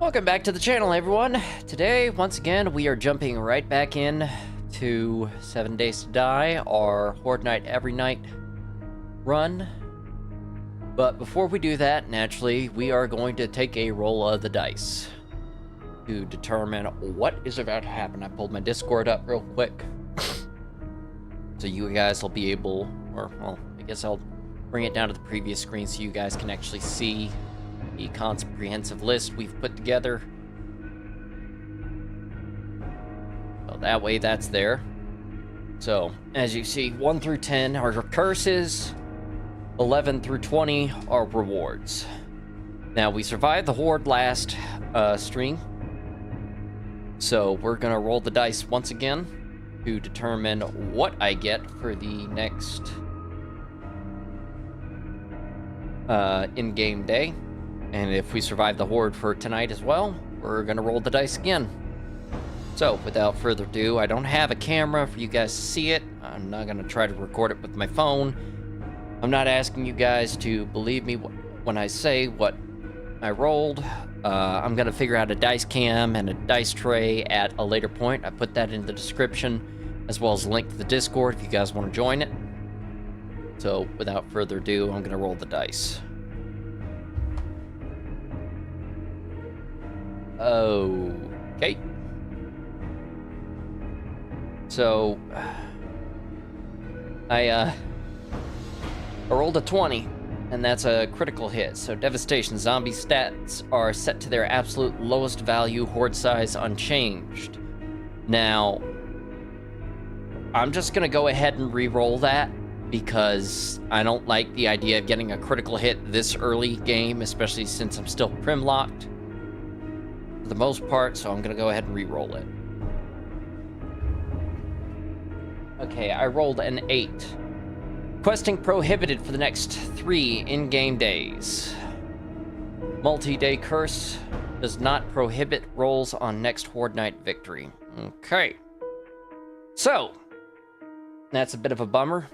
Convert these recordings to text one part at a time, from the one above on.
Welcome back to the channel, everyone. Today, once again, we are jumping right back in to 7 Days to Die, our Horde Night Every Night run. But before we do that, naturally, we are going to take a roll of the dice to determine what is about to happen. I pulled my Discord up real quick, so you guys will be able, or, well, I guess I'll bring it down to the previous screen so you guys can actually see the comprehensive list we've put together. So that way that's there. So, as you see, 1 through 10 are curses, 11 through 20 are rewards. Now, we survived the Horde last stream, so we're gonna roll the dice once again to determine what I get for the next in-game day. And if we survive the Horde for tonight as well, we're gonna roll the dice again. So, without further ado, I don't have a camera for you guys to see it. I'm not gonna try to record it with my phone. I'm not asking you guys to believe me when I say what I rolled. I'm gonna figure out a dice cam and a dice tray at a later point. I put that in the description, as well as a link to the Discord if you guys want to join it. So, without further ado, I'm gonna roll the dice. Okay. So, I rolled a 20, and that's a critical hit. So, Devastation zombie stats are set to their absolute lowest value, horde size unchanged. Now, I'm just gonna go ahead and re-roll that, because I don't like the idea of getting a critical hit this early game, especially since I'm still prim-locked for the most part, so I'm gonna go ahead and re-roll it. Okay, I rolled an 8. Questing prohibited for the next 3 in-game days. Multi-day curse does not prohibit rolls on next Horde Night victory. Okay. So, that's a bit of a bummer,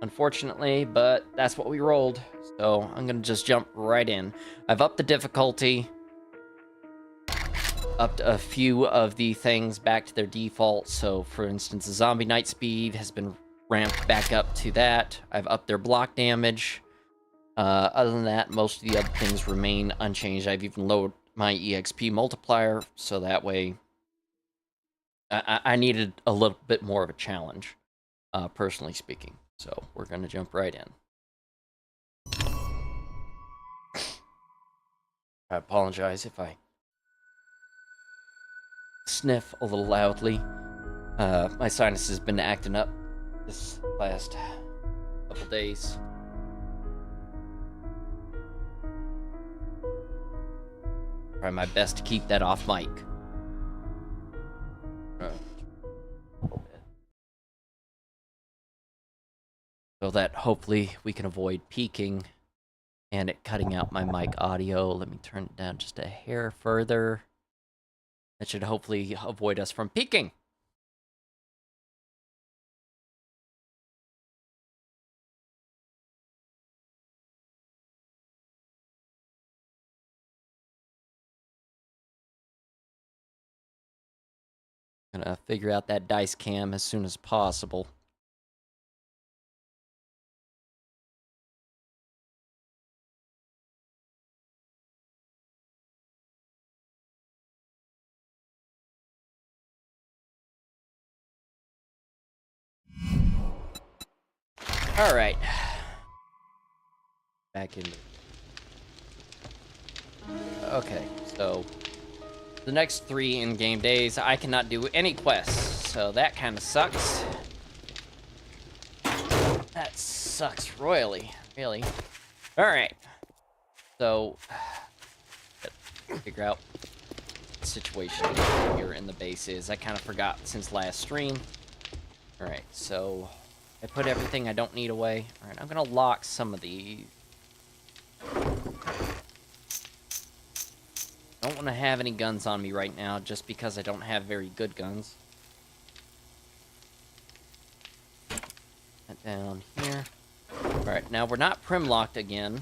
unfortunately, but that's what we rolled. So, I'm gonna just jump right in. I've upped the difficulty, upped a few of the things back to their default. So, for instance, the zombie night speed has been ramped back up to that. I've upped their block damage. Other than that, most of the other things remain unchanged. I've even lowered my EXP multiplier, so that way I needed a little bit more of a challenge, personally speaking. So, we're going to jump right in. I apologize if I sniff a little loudly. My sinus has been acting up this last couple days. Try my best to keep that off mic. So that hopefully we can avoid peaking and it cutting out my mic audio. Let me turn it down just a hair further. That should hopefully avoid us from peaking. Gonna figure out that dice cam as soon as possible. All right. Back in. Okay, so the next 3 in-game days, I cannot do any quests, so that kind of sucks. That sucks royally, really. All right. So, figure out the situation here in the base is. I kind of forgot since last stream. All right, so I put everything I don't need away. All right, I'm gonna lock some of these. I don't want to have any guns on me right now, just because I don't have very good guns. That down here. Alright, now we're not prim-locked again,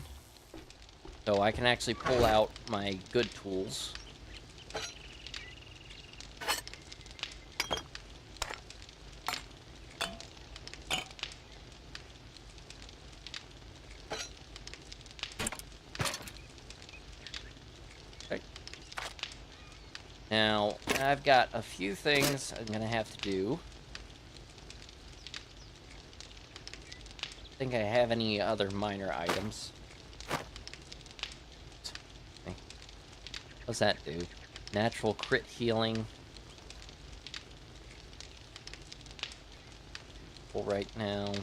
so I can actually pull out my good tools. Now, I've got a few things I'm gonna have to do. I think I have any other minor items. Okay. What's that do? Natural crit healing. Full right now.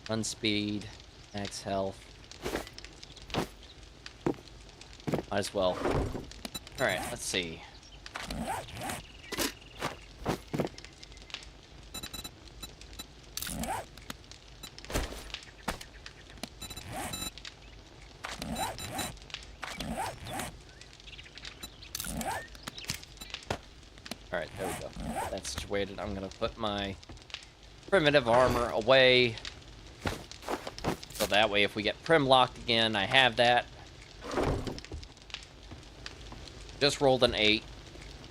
Run speed. Max health. Might as well. Alright, let's see. Alright, there we go. That's situated. I'm gonna put my primitive armor away. So that way if we get prim locked again, I have that. Just rolled an 8.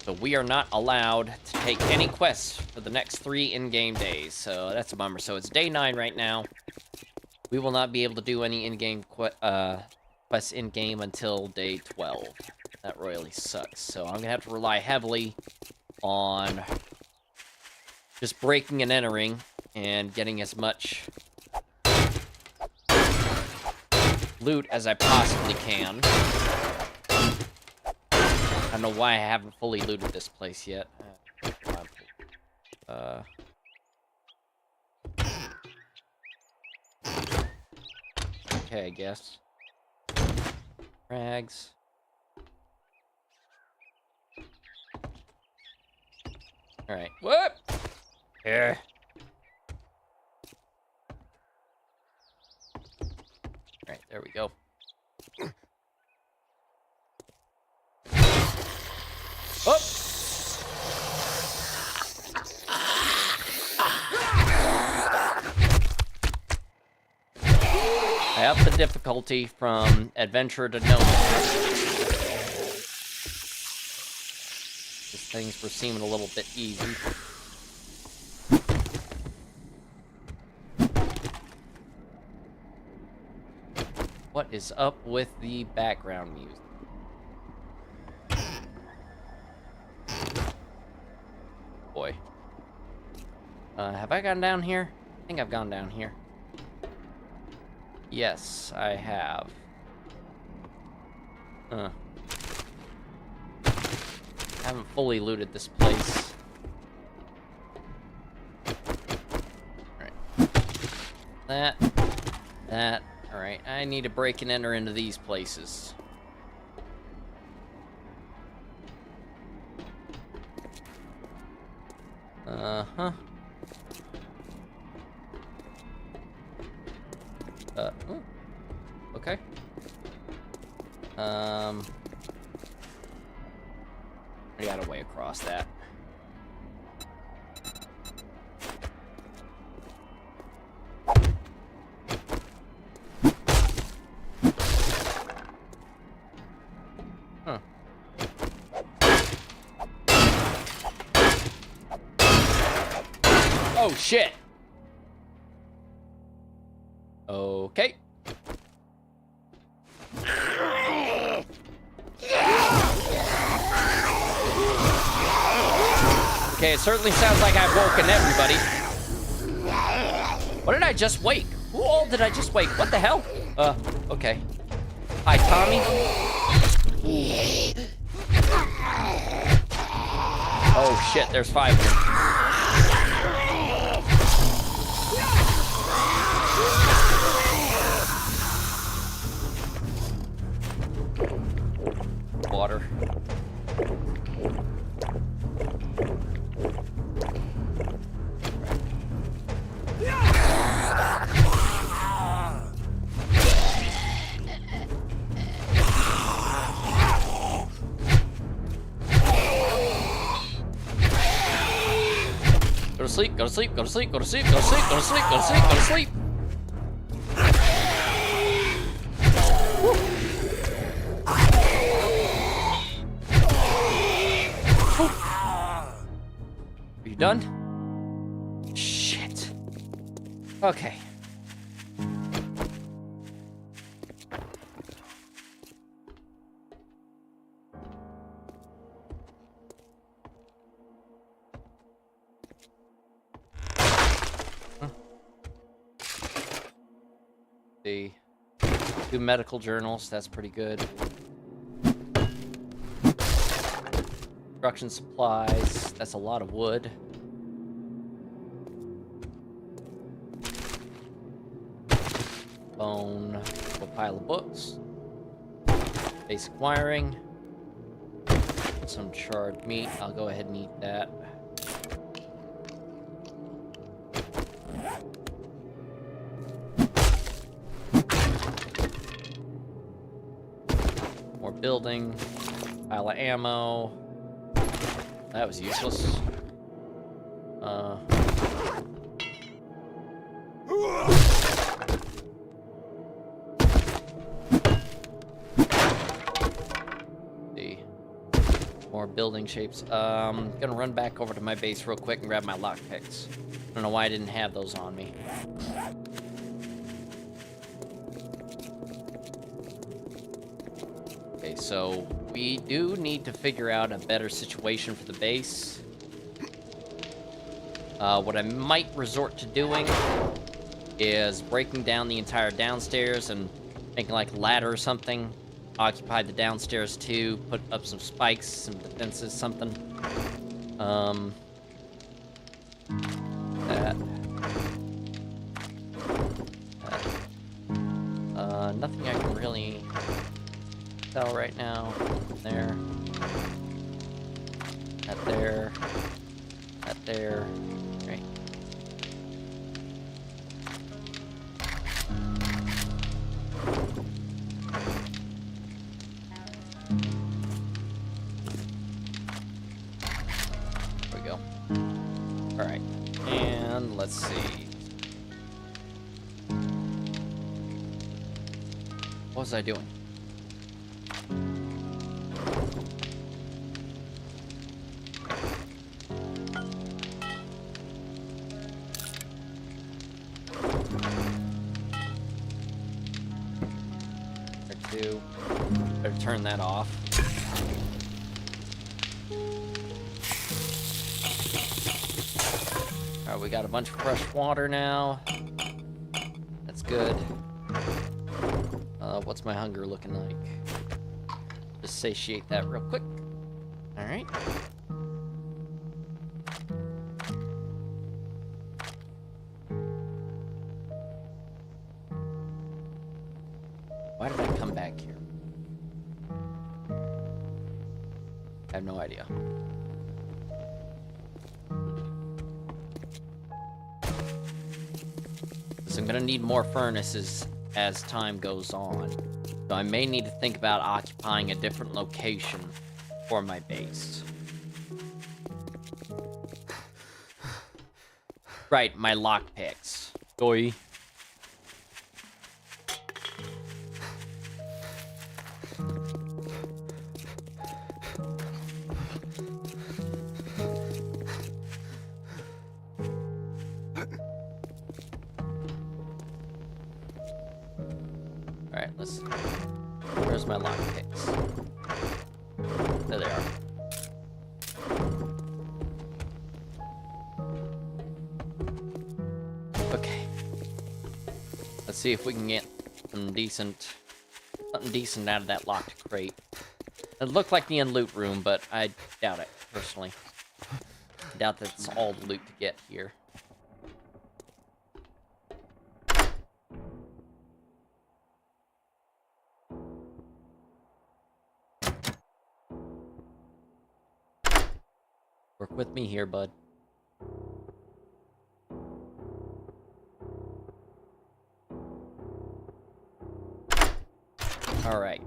So we are not allowed to take any quests for the next 3 in-game days. So that's a bummer. So it's day 9 right now. We will not be able to do any in-game quests in-game until day 12. That royally sucks. So I'm gonna have to rely heavily on just breaking and entering and getting as much loot as I possibly can. I don't know why I haven't fully looted this place yet. Okay, I guess. Rags. Alright. What? Here. Alright, there we go. Oh! I upped the difficulty from adventure to nomad. These things were seeming a little bit easy. What is up with the background music? Boy. Have I gone down here? I think I've gone down here. Yes, I have. Haven't fully looted this place. Alright. That. Alright, I need to break and enter into these places. Uh-huh. Ooh. Okay. I got a way across that. Huh. Oh, shit! Okay. Okay, it certainly sounds like I've woken everybody. What did I just wake? Who all did I just wake? What the hell? Okay. Hi, Tommy. Oh, shit, there's 5 of them. Water. Go to sleep, go to sleep, go to sleep, go to sleep, go to sleep, go to sleep, go to sleep, go to sleep. Are you done? Shit. Okay. see. 2 medical journals, that's pretty good. Construction supplies, that's a lot of wood. Bone, a pile of books. Basic wiring. Some charred meat, I'll go ahead and eat that. More building. Pile of ammo. That was useless. See. More building shapes. Gonna run back over to my base real quick and grab my lockpicks. I don't know why I didn't have those on me. Okay, so we do need to figure out a better situation for the base. What I might resort to doing is breaking down the entire downstairs and making like a ladder or something. Occupy the downstairs too, put up some spikes, some defenses, something. Nothing I can really tell right now. There. That there. That there. Great. There we go. Alright. And let's see. What was I doing? Better turn that off. Alright, we got a bunch of fresh water now. That's good. What's my hunger looking like? Just satiate that real quick. Alright. Why did I come back here? I have no idea. So I'm gonna need more furnaces as time goes on. So I may need to think about occupying a different location for my base. Right, my lockpicks. Doi. Alright, let's... Where's my lockpicks? There they are. Okay. Let's see if we can get something decent out of that locked crate. It looked like the loot room, but I doubt it, personally. I doubt that's all the loot to get here. Work with me here, bud. All right.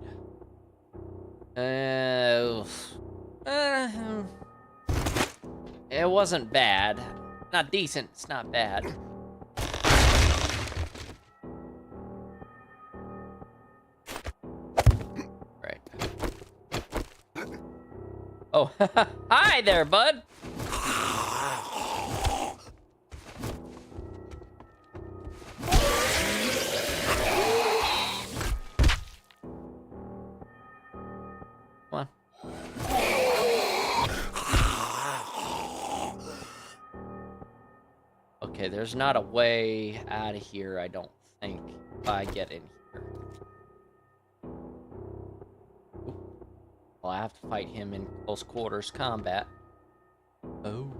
It wasn't bad. Not decent, it's not bad. Right. Oh, hi there, bud. Come on. Okay, there's not a way out of here, I don't think. if I get in here. Oop. Well, I have to fight him in close quarters combat. Oh.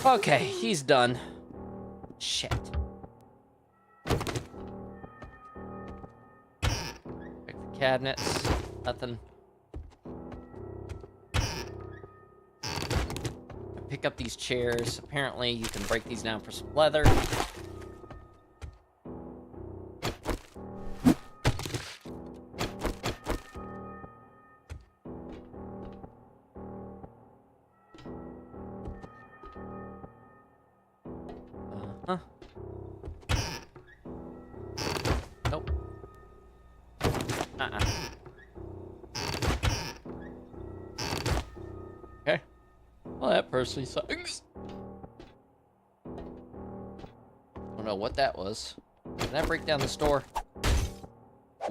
Okay, he's done. Shit. Check the cabinets. Nothing. Pick up these chairs. Apparently, you can break these down for some leather. Huh? Nope. Okay. Well, that personally sucks. Don't know what that was. Can that break down the door?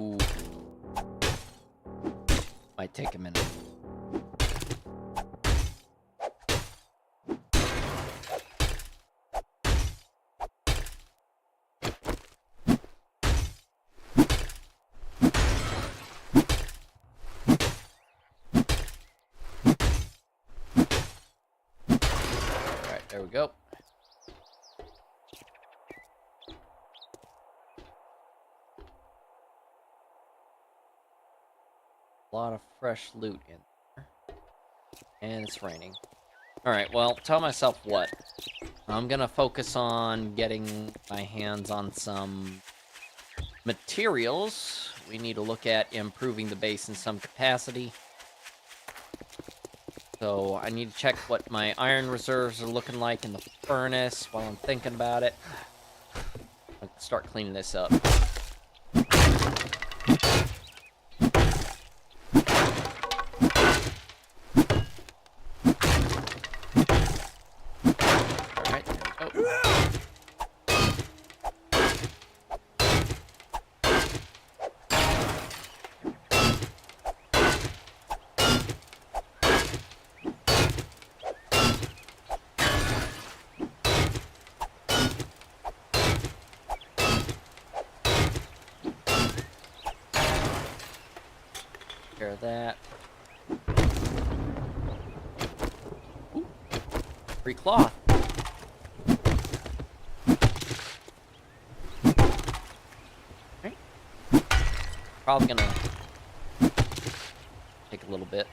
Ooh. Might take a minute. Alright, there we go. A lot of fresh loot in there. And it's raining. Alright, well, tell myself what. I'm gonna focus on getting my hands on some materials. We need to look at improving the base in some capacity. So I need to check what my iron reserves are looking like in the furnace while I'm thinking about it. I'll start cleaning this up. Alright, there we go. Of that. Ooh, free cloth. Right. Probably gonna take a little bit.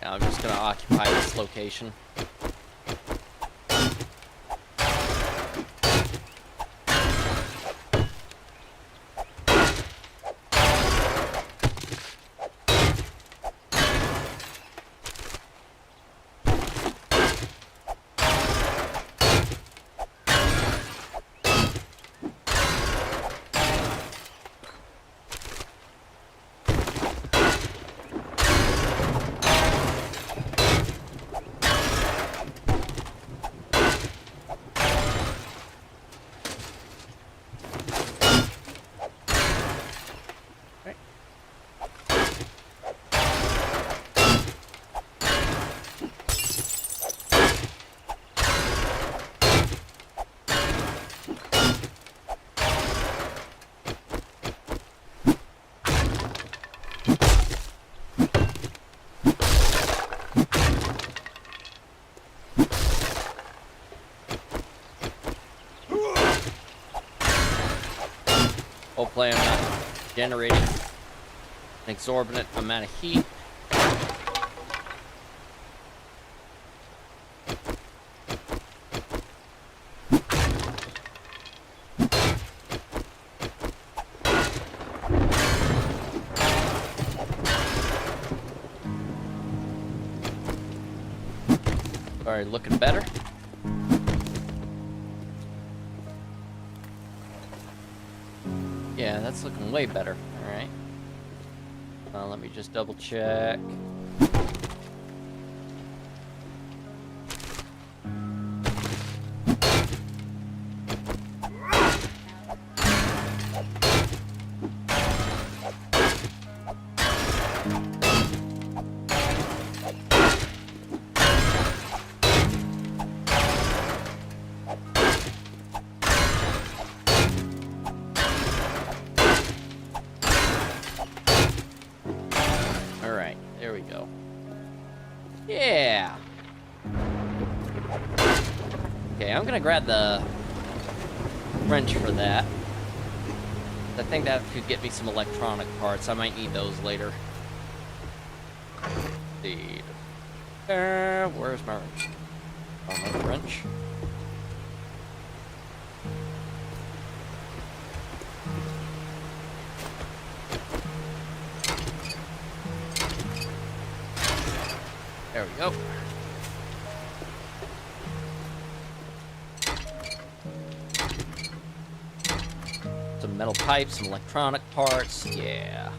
I'm just gonna occupy this location. Hopefully I'm not generating an exorbitant amount of heat. Alright, looking better. Yeah, that's looking way better. Alright. Let me just double check. There we go. Yeah. Okay, I'm gonna grab the wrench for that. I think that could get me some electronic parts. I might need those later. Let's see. Where's my wrench? Oh, my wrench. There we go. Some metal pipes, some electronic parts, yeah.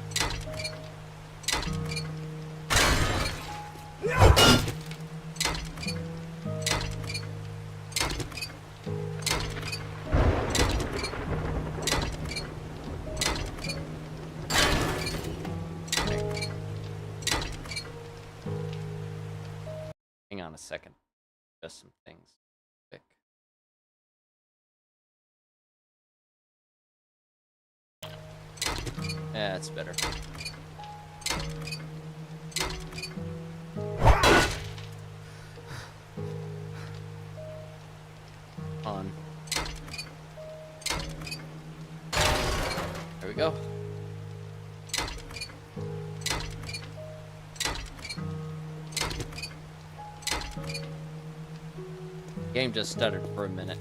Hang on a second. Just some things. Quick. Yeah, that's better. On. There we go. Game just stuttered for a minute.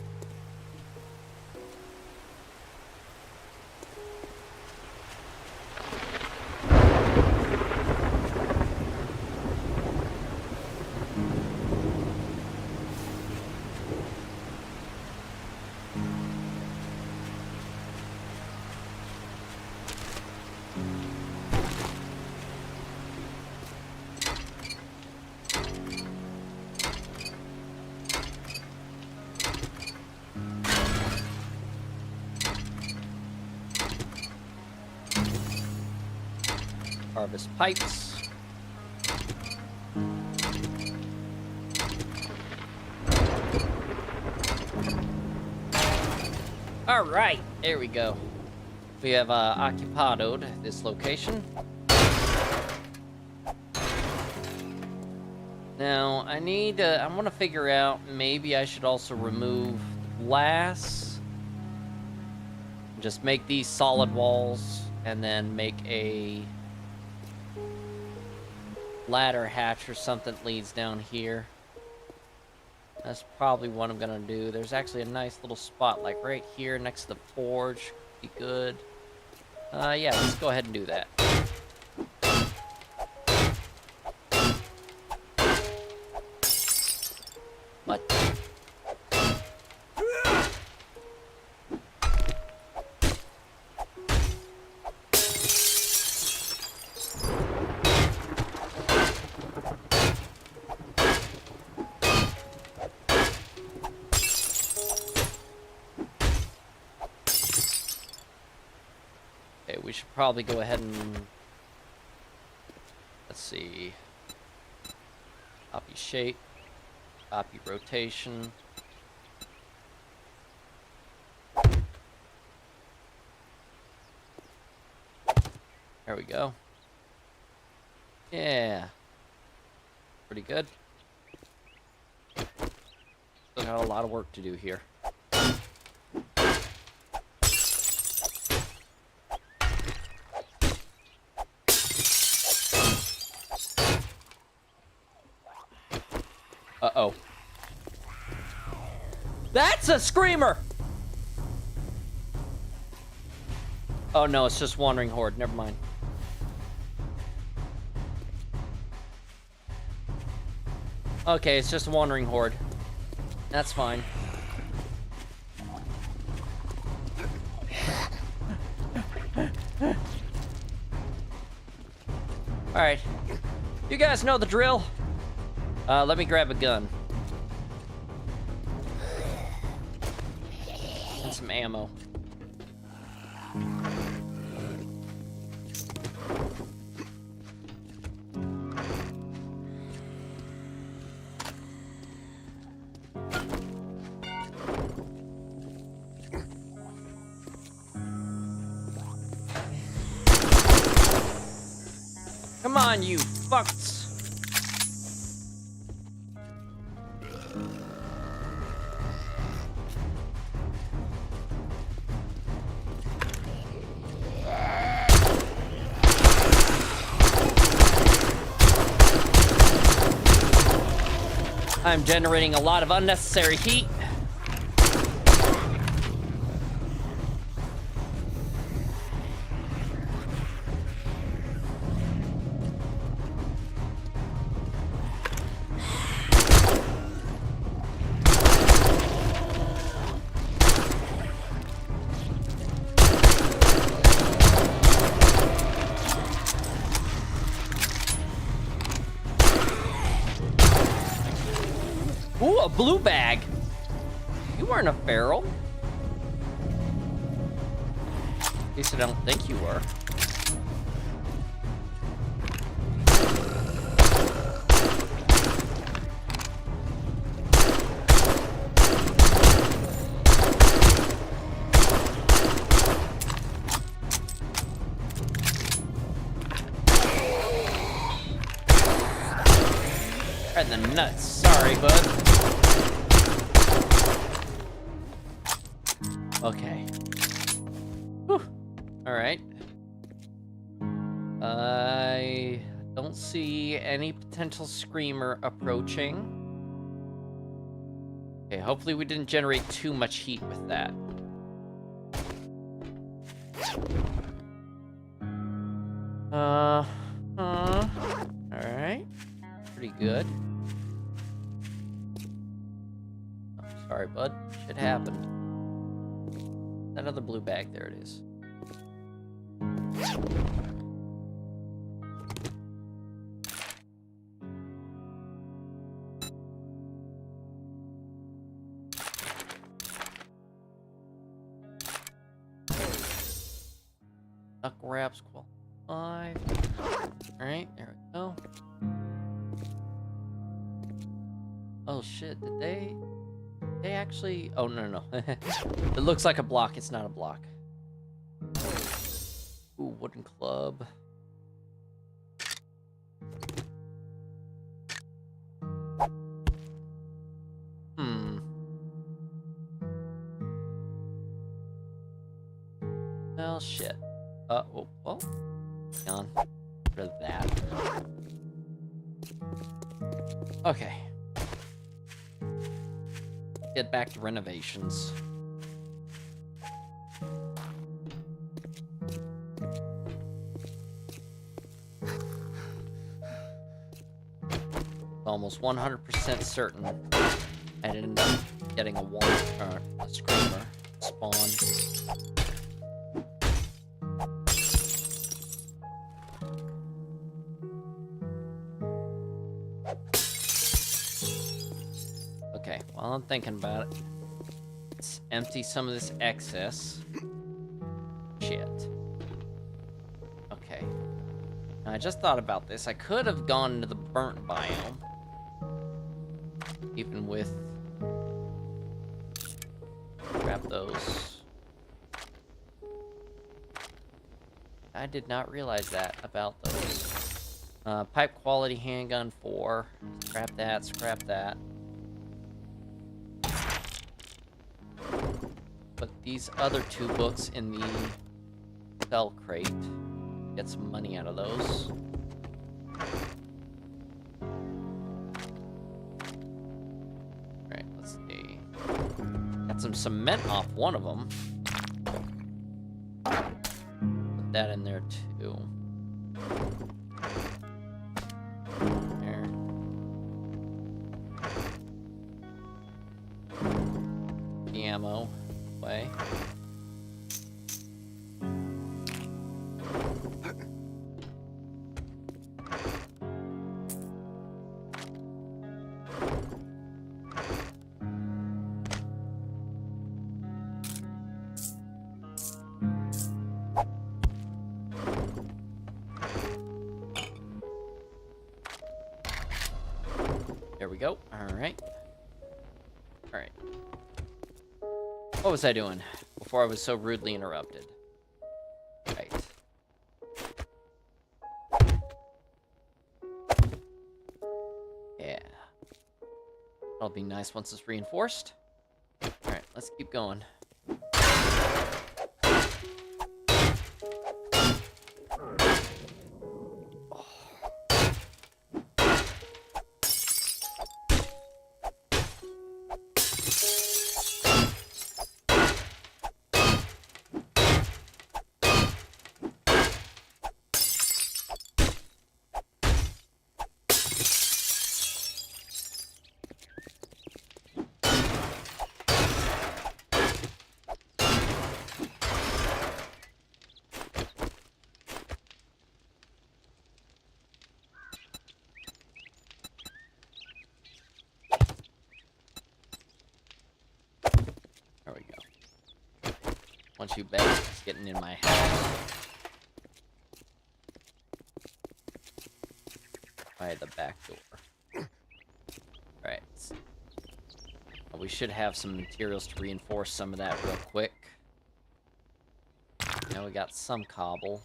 Harvest pipes. All right, there we go. We have occupadoed this location. Now, I want to figure out, maybe I should also remove glass. Just make these solid walls, and then make a ladder hatch or something that leads down here. That's probably what I'm gonna do. There's actually a nice little spot, like right here next to the forge. Be good. Yeah, let's go ahead and do that. What? We should probably go ahead and, let's see, copy shape, copy rotation. There we go. Yeah. Pretty good. Still got a lot of work to do here. Uh-oh. That's a screamer! Oh no, it's just wandering horde. Never mind. Okay, it's just a wandering horde. That's fine. Alright. You guys know the drill. Let me grab a gun. And some ammo. Come on, you fucks. I'm generating a lot of unnecessary heat. Ooh, a blue bag. You weren't a feral. At least I don't think you were. Right in the nuts. Sorry, bud. Okay. Whew. Alright. I don't see any potential screamer approaching. Okay, hopefully we didn't generate too much heat with that. Alright. Pretty good. Oh, sorry, bud. Shit happened. Another blue bag. There it is. Knuckle wraps qualified. Alright, there we go. Oh shit, did they actually... Oh, no. It looks like a block, it's not a block. Ooh, wooden club. Well, shit. Oh, well. Hang on. Get rid of that. Okay. Get back to renovations. Almost 100% certain I'd end up getting a screamer spawn. Okay, while I'm thinking about it, let's empty some of this excess. Shit. Okay. Now, I just thought about this. I could have gone to the burnt biome. Even with... Grab those. I did not realize that about those. Pipe quality handgun 4. Scrap that, scrap that. Put these other 2 books in the cell crate. Get some money out of those. Alright, let's see. Got some cement off one of them. Put that in there too. There. go. Alright. Alright. What was I doing before I was so rudely interrupted? Right. Yeah. That'll be nice once it's reinforced. Alright, let's keep going. There we go. Once you bet, it's getting in my house. By the back door. Alright. We should have some materials to reinforce some of that real quick. Now we got some cobble.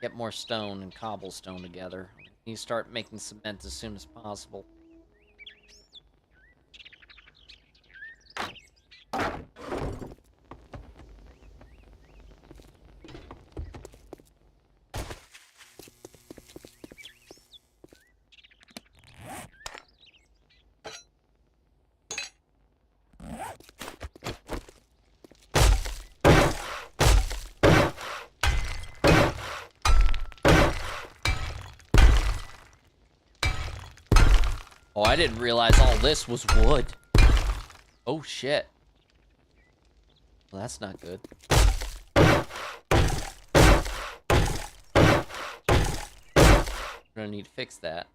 Get more stone and cobblestone together. You start making cement as soon as possible. Oh, I didn't realize all this was wood. Oh, shit. Well, that's not good. We're gonna need to fix that.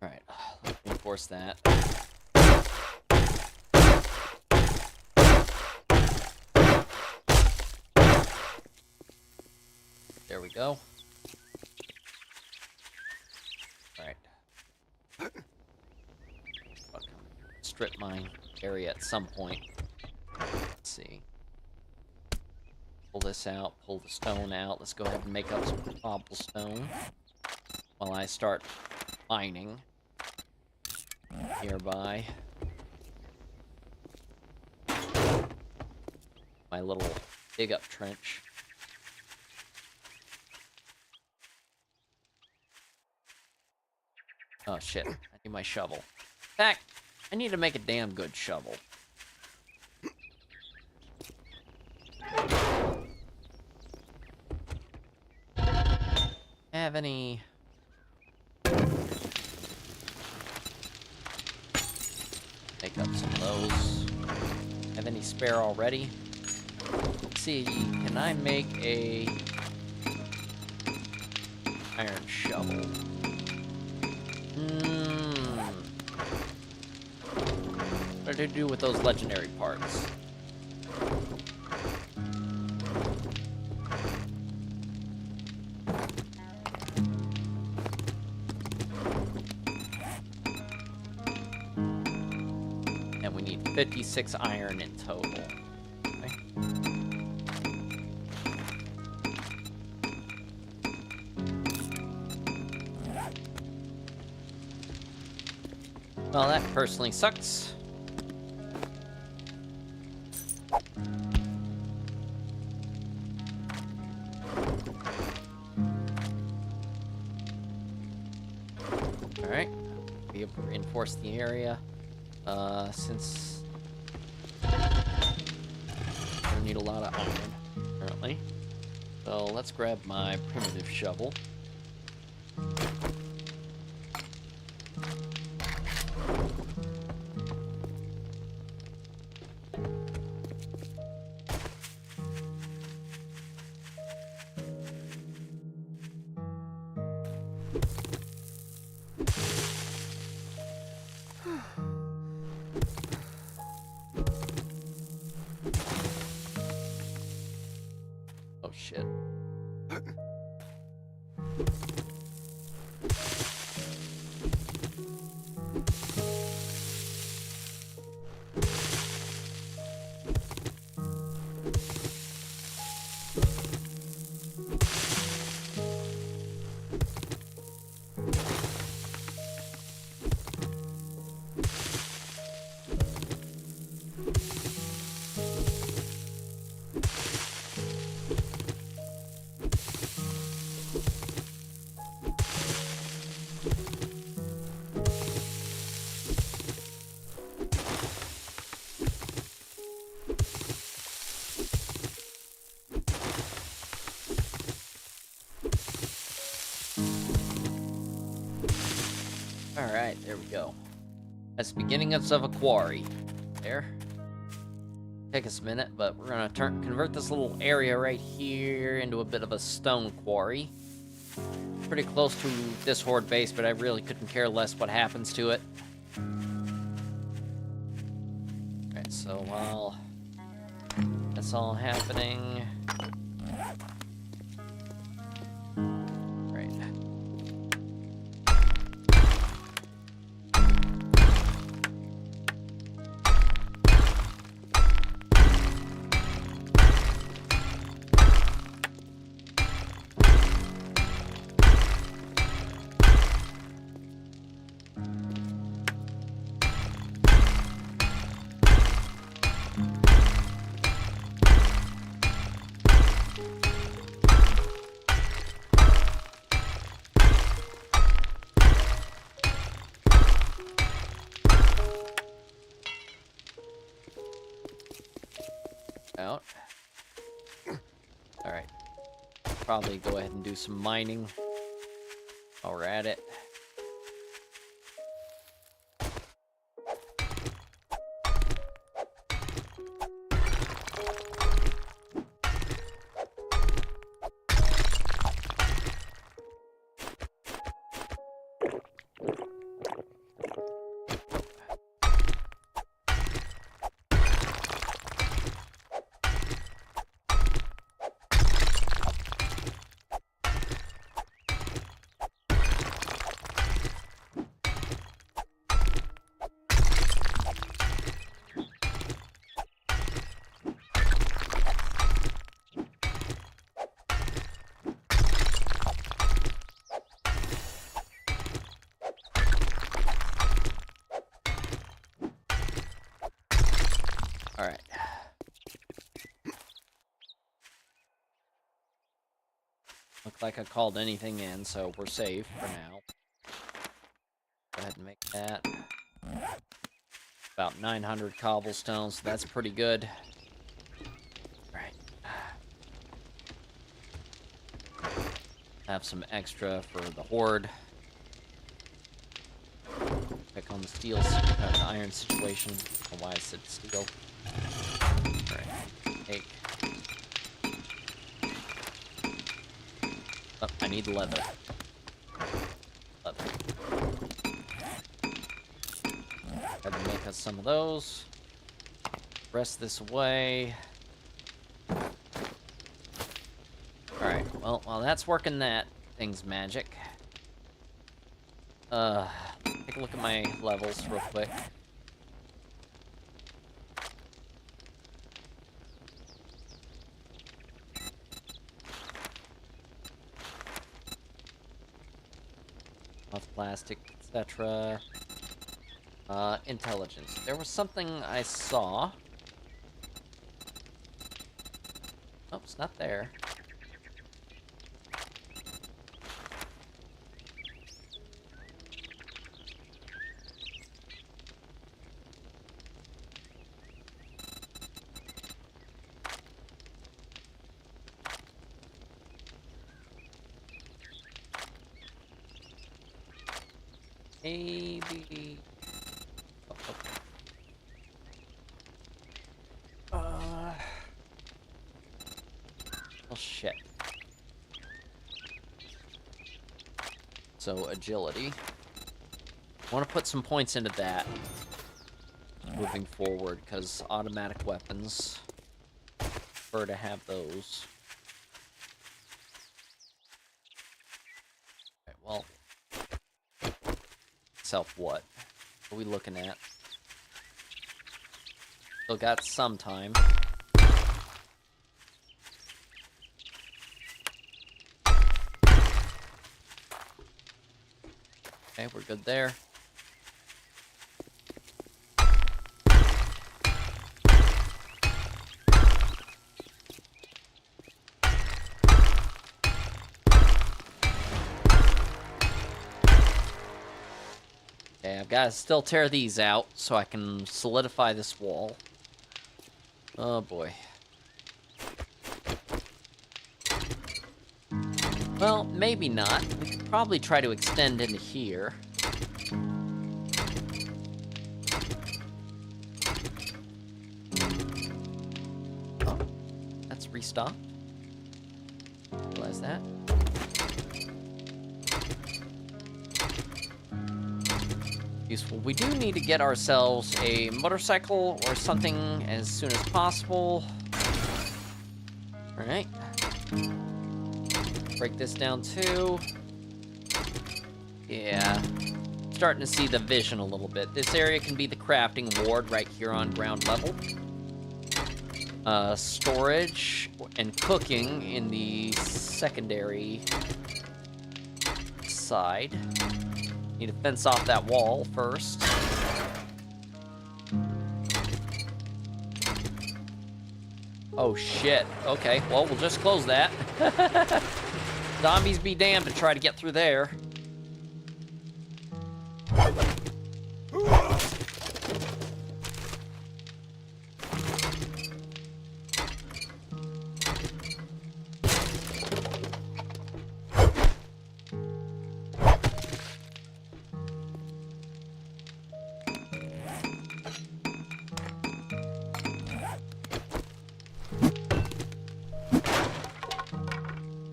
Alright, there we go. Alright, let's reinforce that. There we go. Alright. Strip mine area at some point. Let's see. Pull this out, pull the stone out. Let's go ahead and make up some cobblestone while I start mining nearby. My little dig up trench. Oh shit, I need my shovel. In fact, I need to make a damn good shovel. Have any... Make up some of those. Have any spare already? Let's see, can I make a iron shovel? What do I do with those legendary parts? And we need 56 iron in total. Okay. Well, that personally sucks. Alright. Be able to reinforce the area. Since need a lot of iron, apparently. So let's grab my primitive shovel. Oh shit. Alright, there we go. That's the beginning of a quarry. There. Take us a minute, but we're gonna convert this little area right here into a bit of a stone quarry. Pretty close to this Horde base, but I really couldn't care less what happens to it. Alright, so while that's all happening... Right. Out. Alright. Probably go ahead and do some mining while we're at it. Alright. Look like I called anything in, so we're safe for now. Go ahead and make that. About 900 cobblestones, so that's pretty good. Alright. Have some extra for the Horde. Check on the steel, the iron situation. I don't know why I said steel. Alright, take. Oh, I need leather. Leather. Had to make us some of those. Rest this away. Alright, well, while that's working that, thing's magic. Take a look at my levels real quick. Lots of plastic, etc. Intelligence. There was something I saw. Oh, it's not there. Maybe... Oh, shit. So, agility. I want to put some points into that moving forward, because automatic weapons, prefer to have those. Okay, well, self what? What are we looking at? Still got some time. Okay, we're good there. Okay, I've got to still tear these out so I can solidify this wall. Oh boy. Well, maybe not. We could probably try to extend into here. Oh, that's restocked. Realize that. Useful. We do need to get ourselves a motorcycle or something as soon as possible. Alright. Break this down too. Yeah. Starting to see the vision a little bit. This area can be the crafting ward right here on ground level. Storage and cooking in the secondary side. Need to fence off that wall first. Oh shit. Okay, well, we'll just close that. Zombies be damned to try to get through there.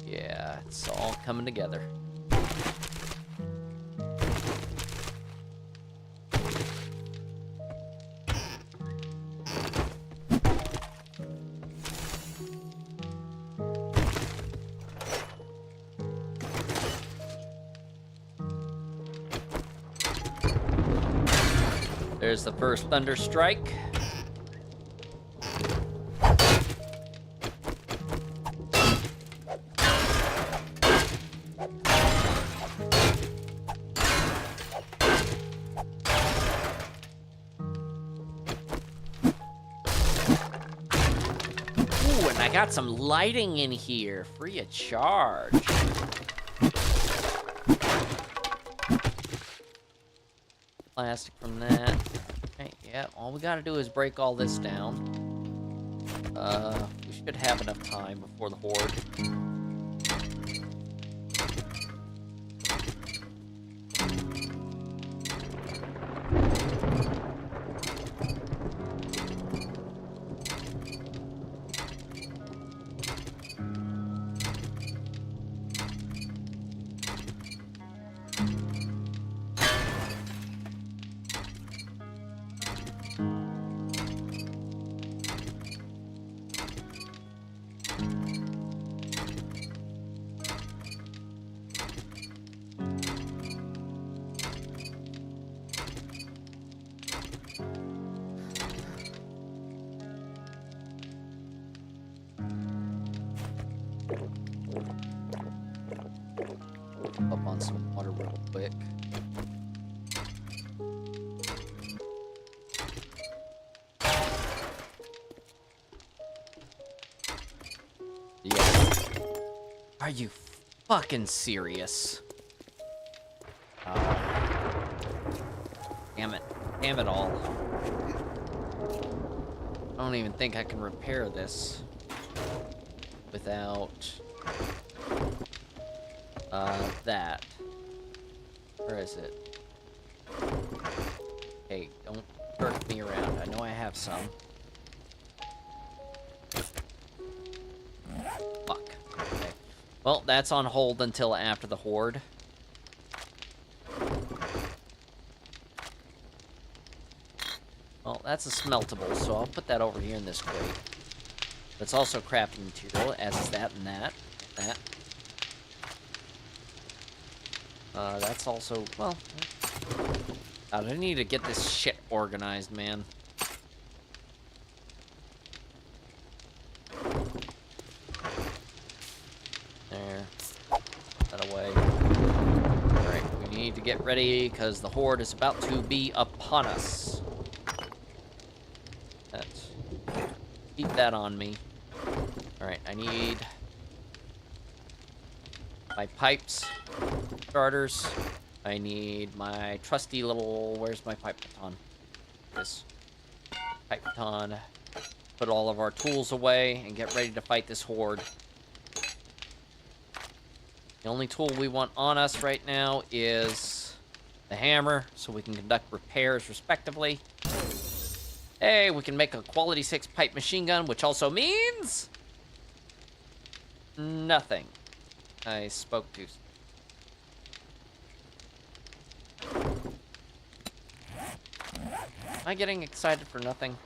Yeah, it's all coming together. There's the first thunder strike. Ooh, and I got some lighting in here, free of charge. Plastic from that. Okay, yeah, all we gotta do is break all this down. We should have enough time before the Horde. Up on some water real quick. Yeah. Are you fucking serious? Damn it. Damn it all. I don't even think I can repair this without that. Where is it? with me around. I know I have some. Fuck. Okay. Well, that's on hold until after the Horde. Well, that's a smeltable, so I'll put that over here in this crate. That's also crafting material, as is that and that. That. That's also, well... God, I need to get this shit organized, man. There. Put that away. Alright, we need to get ready, because the Horde is about to be upon us. Let's keep that on me. Alright, I need my pipes, starters. I need my trusty little... Where's my pipe baton? This pipe baton. Put all of our tools away and get ready to fight this Horde. The only tool we want on us right now is the hammer, so we can conduct repairs respectively. Hey, we can make a quality 6 pipe machine gun, which also means... nothing. I spoke too soon. Am I getting excited for nothing?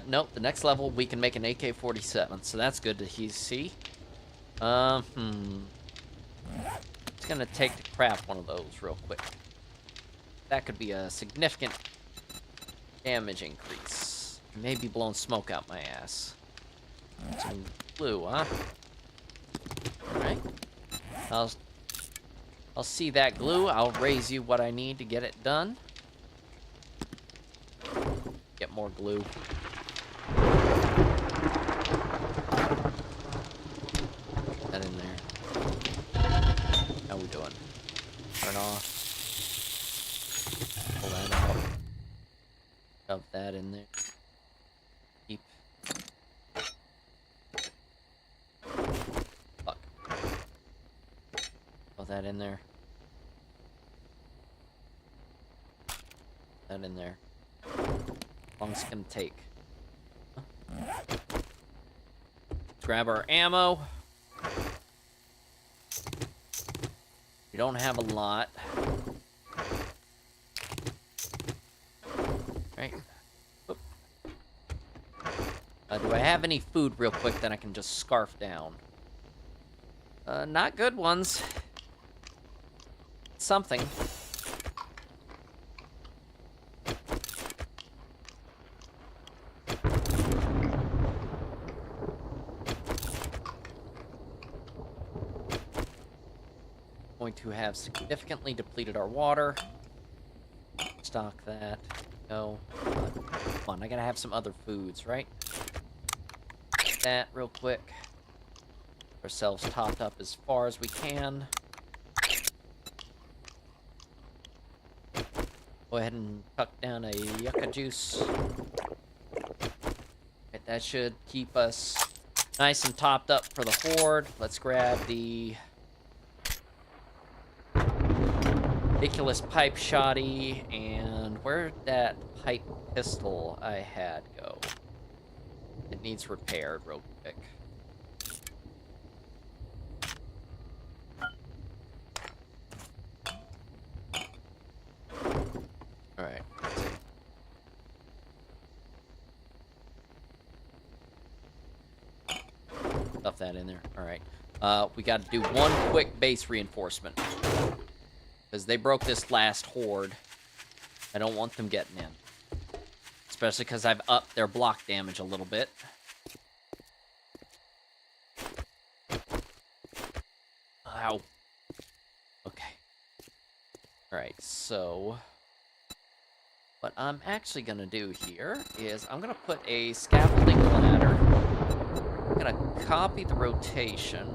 Nope, the next level we can make an AK-47, so that's good to see. It's gonna take to craft one of those real quick. That could be a significant damage increase. Maybe blowing smoke out my ass. Some glue, huh? Alright. I'll see that glue. I'll raise you what I need to get it done. Get more glue. Put that in there. How we doing? Turn off. Pull that out. Shove that in there. Keep. Fuck. Put that in there. That in there. How long is it gonna take? Huh? Let's grab our ammo. We don't have a lot. Right. Do I have any food real quick that I can just scarf down? Not good ones. Something. Going to have significantly depleted our water. Stock that. No. Come on, I gotta have some other foods, right? That real quick. Ourselves topped up as far as we can. Go ahead and tuck down a yucca juice. Right, that should keep us nice and topped up for the Horde. Let's grab the ridiculous pipe shoddy, and where'd that pipe pistol I had go? It needs repaired real quick. Alright, let's see. Stuff that in there. Alright. We gotta do one quick base reinforcement. Because they broke this last Horde. I don't want them getting in. Especially because I've upped their block damage a little bit. Ow. Okay. Alright, so... what I'm actually going to do here is I'm going to put a scaffolding ladder. I'm going to copy the rotation.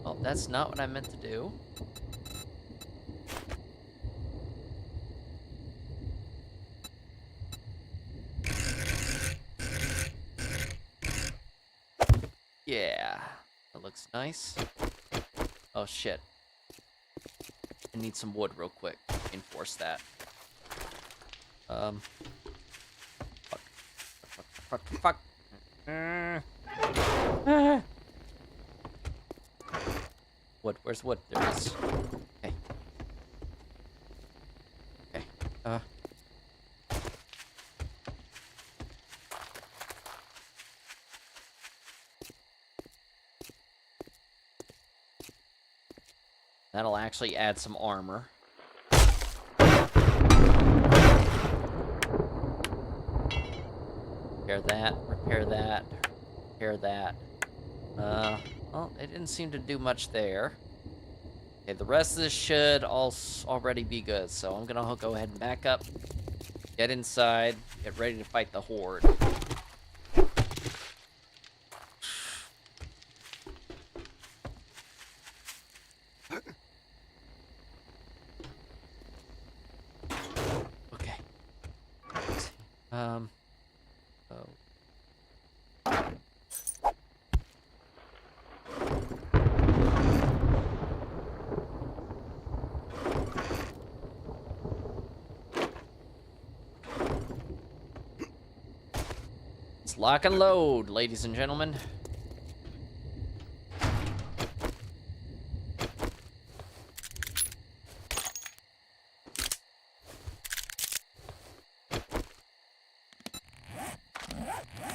Oh, that's not what I meant to do. Yeah, that looks nice. Oh shit. I need some wood real quick. Enforce that. Fuck. Wood, where's wood? There it is. Okay. Okay. That'll actually add some armor. Repair that, repair that, repair that. Well, it didn't seem to do much there. Okay, the rest of this should already be good, so I'm gonna go ahead and back up, get inside, get ready to fight the Horde. Okay. Oh. Let's lock and load, ladies and gentlemen.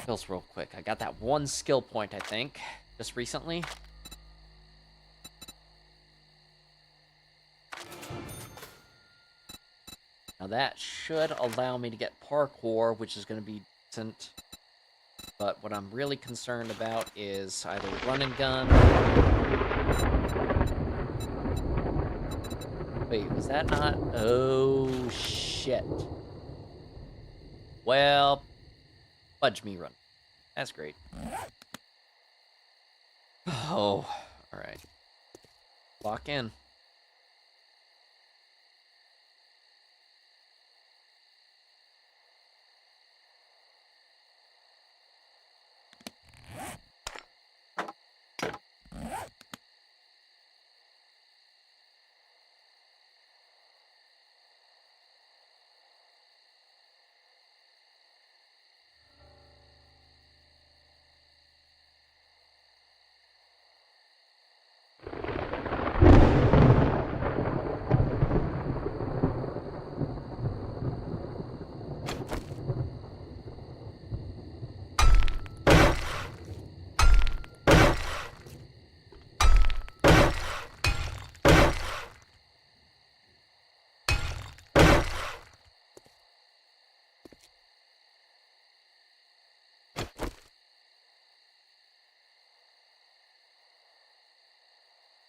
Skills real quick. I got that one skill point, I think, just recently. Now that should allow me to get parkour, which is going to be decent. But what I'm really concerned about is either run and gun. Wait, was that not? Oh, shit. Well, fudge me run. That's great. Oh, alright. Lock in.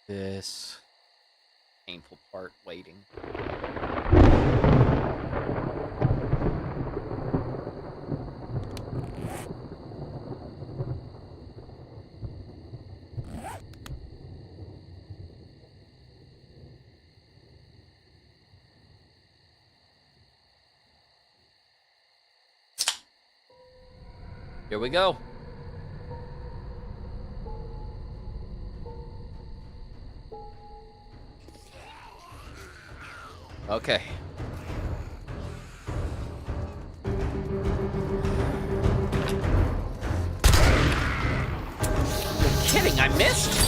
This painful part, waiting. Here we go. Okay. You're kidding, I missed?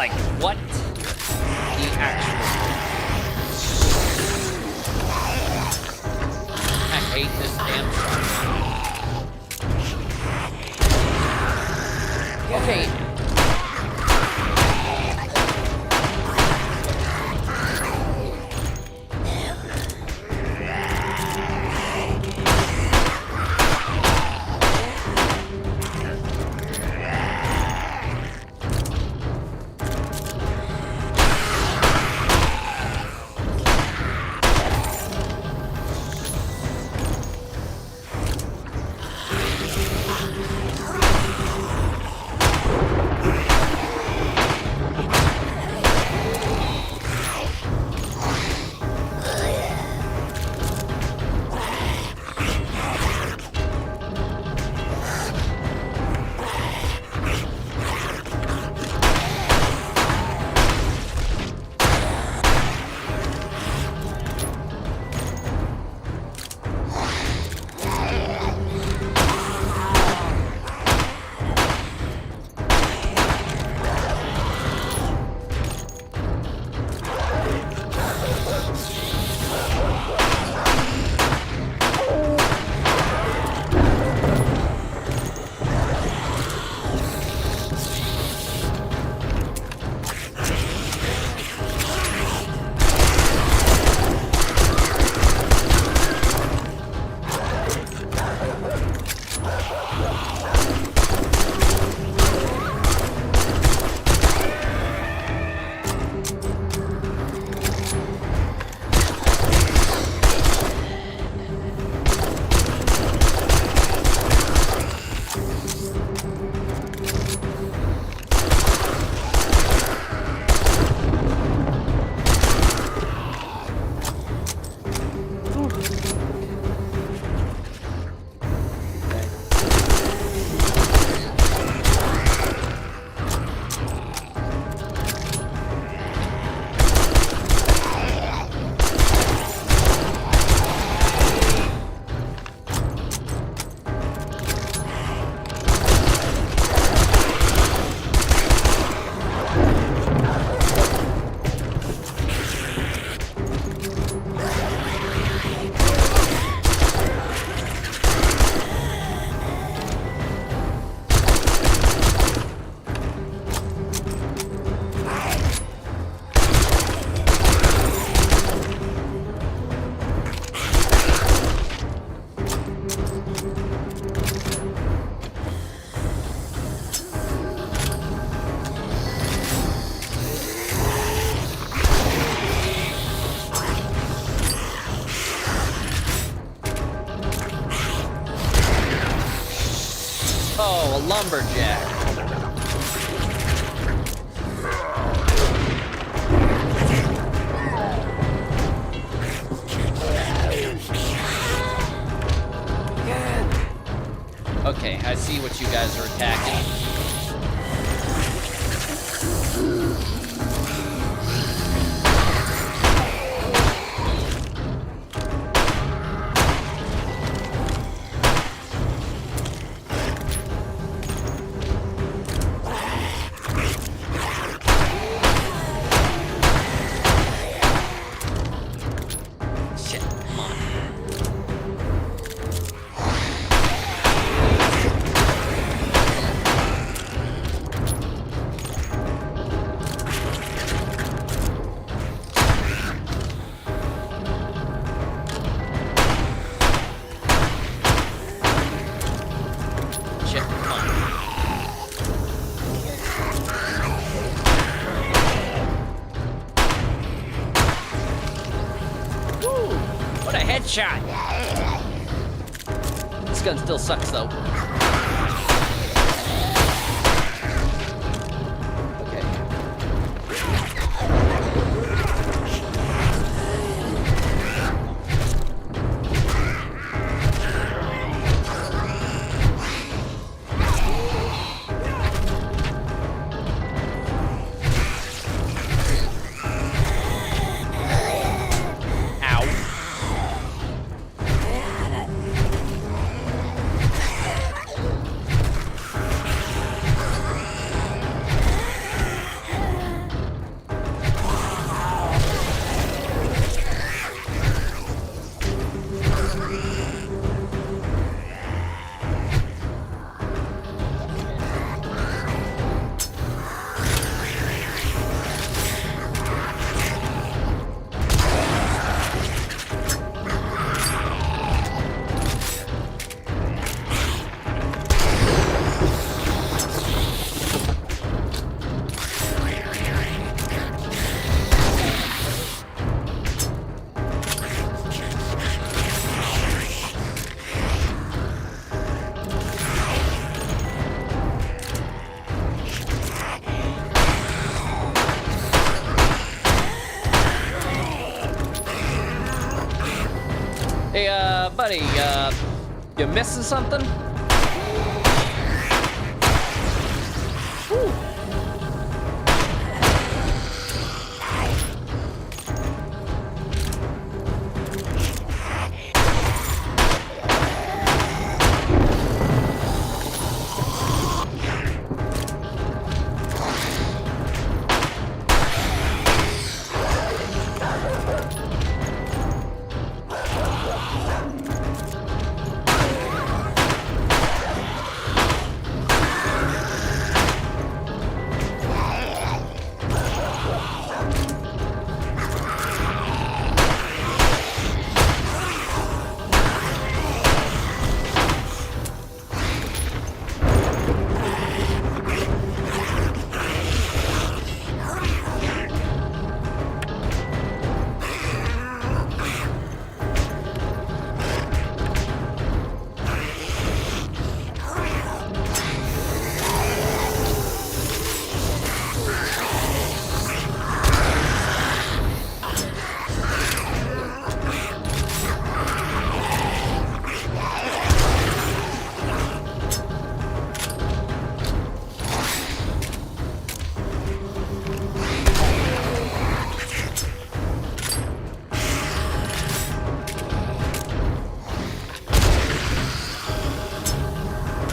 Like, what? The actual... I hate this damn song. Okay. Oh, a lumberjack. Okay, I see what you guys are attacking. Headshot! This gun still sucks though. Okay. Ow. buddy, you missing something? Whew.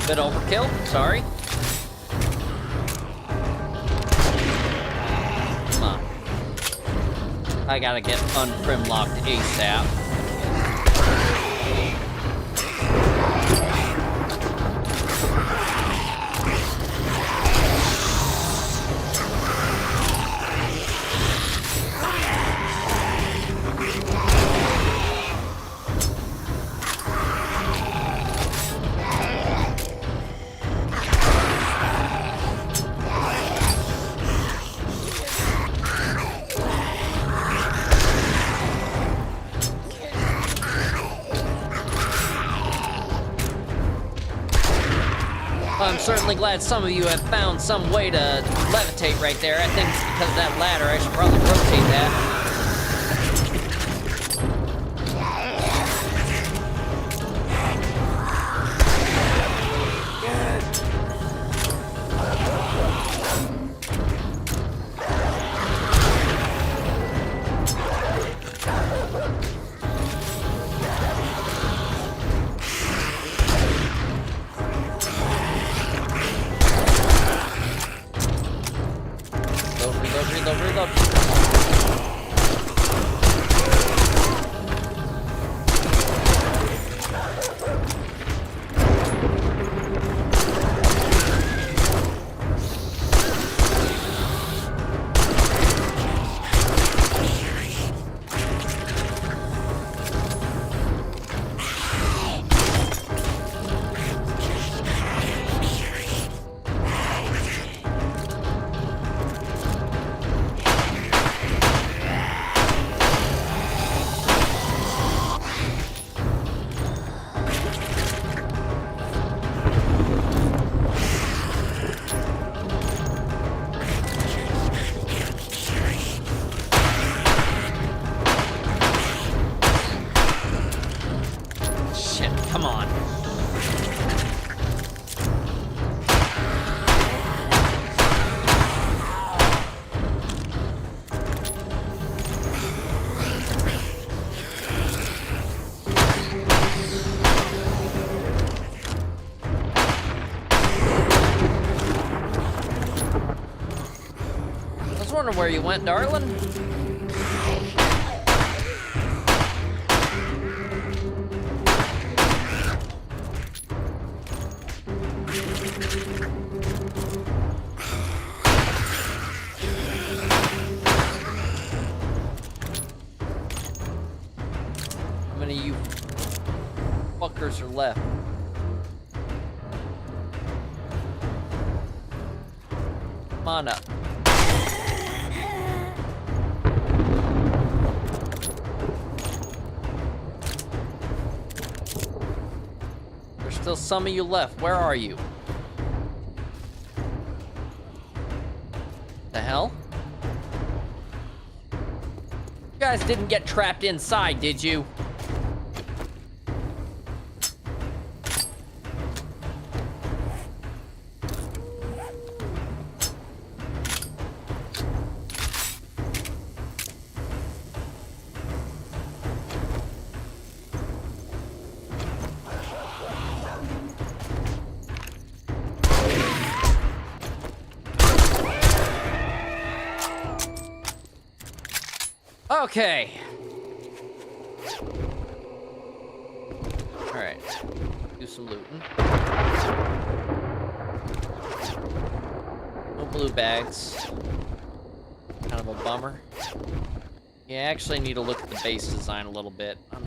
Bit overkill, sorry. Come on. I gotta get unprim locked ASAP. I'm certainly glad some of you have found some way to levitate right there. I think it's because of that ladder. I should probably rotate that. Reload. Come on. I was wondering where you went, darling. How many of you fuckers are left? Come on up. There's still some of you left. Where are you? The hell? You guys didn't get trapped inside, did you? Okay. Alright. Do some looting. No blue bags. Kind of a bummer. Yeah, I actually need to look at the base design a little bit. I'm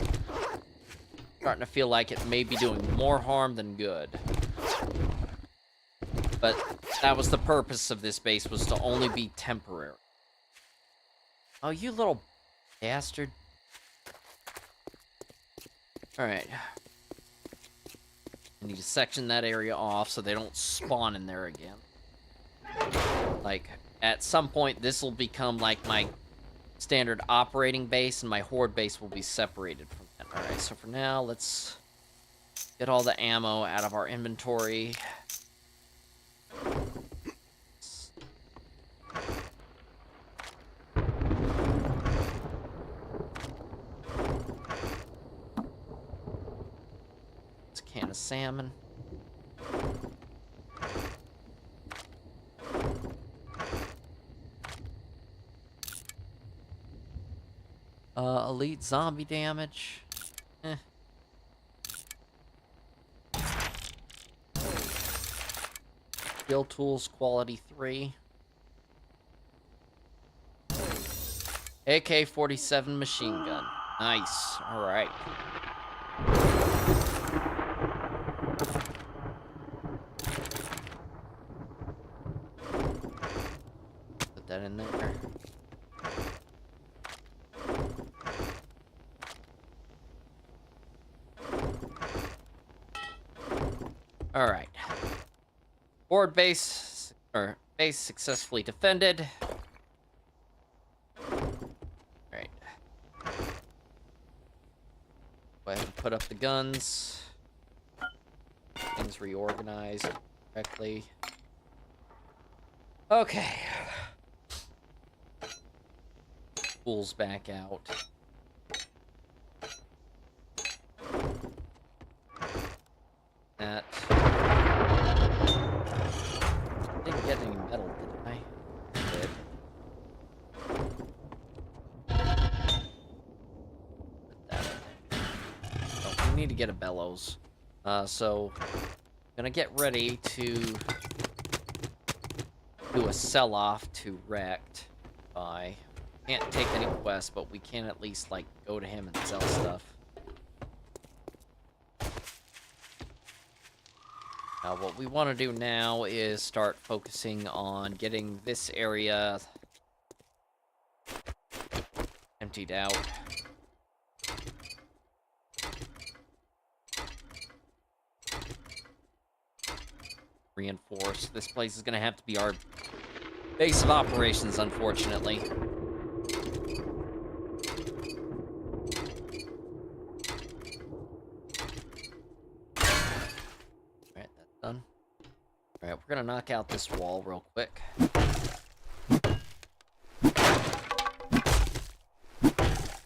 starting to feel like it may be doing more harm than good. But that was the purpose of this base, was to only be temporary. Oh, you little bastard. Alright. I need to section that area off so they don't spawn in there again. Like, at some point, this will become like my standard operating base, and my Horde base will be separated from that. Alright, so for now, let's get all the ammo out of our inventory. It's a can of salmon. Elite zombie damage. Eh. Skill tools, quality 3. AK-47 machine gun. Nice. Alright. Put that in there. Alright. Horde base, or base successfully defended. Alright. Go ahead and put up the guns. Things reorganized correctly. Okay. Tools back out. That. Didn't get any metal, did I? Did. Put that in. Oh, we need to get a bellows. So gonna get ready to do a sell-off to Wrecked. Can't take any quests, but we can at least like go to him and sell stuff. Now, what we want to do now is start focusing on getting this area emptied out. Reinforced. This place is going to have to be our base of operations, unfortunately. Done. Alright, we're gonna knock out this wall real quick.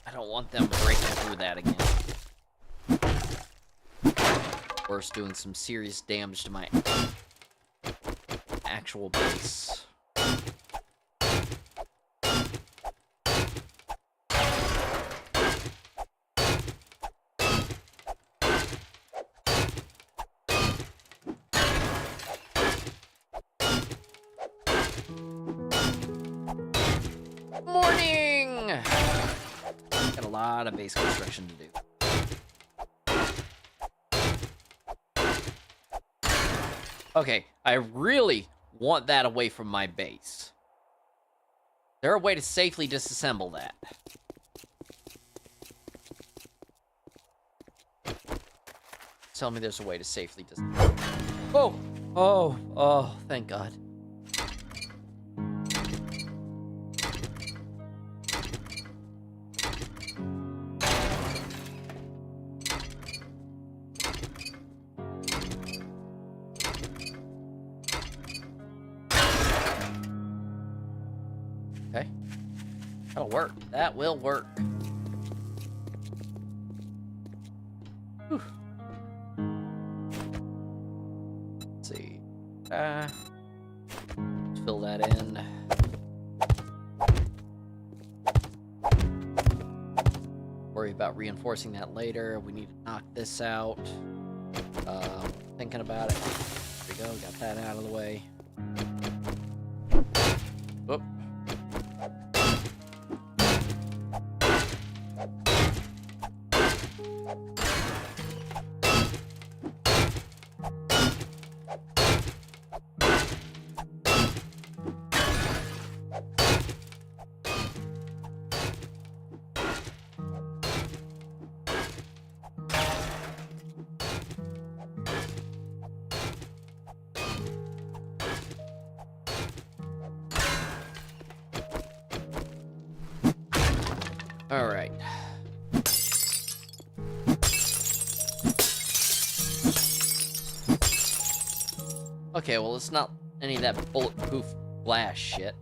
I don't want them breaking through that again. Worse, doing some serious damage to my actual base. Morning! Got a lot of base construction to do. Okay, I really want that away from my base. Is there a way to safely disassemble that? Tell me there's a way to safely disassemble. Oh! Oh! Oh, thank God. Okay. That'll work. That will work. Whew. Let's see. Let's fill that in. worry about reinforcing that later. We need to knock this out. Thinking about it. There we go, got that out of the way. Whoop. All right. Okay, well, it's not any of that bulletproof blast shit.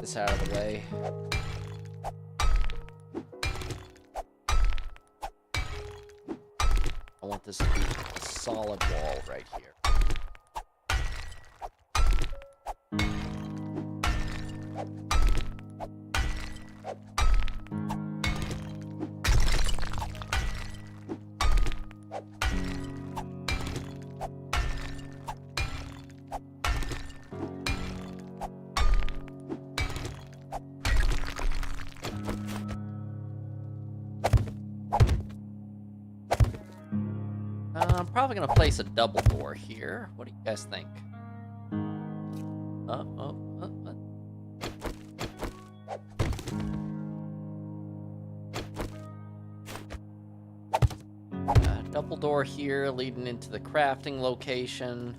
This out of the way. I want this to be a solid wall right here. I'm probably gonna place a double door here. What do you guys think? What? Double door here leading into the crafting location.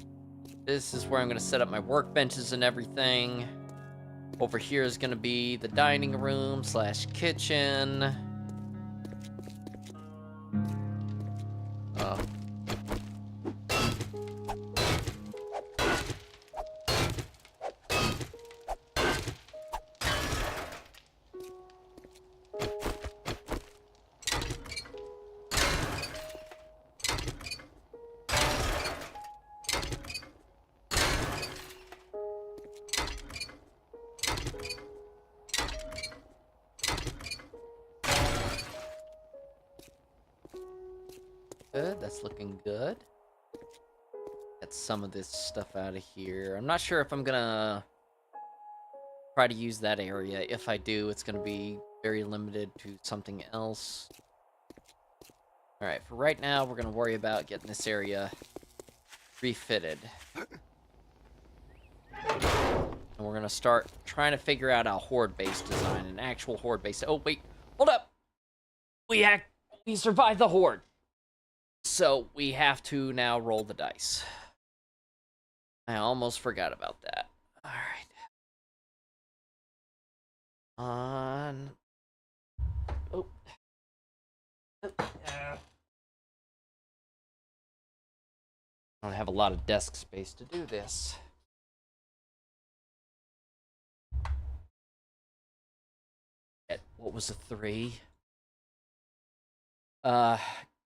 This is where I'm gonna set up my workbenches and everything. Over here is gonna be the dining room slash kitchen. Good, that's looking good. Get some of this stuff out of here. I'm not sure if I'm gonna try to use that area. If I do, it's gonna be very limited to something else. Alright, for right now, we're gonna worry about getting this area refitted. And we're gonna start trying to figure out a Horde base design, an actual Horde base. Oh, wait, hold up! We survived the Horde! So, we have to now roll the dice. I almost forgot about that. Alright. On... Oh. I don't have a lot of desk space to do this. What was a 3?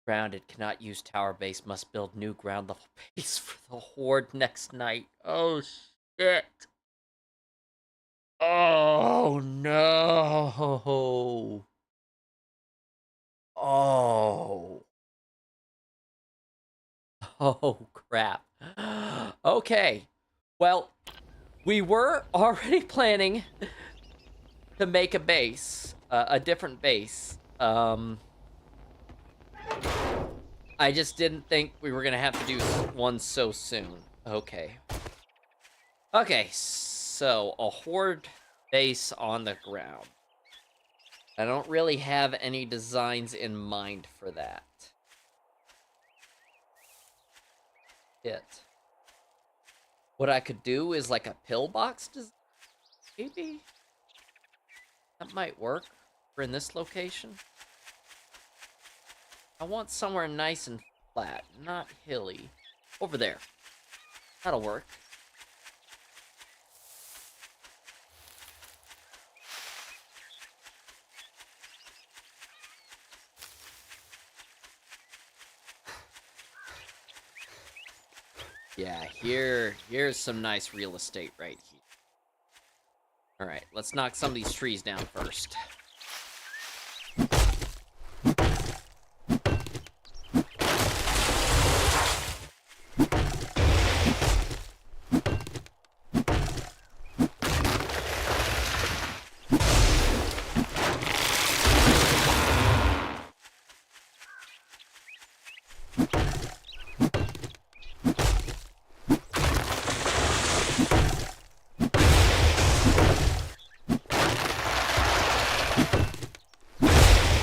Grounded. Cannot use tower base. Must build new ground level base for the Horde next night. Oh, shit. Oh, no. Oh. Oh, crap. Okay. Well, we were already planning to make a base. A different base. I just didn't think we were gonna have to do one so soon. Okay. Okay, so a Horde base on the ground. I don't really have any designs in mind for that. What I could do is like a pillbox design. maybe that might work for in this location. I want somewhere nice and flat, not hilly. Over there. That'll work. Yeah, here's some nice real estate right here. Alright, let's knock some of these trees down first.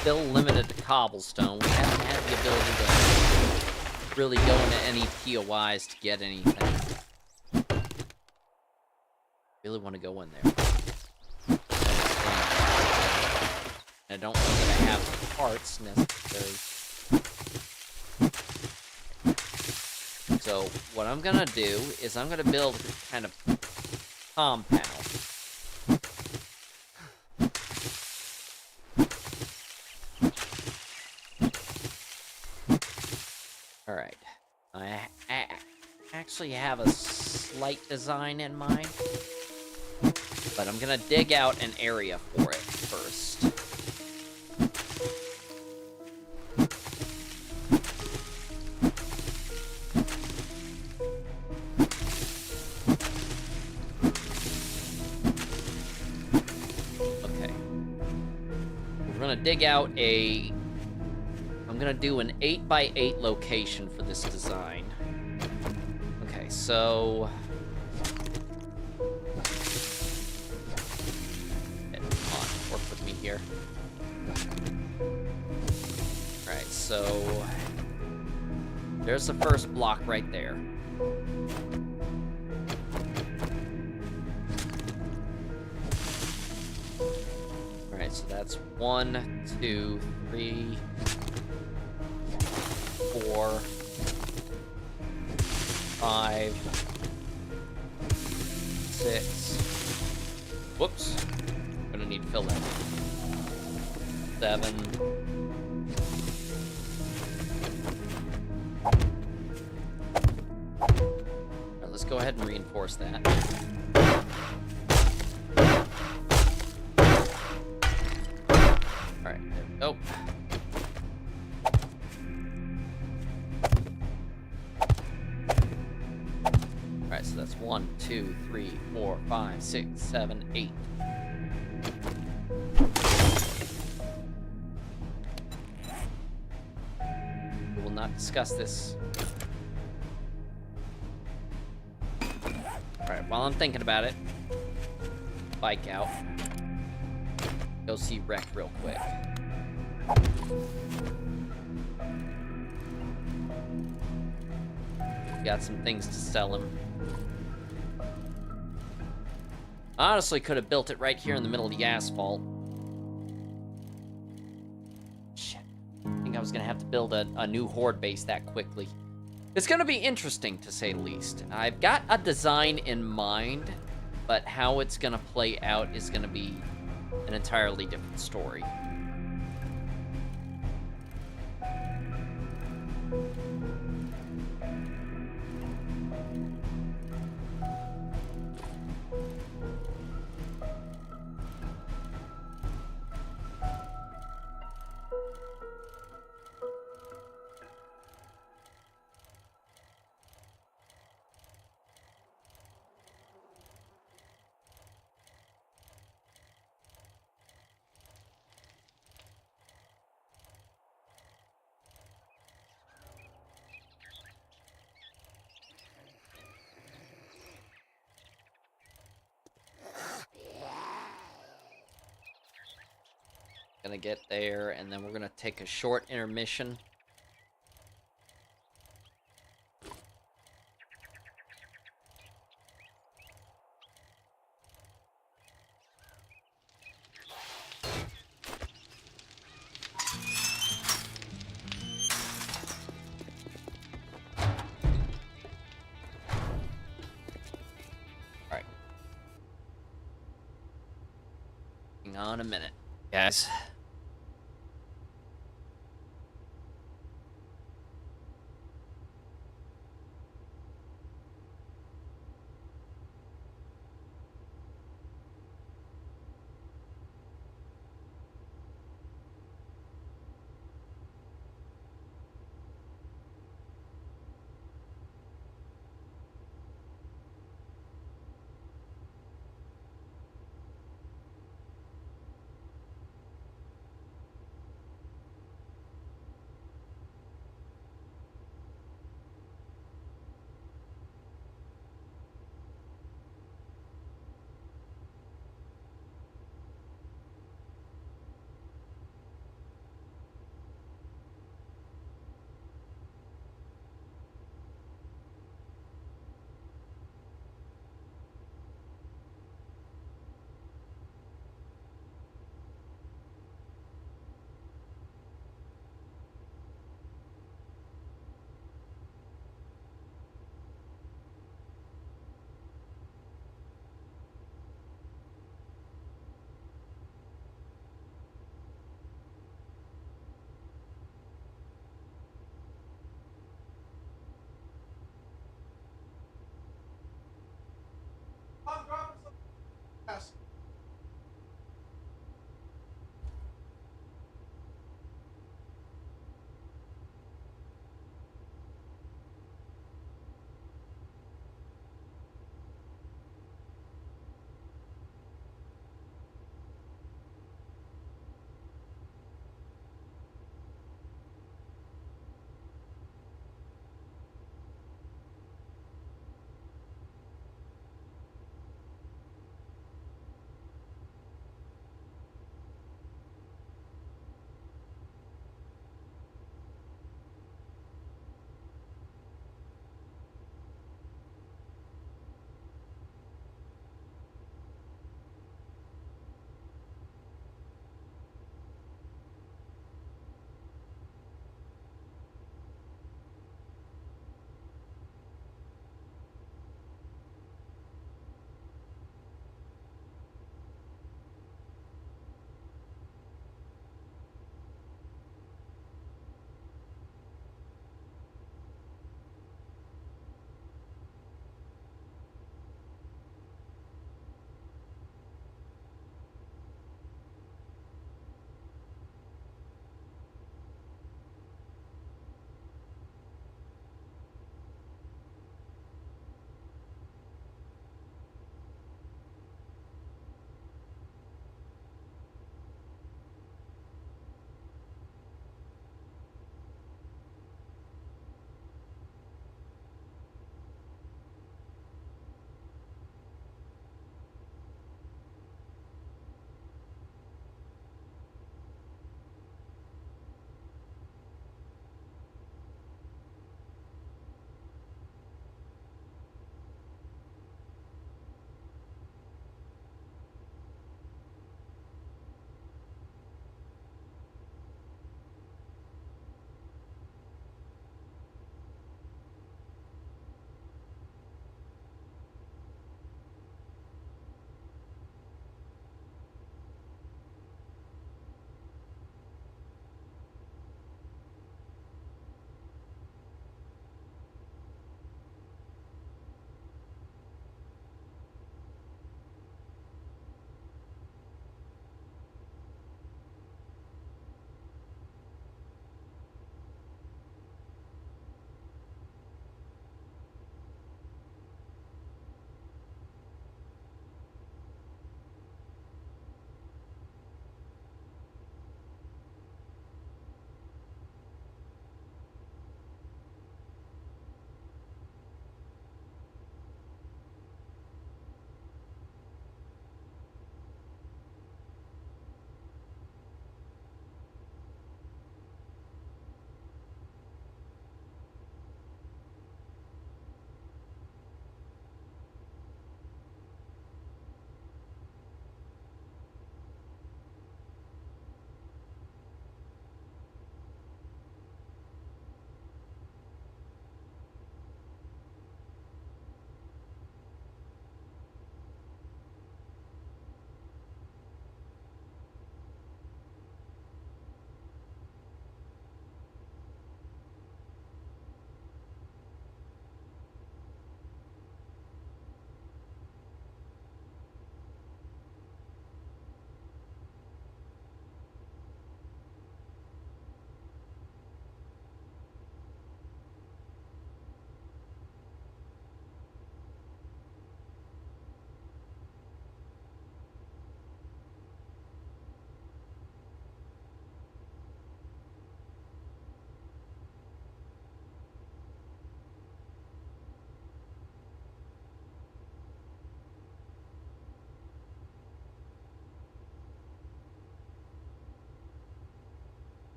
Still limited to cobblestone. We haven't had the ability to really go into any POIs to get anything. Really want to go in there. I don't know that I have the parts necessary. So what I'm gonna do is I'm gonna build a kind of compound. Alright. I actually have a slight design in mind, but I'm gonna dig out an area for it first. Okay. We're gonna dig out a... I'm gonna do an 8x8 location for this design. Okay, so... Come on, work with me here. Alright, so... There's the first block right there. Alright, so that's 1, 2, 3... 4, 5, 6. Whoops. Gonna need to fill that. 7. Alright, let's go ahead and reinforce that. Alright, there we go. Alright, so that's 1, 2, 3, 4, 5, 6, 7, 8. We will not discuss this. Alright, while I'm thinking about it, bike out. Go see Wreck real quick. Got some things to sell him. Honestly, could have built it right here in the middle of the asphalt. Shit. I think I was gonna have to build a new Horde base that quickly. It's gonna be interesting, to say the least. I've got a design in mind, but how it's gonna play out is gonna be an entirely different story. Gonna get there, and then we're gonna take a short intermission. on a minute, guys.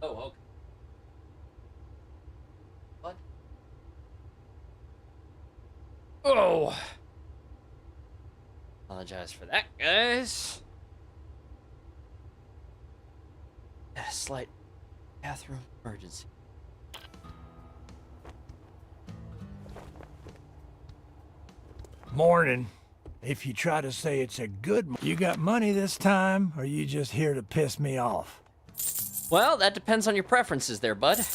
Oh, okay. What? Oh! Apologize for that, guys. A slight bathroom emergency. Morning. If you try to say it's a good you got money this time, or you just here to piss me off? Well, that depends on your preferences there, bud.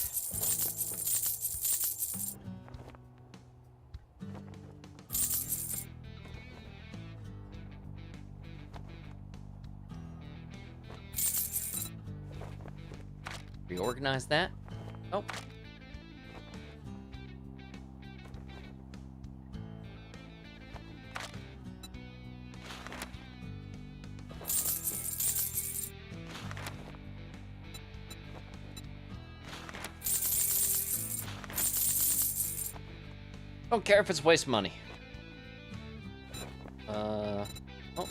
Reorganize that. Oh. Don't care if it's waste money. Oh,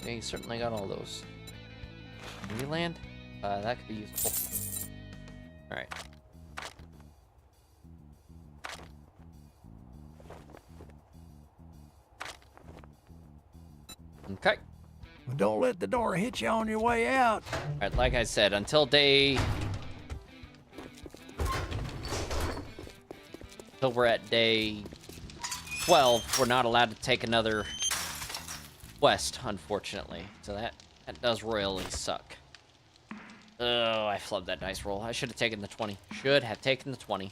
yeah, you certainly got all those. New land? That could be useful. Alright. Okay. Well, don't let the door hit you on your way out. Alright, like I said, until we're at day 12, we're not allowed to take another quest, unfortunately. So that does royally suck. Oh, I flubbed that dice roll. I should have taken the 20. Should have taken the 20.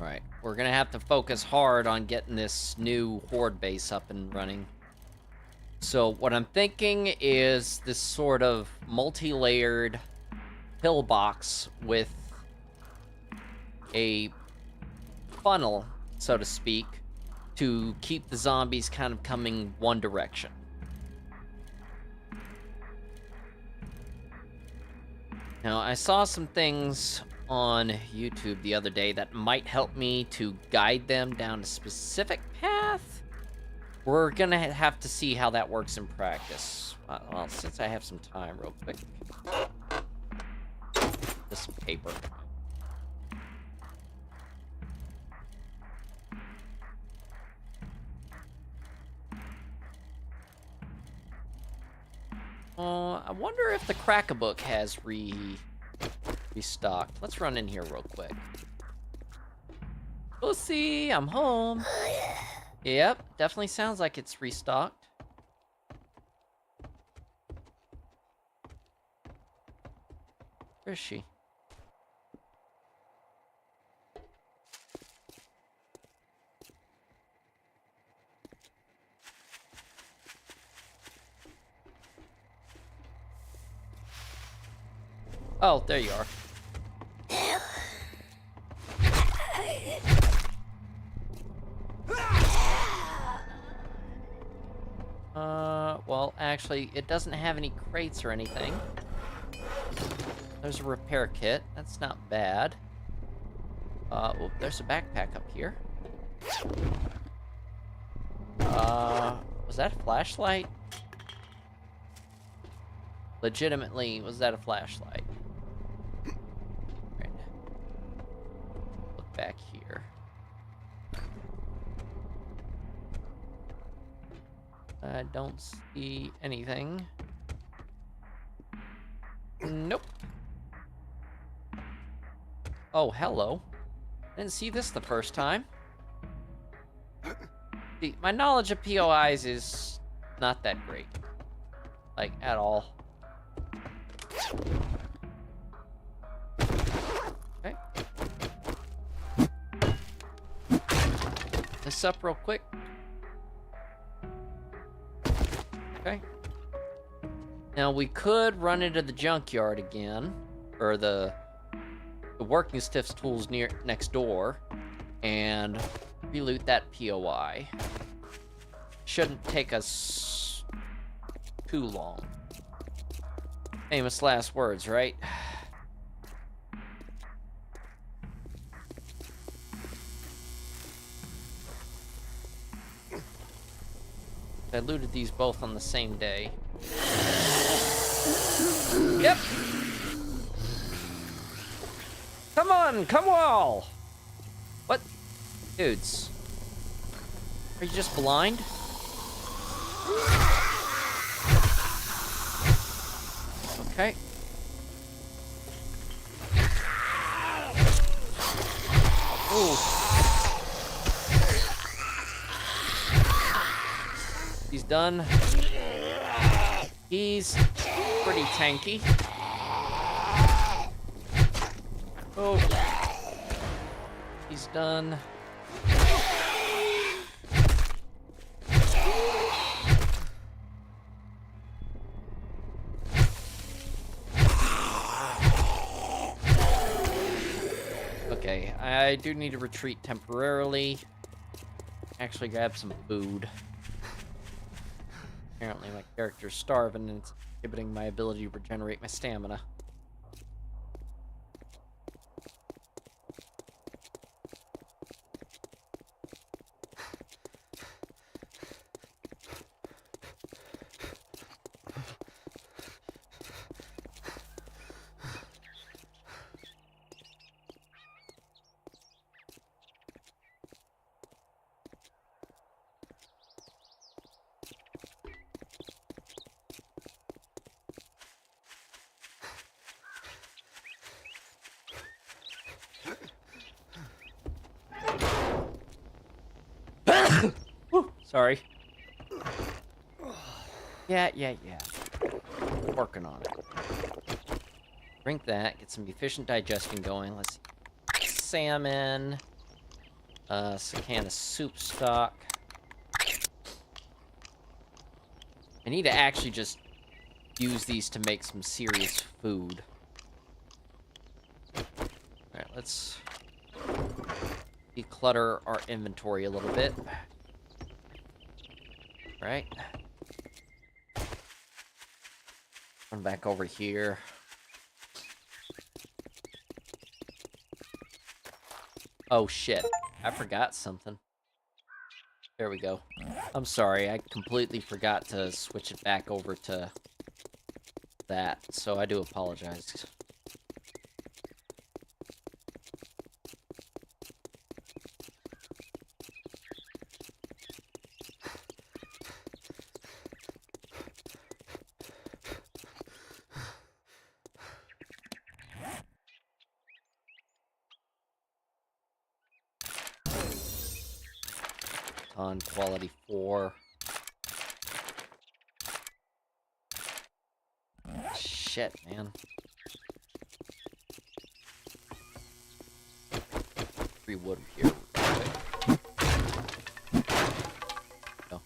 Alright, we're gonna have to focus hard on getting this new Horde base up and running. So what I'm thinking is this sort of multi-layered pillbox with a funnel, so to speak, to keep the zombies kind of coming one direction. Now, I saw some things on YouTube the other day that might help me to guide them down a specific path. We're gonna have to see how that works in practice. Well, since I have some time, real quick. Just some paper. I wonder if the Crack-a-Book has restocked. Let's run in here real quick. Pussy, I'm home. Yep, definitely sounds like it's restocked. Where is she? Oh, there you are. Well, actually, it doesn't have any crates or anything. There's a repair kit. That's not bad. Oh, there's a backpack up here. Was that a flashlight? Legitimately, was that a flashlight? Right. Look back here. I don't see anything. Nope. Oh, hello. Didn't see this the first time. See, my knowledge of POIs is not that great. Like, at all. Okay. This up real quick. Okay. Now we could run into the junkyard again, or the working stiffs tools next door, and reloot that POI. Shouldn't take us too long. Famous last words, right? I looted these both on the same day. Yep. Come on, come all. What? Dudes. Are you just blind? Okay. Ooh. He's done. He's pretty tanky. Oh. He's done. Okay, I do need to retreat temporarily. Actually grab some food. Apparently my character's starving and it's inhibiting my ability to regenerate my stamina. Sorry. Yeah. Working on it. Drink that, get some efficient digestion going. Let's see. Salmon. Some can of soup stock. I need to actually just use these to make some serious food. Alright, let's declutter our inventory a little bit. Right. Run back over here. Oh shit, I forgot something. There we go. I'm sorry, I completely forgot to switch it back over to that, so I do apologize. On quality 4. Shit, man. 3 wood here. No.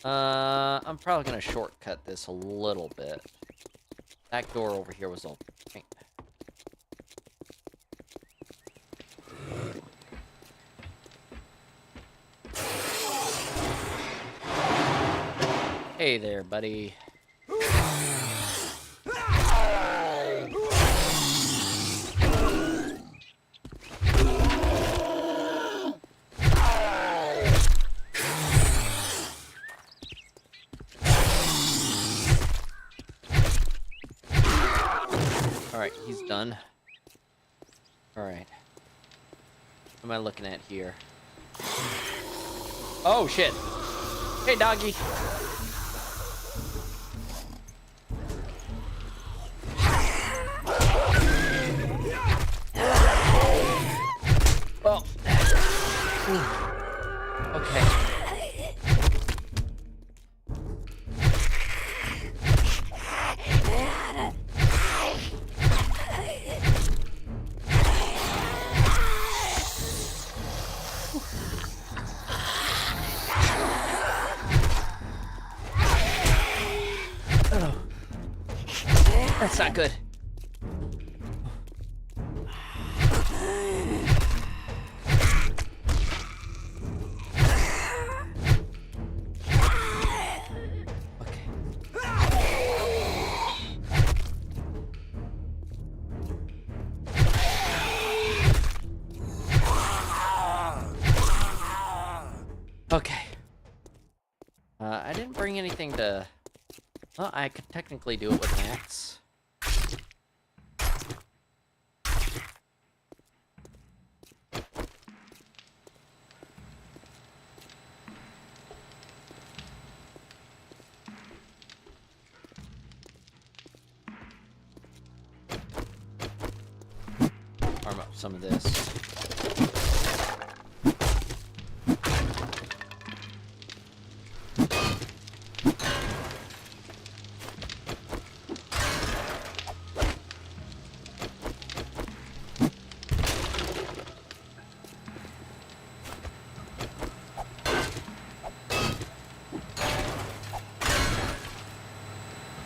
I'm probably gonna shortcut this a little bit. That door over here was open. Right. Hey there, buddy. Alright, he's done. Alright. What am I looking at here? Oh, shit. Hey, doggy. Well. Okay. Oh. That's not good. Okay. I didn't bring anything to... Well, I could technically do it with an axe. Arm up some of this.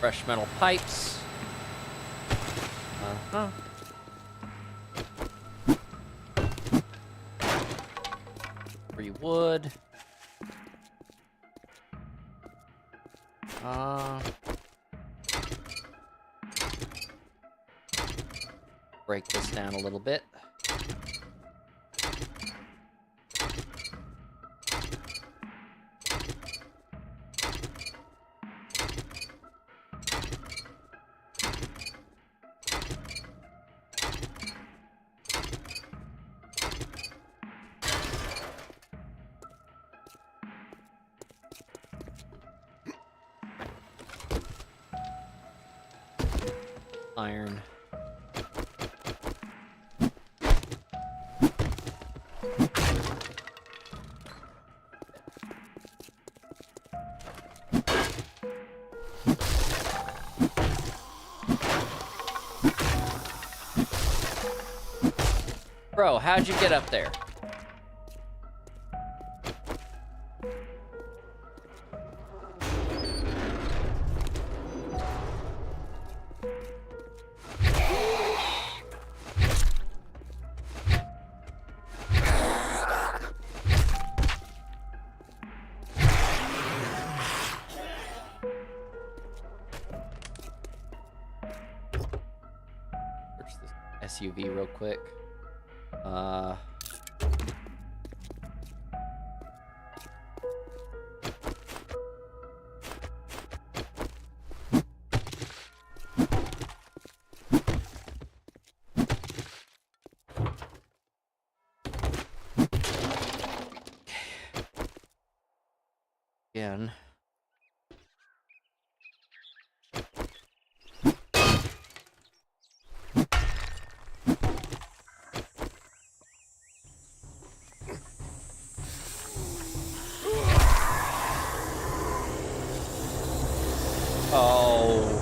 Fresh metal pipes. Uh-huh. Free wood. Break this down a little bit. Iron. Bro, how'd you get up there? SUV real quick. Again. Oh.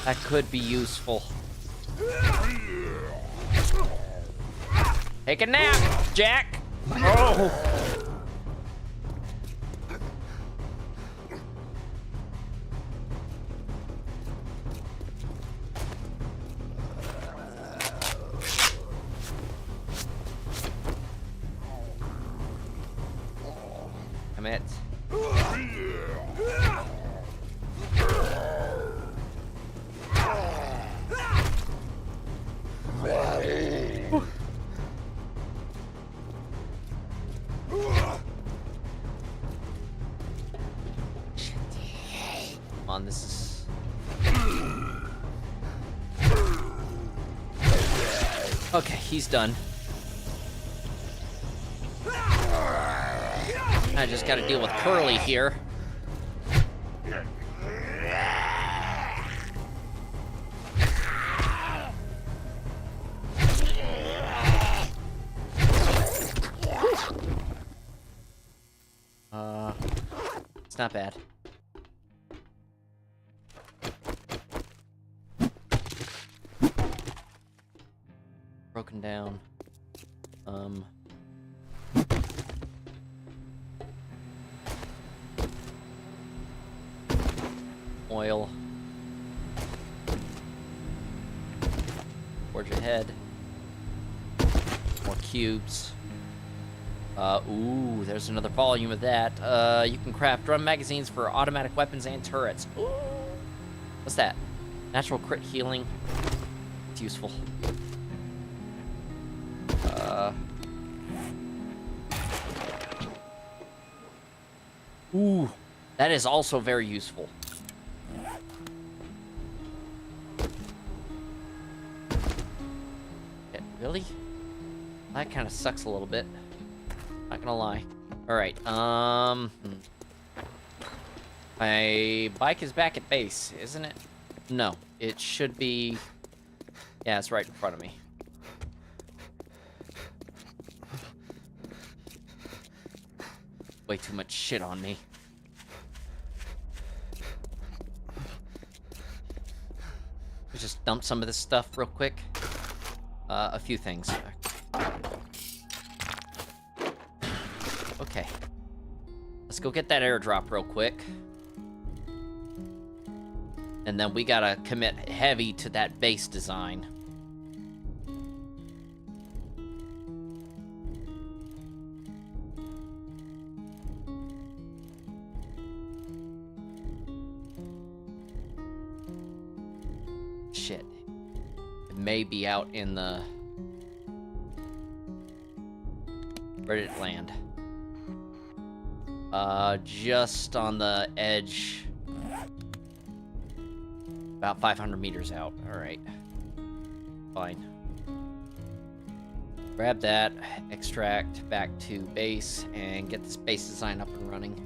That could be useful. Take a nap, Jack. Oh. Damn it. Come on, this is... Okay, he's done. I just gotta deal with Curly here. It's not bad. Broken down. Oil. Forge ahead. More cubes. Ooh, there's another volume of that. You can craft drum magazines for automatic weapons and turrets. Ooh. What's that? Natural crit healing. It's useful. Ooh, that is also very useful. Yeah, really? That kind of sucks a little bit. Not gonna lie. All right. My bike is back at base, isn't it? No, it should be. Yeah, it's right in front of me. Way too much shit on me. Let's just dump some of this stuff real quick. A few things. Okay. Let's go get that airdrop real quick. And then we gotta commit heavy to that base design. Shit. It may be out in the... Where did it land? Just on the edge. About 500 meters out. Alright. Fine. Grab that, extract back to base, and get this base design up and running.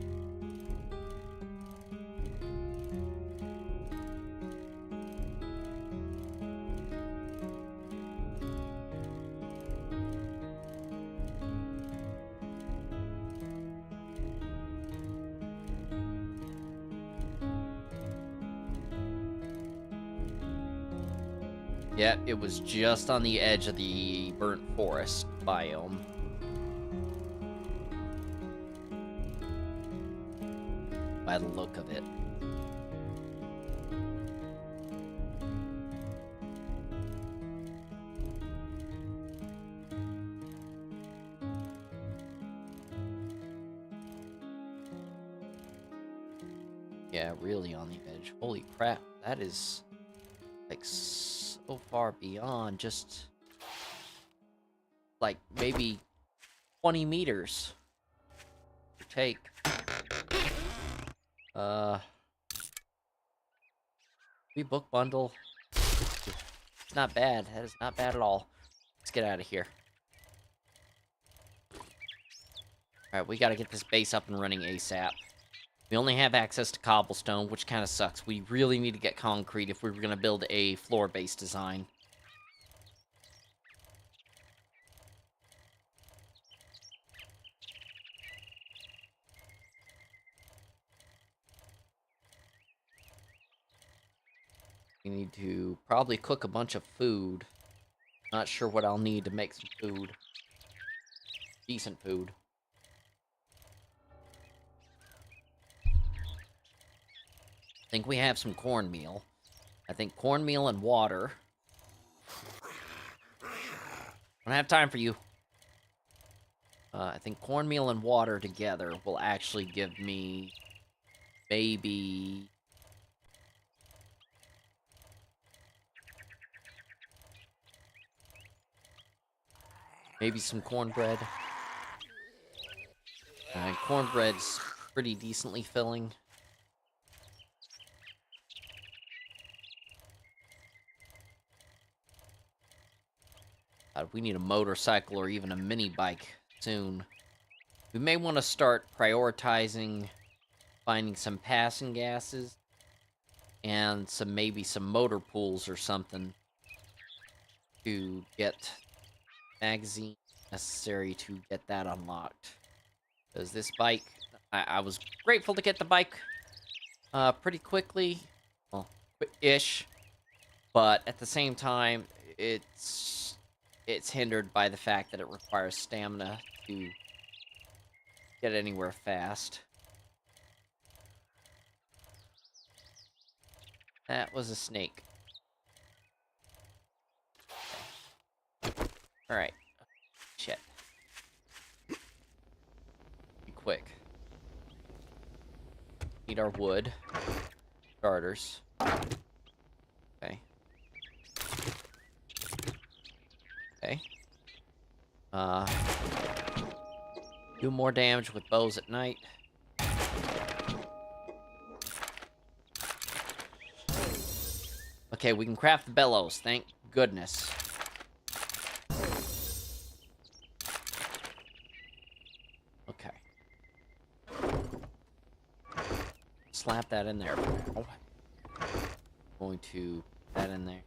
Yeah, it was just on the edge of the burnt forest biome. By the look of it. Yeah, really on the edge. Holy crap, that is like so far beyond just like maybe 20 meters. Take. Free book bundle. It's not bad. That is not bad at all. Let's get out of here. Alright, we gotta get this base up and running ASAP. We only have access to cobblestone, which kind of sucks. We really need to get concrete if we were gonna build a floor-based design. We need to probably cook a bunch of food. Not sure what I'll need to make some food. Decent food. I think we have some cornmeal. I think cornmeal and water. I don't have time for you. I think cornmeal and water together will actually give me maybe... maybe some cornbread. Cornbread's pretty decently filling. We need a motorcycle or even a mini bike soon. We may want to start prioritizing finding some passing gases and maybe some motor pools or something to get magazine necessary to get that unlocked. Because this bike, I was grateful to get the bike pretty quickly, well, quick-ish, but at the same time, it's hindered by the fact that it requires stamina to get anywhere fast. That was a snake. Alright. Shit. Be quick. Need our wood. Starters. Okay. Okay. Do more damage with bows at night. Okay, we can craft the bellows, thank goodness. Okay. Slap that in there for now. Going to put that in there.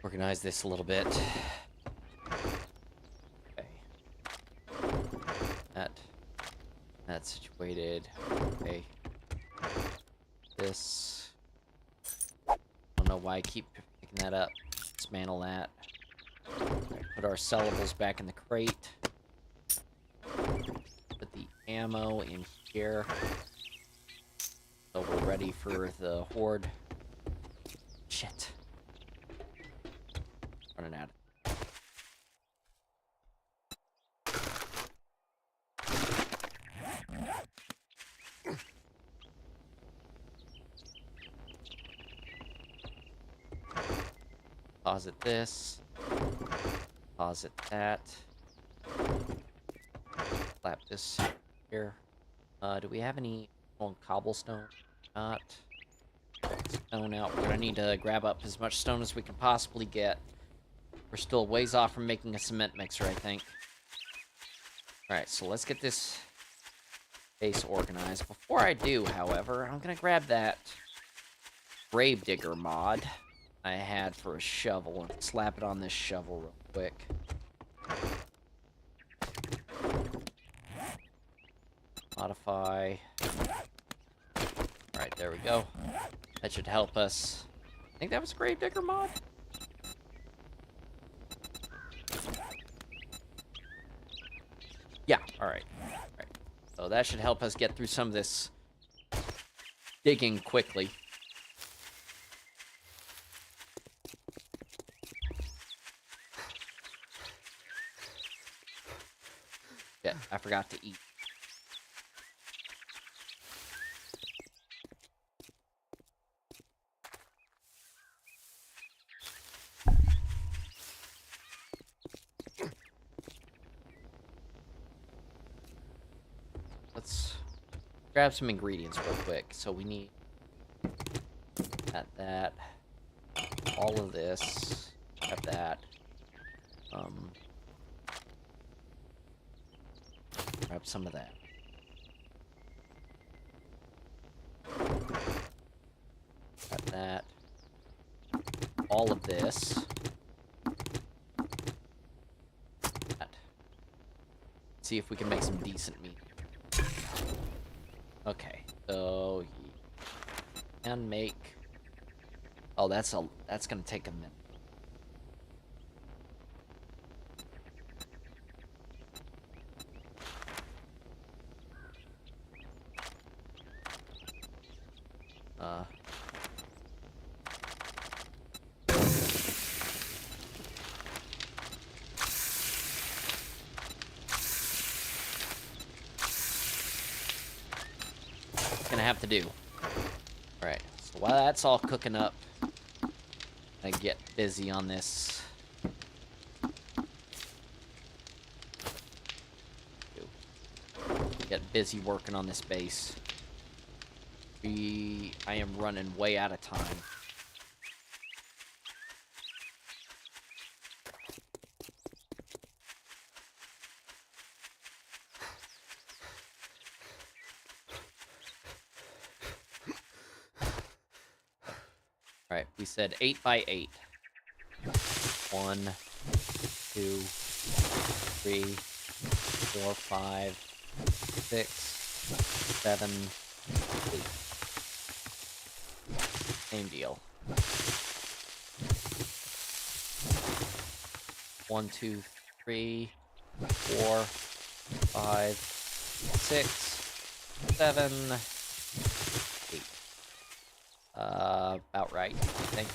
Organize this a little bit. Okay. That's situated. Okay. This. I don't know why I keep picking that up. Dismantle that. Okay, put our sellables back in the crate. Put the ammo in here. So we're ready for the Horde. Shit. Running out. Deposit this. Deposit that. Slap this here. Do we have any cobblestone? Not. Stone out. We're gonna need to grab up as much stone as we can possibly get. We're still ways off from making a cement mixer, I think. Alright, so let's get this base organized. Before I do, however, I'm gonna grab that grave digger mod I had for a shovel and slap it on this shovel real quick. Modify. Alright, there we go. That should help us. I think that was a grave digger mod? Yeah, alright. Alright. So that should help us get through some of this digging quickly. Yeah, I forgot to eat. Let's grab some ingredients real quick. So we need that, all of this, grab that, grab some of that. Grab that, all of this. That. See if we can make some decent meat. Okay, so you can make. Oh, that's gonna take a minute. Gonna have to do. Alright, so while that's all cooking up, I get busy on this. Get busy working on this base. I am running way out of time. Alright, we said 8 by 8. 1, 2, 3, 4, 5, 6, 7, 8. Same deal. 1, 2, 3, 4, 5, 6, 7, 8. About right, I think.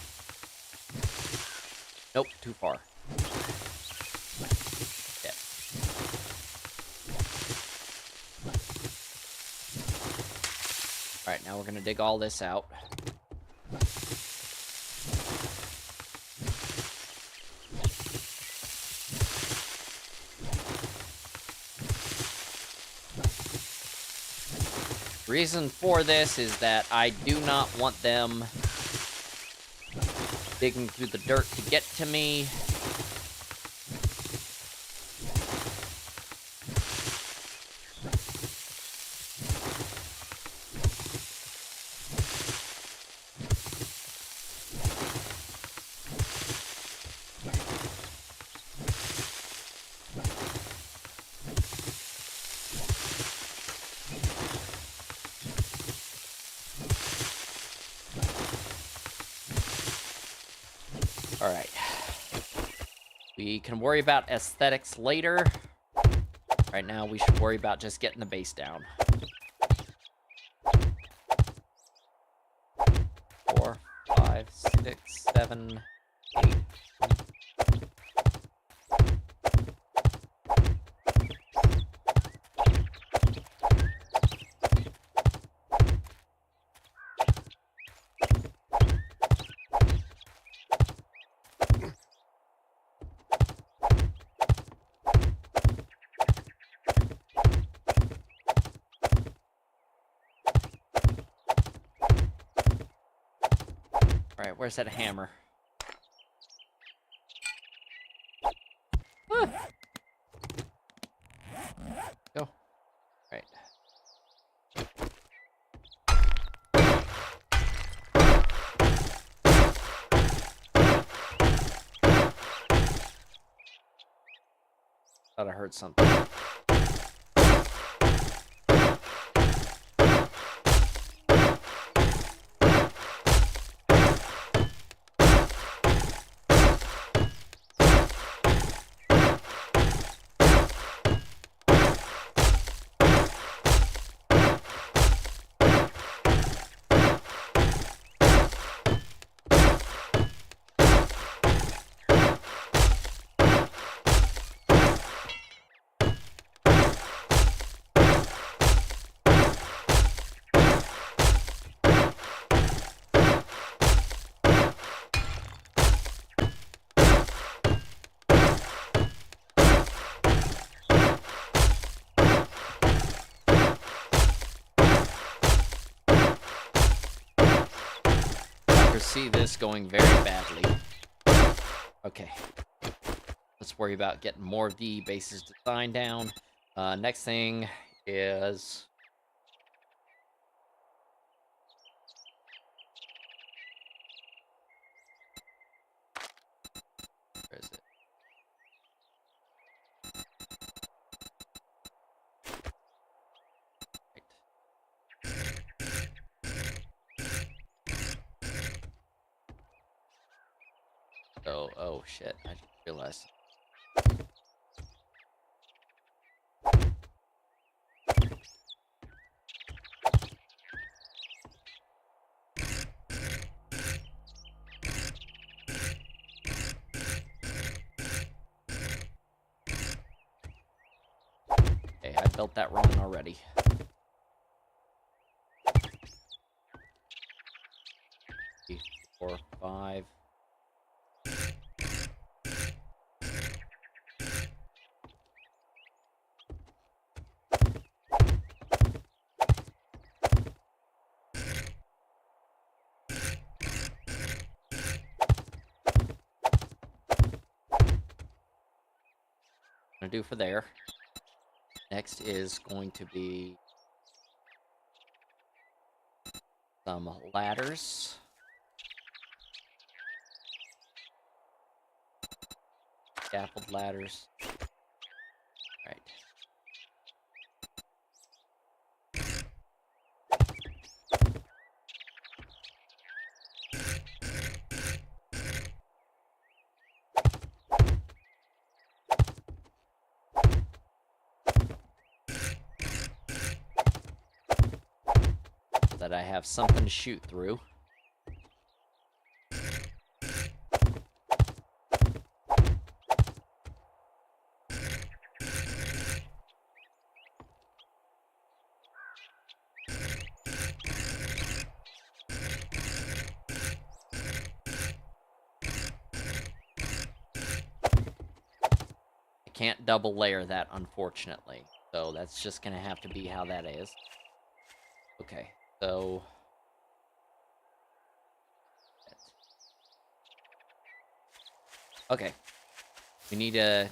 Nope, too far. Yeah. Alright, now we're gonna dig all this out. Reason for this is that I do not want them digging through the dirt to get to me. Alright. We can worry about aesthetics later. Right now, we should worry about just getting the base down. 4, 5, 6, 7, 8. Alright, where's that hammer? Ah. Go. Right. Thought I heard something. See this going very badly. Okay. Let's worry about getting more of the base's design down. Next thing is... Where is it? Oh shit, I just realized. Okay, I built that wrong already. 3, 4, 5. Gonna do for there. Next is going to be some ladders. Scaffold ladders. Right. That I have something to shoot through. I can't double layer that, unfortunately. So that's just gonna have to be how that is. Okay, so... Okay. We need a...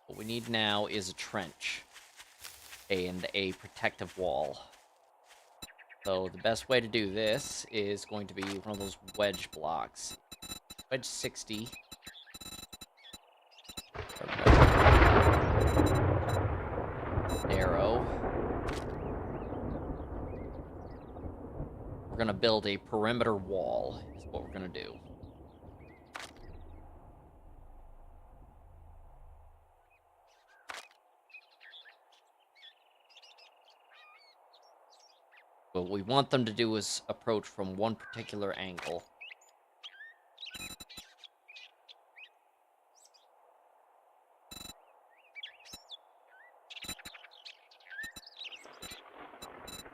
What we need now is a trench. And a protective wall. So the best way to do this is going to be one of those wedge blocks. Wedge 60. Narrow. We're gonna build a perimeter wall, is what we're gonna do. What we want them to do is approach from one particular angle.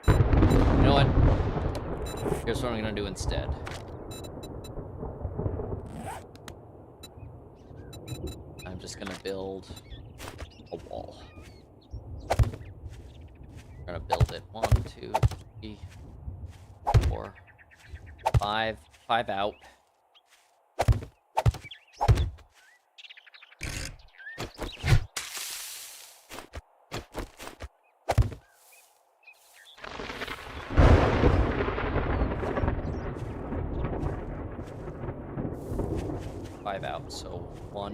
You know what? Here's what I'm gonna do instead. I'm just gonna build a wall. We're gonna build it 1, 2, 3, 4, 5. 5 out. Out, so 1,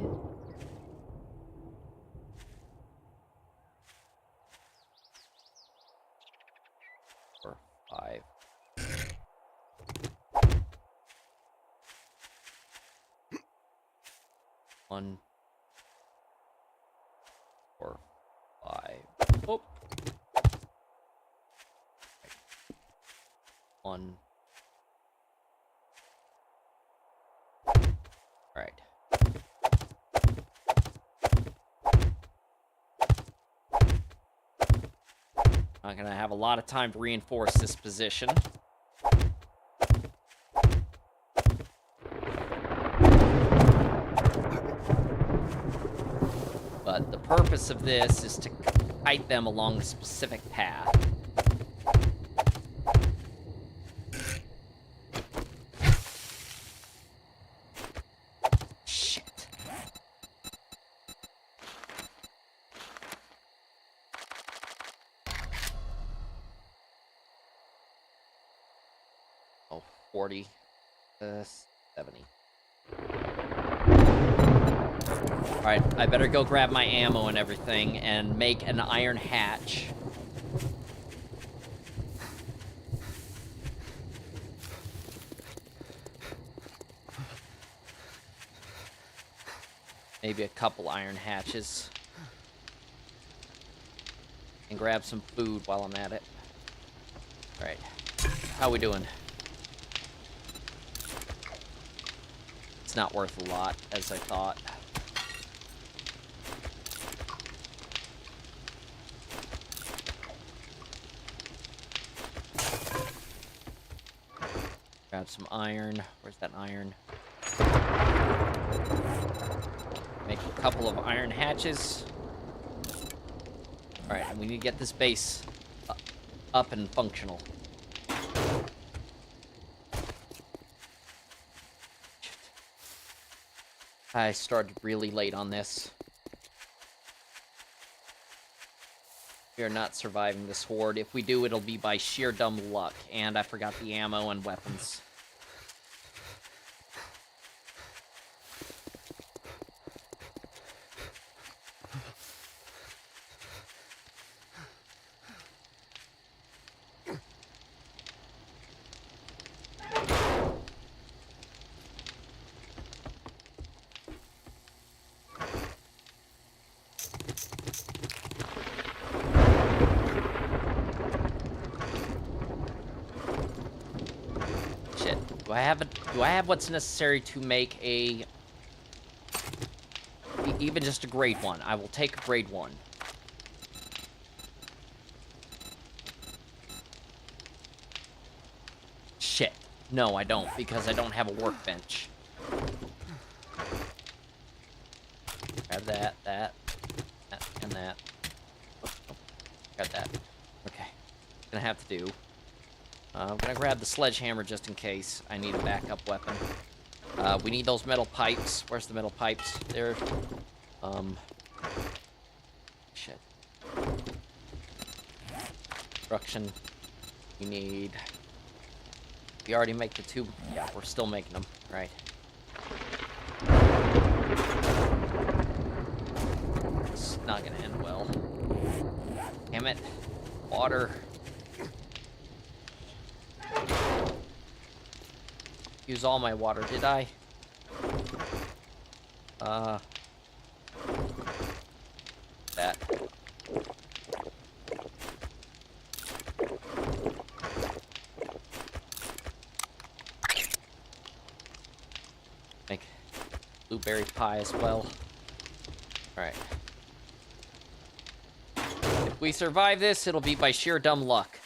4, 5. One, 4, 5. Oh. 1. Alright. Not gonna have a lot of time to reinforce this position. But the purpose of this is to kite them along a specific path. Shit. Oh, 40. 70. Alright, I better go grab my ammo and everything and make an iron hatch. Maybe a couple iron hatches. And grab some food while I'm at it. Alright, how we doing? It's not worth a lot, as I thought. Grab some iron. Where's that iron? Make a couple of iron hatches. Alright, and we need to get this base up and functional. I started really late on this. We are not surviving this horde. If we do, it'll be by sheer dumb luck. And I forgot the ammo and weapons. Do I have what's necessary to make a... even just a grade 1? I will take a grade 1. Shit. No, I don't, because I don't have a workbench. Grab that, and that. Got that. Okay. Gonna have to do. I'm gonna grab the sledgehammer just in case I need a backup weapon. We need those metal pipes. Where's the metal pipes? There. Shit. Construction. We need... We already make the tube. Yeah, we're still making them. Right. It's not gonna end well. Damn it. Water. Use all my water, did I? That. Make blueberry pie as well. Alright. If we survive this, it'll be by sheer dumb luck.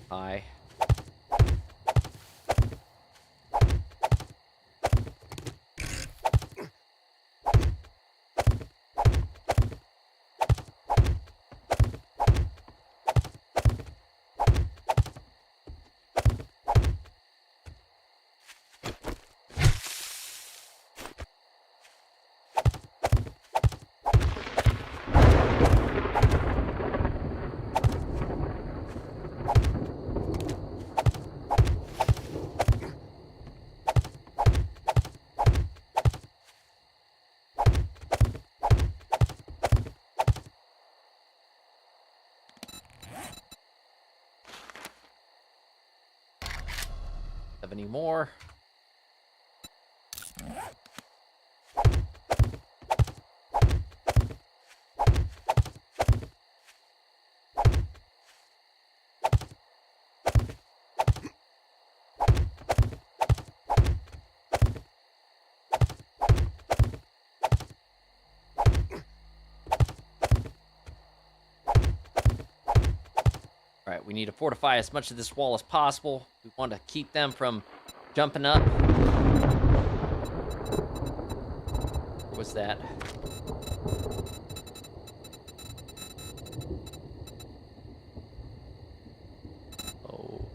Pie. Have any more? Alright, we need to fortify as much of this wall as possible. We want to keep them from jumping up. What was that? Oh.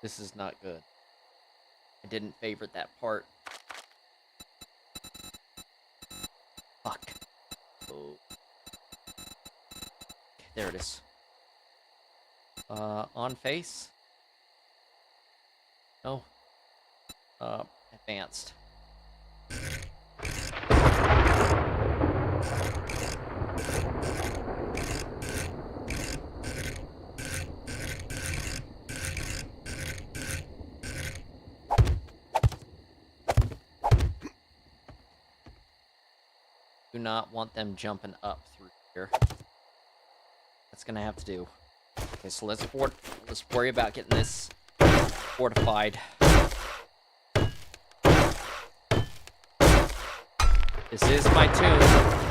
This is not good. I didn't favorite that part. Fuck. Oh. Okay, there it is. On face? No. Advanced. Do not want them jumping up through here. That's gonna have to do. Okay, so let's worry about getting this fortified. This is my tomb.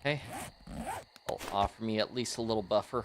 Okay. Will offer me at least a little buffer.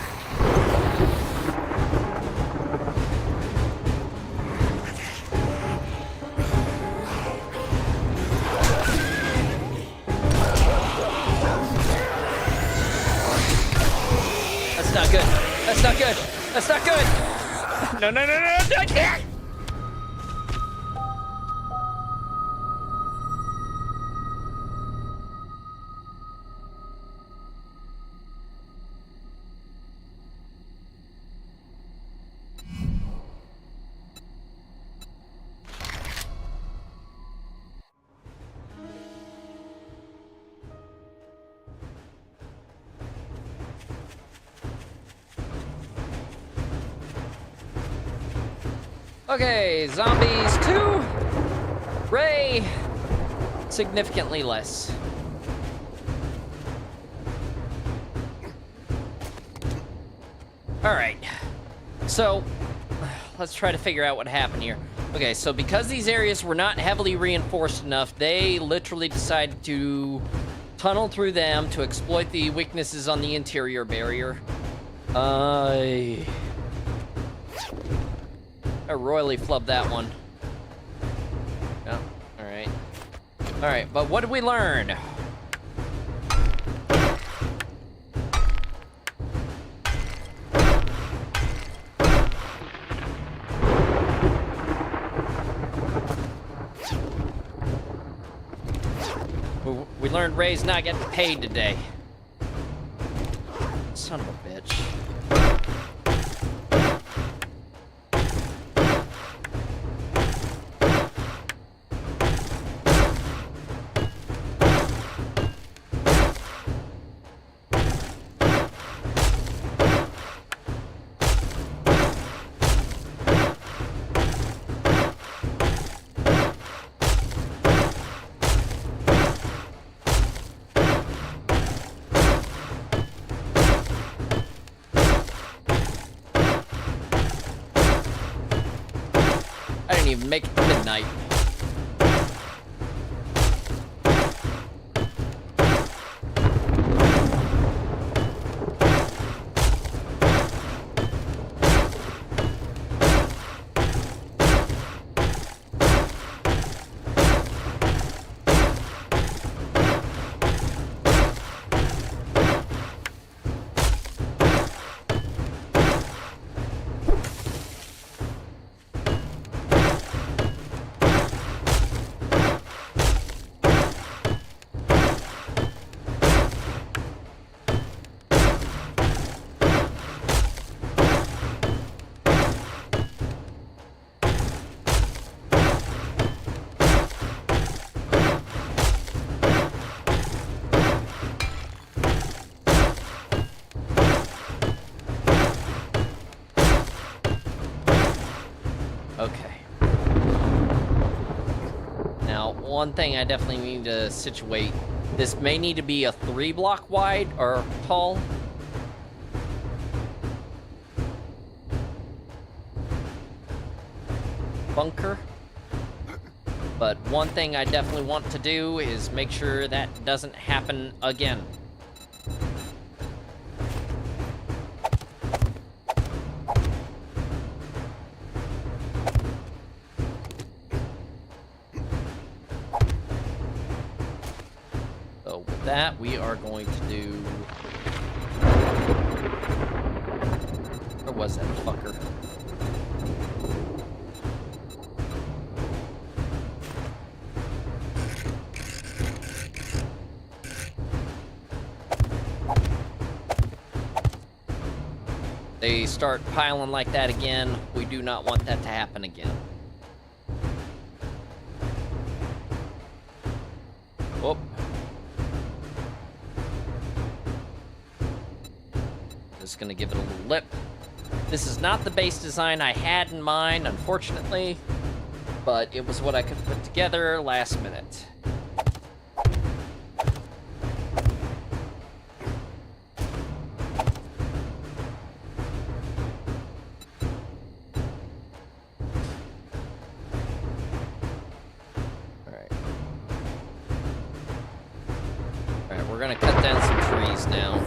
not good. That's not good. No, no, no, no, no, no. Okay, zombies 2. Ray, significantly less. All right, so let's try to figure out what happened here. Okay, so because these areas were not heavily reinforced enough, they literally decided to tunnel through them to exploit the weaknesses on the interior barrier. I royally flubbed that one. Oh, all right. All right, but what did we learn? We learned Ray's not getting paid today. Son of a bitch. I didn't even make it to midnight. Okay. Now, one thing I definitely need to situate. This may need to be a 3-block wide or tall. Bunker. But one thing I definitely want to do is make sure that doesn't happen again. So with that, we are going to do... Where was that fucker? They start piling like that again. We do not want that to happen again. Whoop. Just gonna give it a little lip. This is not the base design I had in mind, unfortunately, but it was what I could put together last minute. We're gonna cut down some trees now,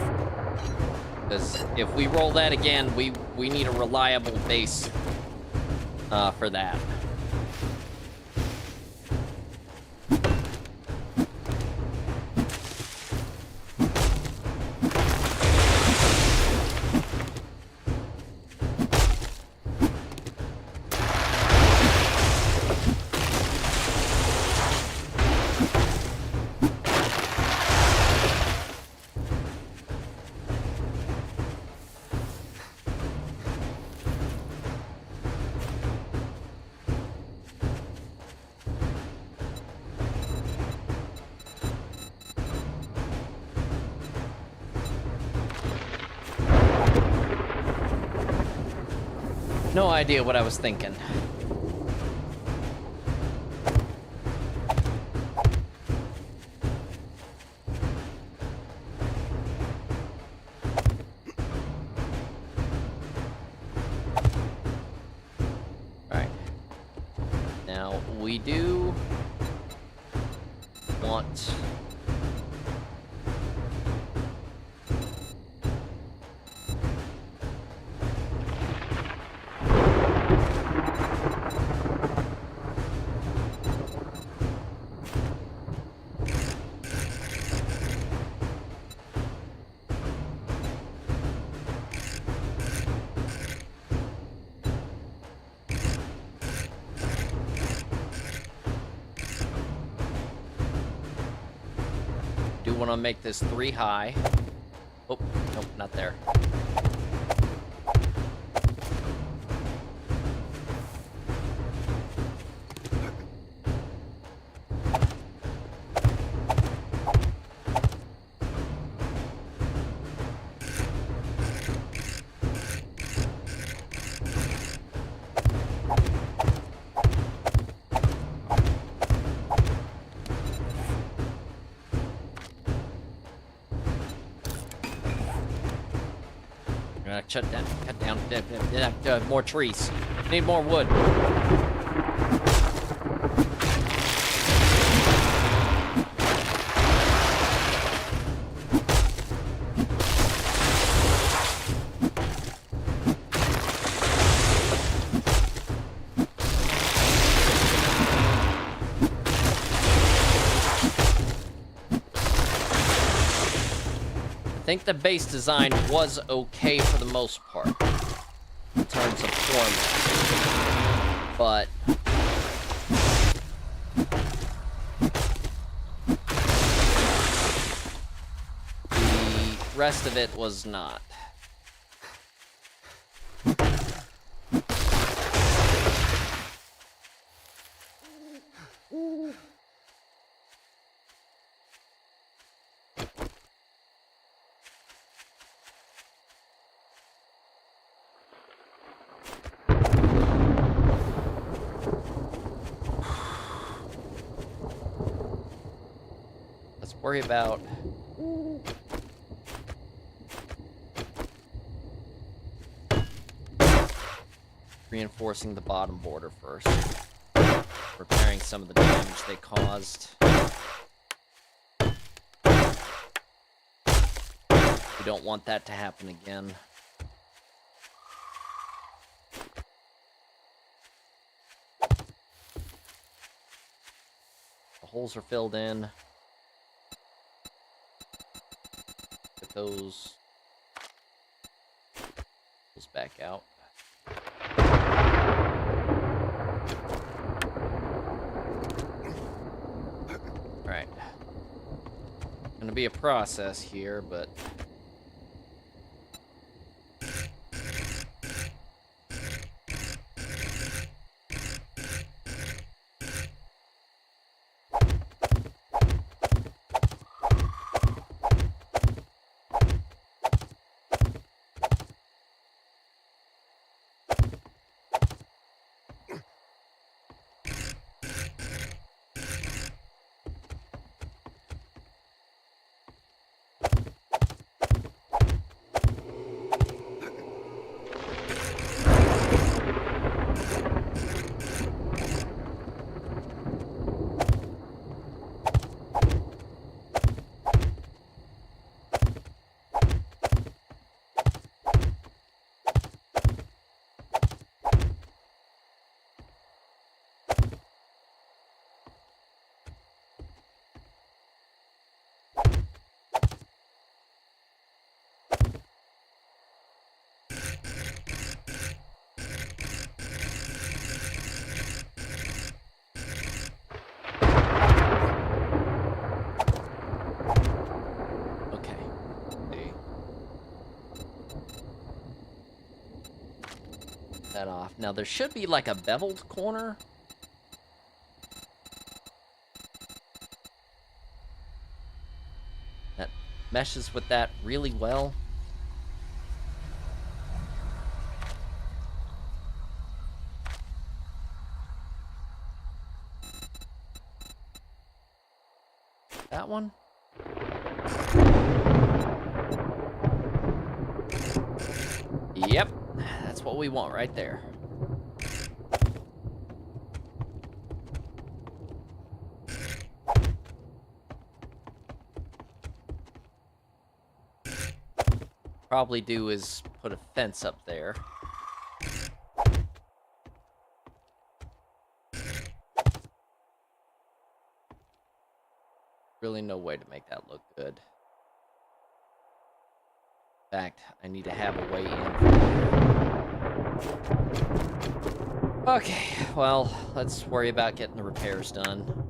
because if we roll that again, we need a reliable base for that. No idea what I was thinking. Alright. Now, we do want... do want to make this 3 high. Oh, nope, not there. Cut down more trees. Need more wood. I think the base design was okay for the most part in terms of format, but the rest of it was not. Worry about reinforcing the bottom border first, repairing some of the damage they caused. We don't want that to happen again. The holes are filled in. Those back out. All right. Gonna be a process here, but that off. Now there should be like a beveled corner. That meshes with that really well. That one? Yep, that's what we want right there. Probably do is put a fence up there. Really no way to make that look good. In fact, I need to have a way in. Okay, well, let's worry about getting the repairs done.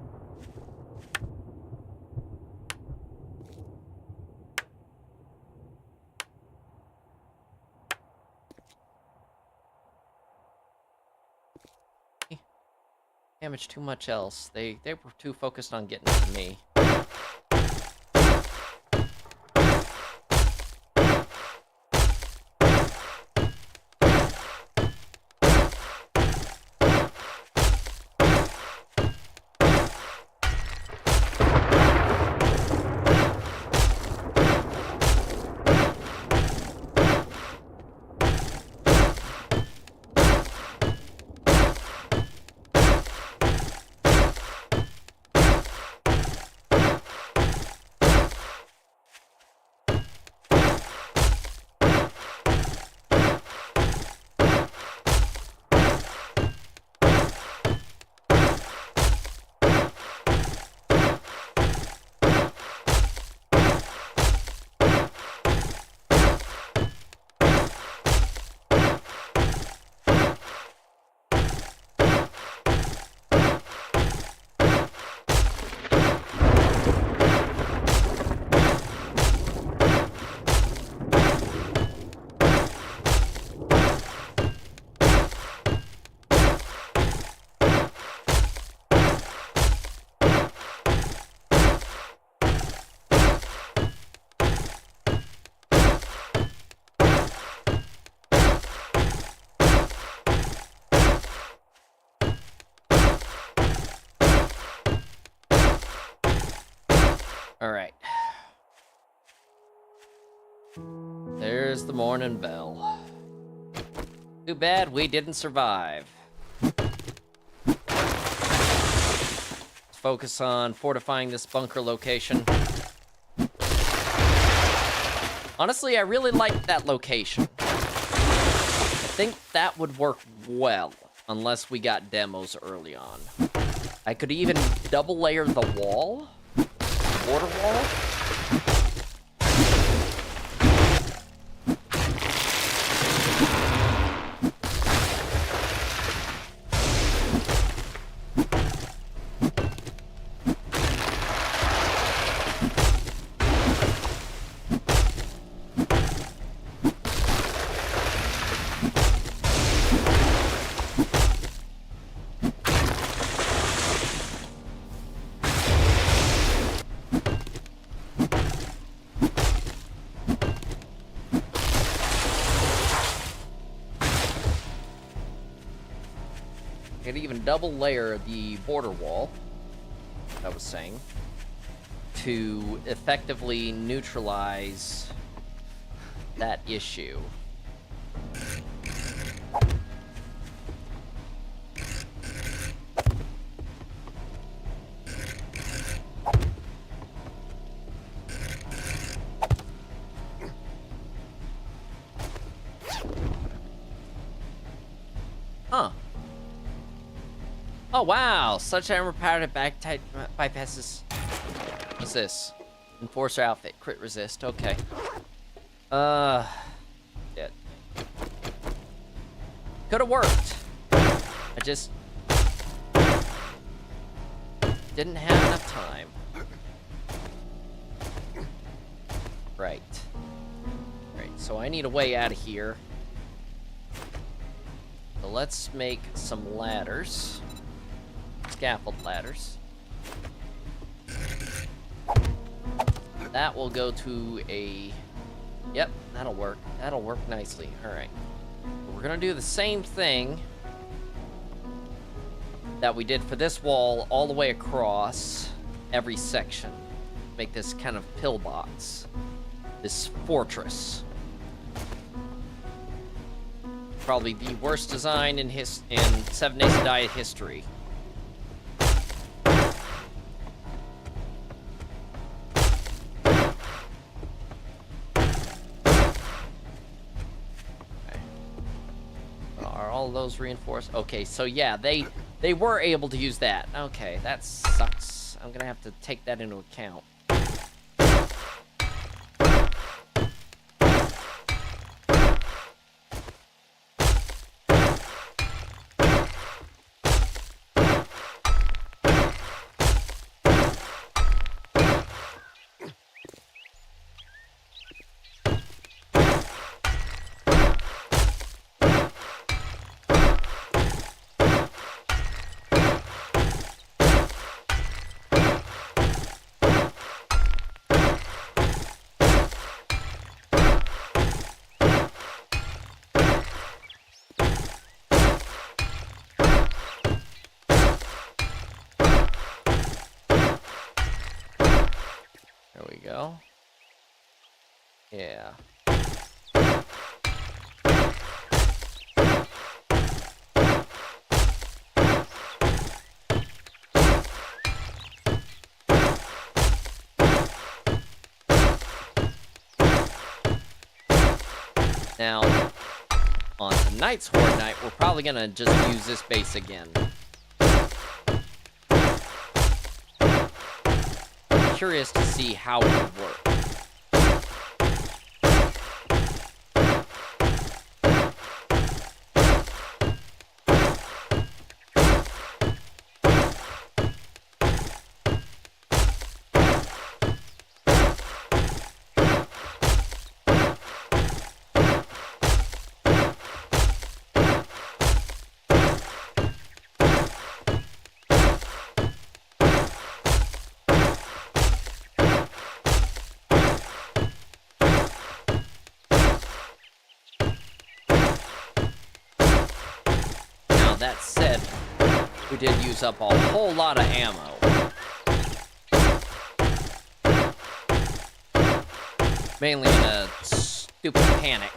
Damage too much else. They were too focused on getting to me. Alright. There's the morning bell. Too bad we didn't survive. Let's focus on fortifying this bunker location. Honestly, I really like that location. I think that would work well, unless we got demos early on. I could even double layer the wall. Border wall? Could even double layer the border wall, I was saying, to effectively neutralize that issue. Huh. Oh, wow. Such armor powered back type bypasses. What's this? Enforcer outfit. Crit resist. Okay. Shit. Could have worked. I just didn't have enough time. Right. Right. So I need a way out of here. So let's make some ladders. Scaffold ladders. That will go to a... Yep, that'll work. That'll work nicely. Alright. We're gonna do the same thing that we did for this wall all the way across every section. make this kind of pillbox. This fortress. Probably the worst design in 7 Days to Die history. All those reinforced. Okay, so yeah, they were able to use that. Okay, that sucks. I'm gonna have to take that into account. There we go. Yeah. Now, on tonight's Horde Night, we're probably gonna just use this base again. Curious to see how it would work. That said, we did use up a whole lot of ammo. Mainly in a stupid panic.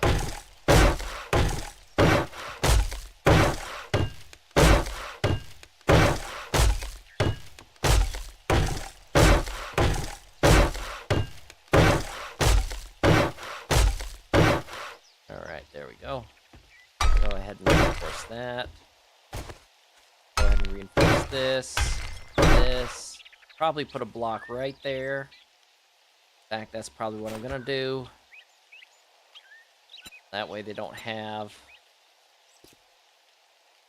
Alright, there we go. Go ahead and reinforce that. Go ahead and reinforce this. Probably put a block right there. In fact, that's probably what I'm gonna do. That way they don't have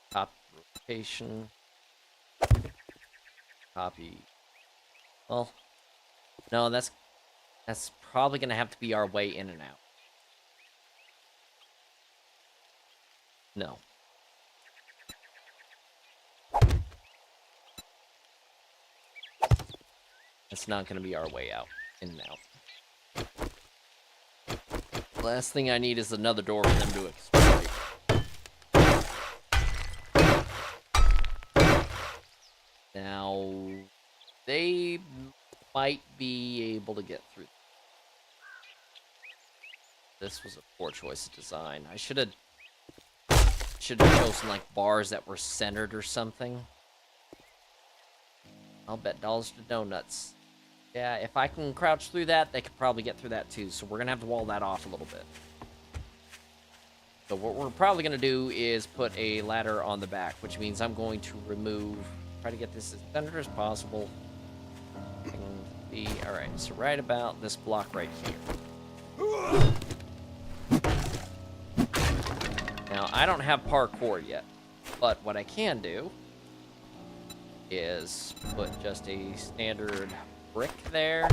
top rotation. Copy. Well, no, that's probably gonna have to be our way in and out. No. That's not going to be our way out. In and out. Last thing I need is another door for them to exploit. Now, they might be able to get through. This was a poor choice of design. I should have chosen like bars that were centered or something. I'll bet dollars to donuts. Yeah, if I can crouch through that, they could probably get through that too. So we're gonna have to wall that off a little bit. So what we're probably gonna do is put a ladder on the back, which means I'm going to try to get this as centered as possible. All right, so right about this block right here. Now, I don't have parkour yet, but what I can do is put just a standard brick there,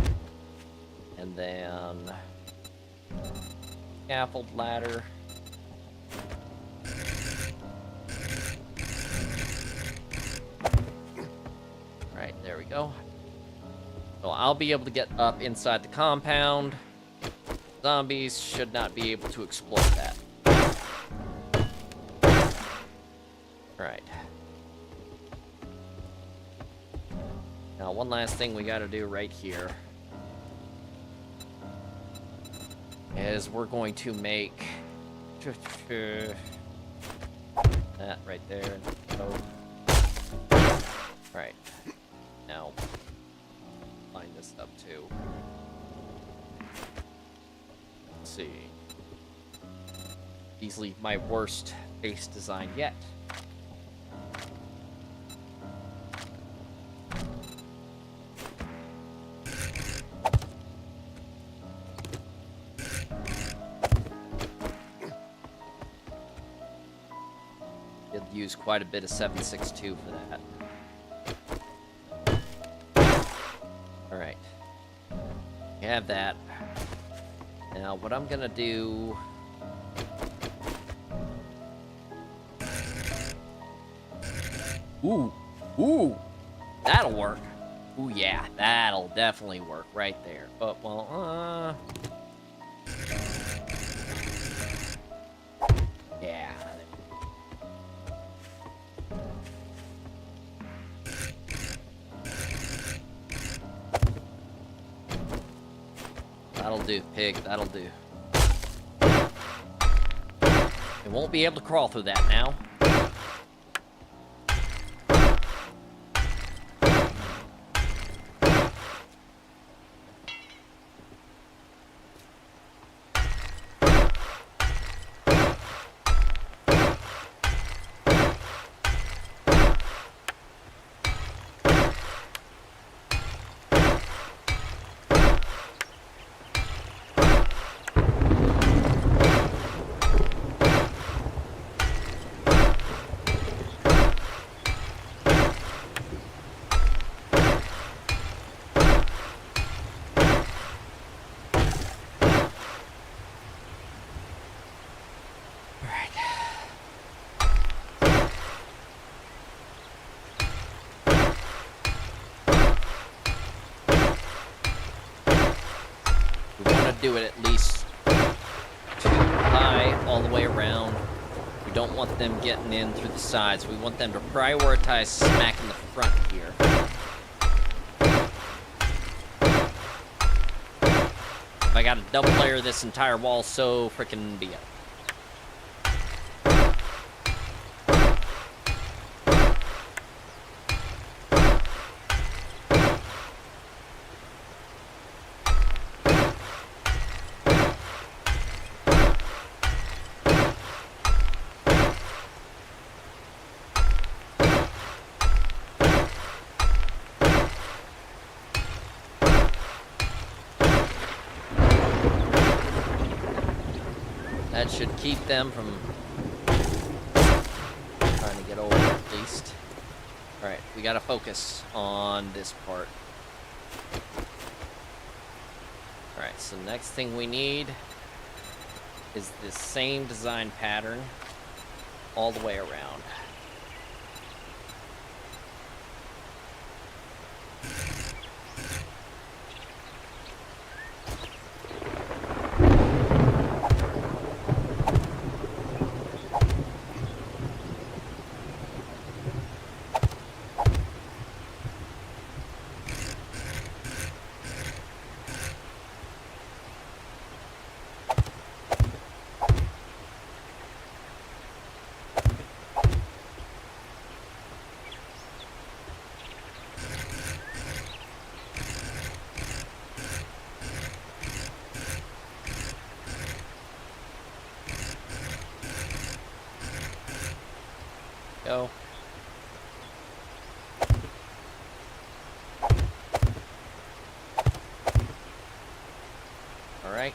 and then scaffold ladder. Right, there we go. So I'll be able to get up inside the compound. Zombies should not be able to exploit that. Right. Now, one last thing we gotta do right here is we're going to make that right there. Right. Now, line this up too. Let's see. Easily my worst base design yet. Did use quite a bit of 7.62 for that. Alright. We have that. Now, what I'm gonna do... Ooh! Ooh! That'll work! Ooh, yeah, that'll definitely work right there. But, well, yeah. That'll do, pig, that'll do. It won't be able to crawl through that now. Do it at least too high all the way around. We don't want them getting in through the sides. We want them to prioritize smack in the front here. If I gotta double layer this entire wall, so frickin' be it. That should keep them from trying to get over at least. Alright, we gotta focus on this part. Alright, so next thing we need is this same design pattern all the way around. Go. All right.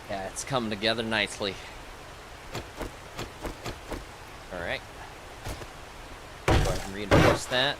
Yeah, it's coming together nicely. Alright. Go ahead and reinforce that.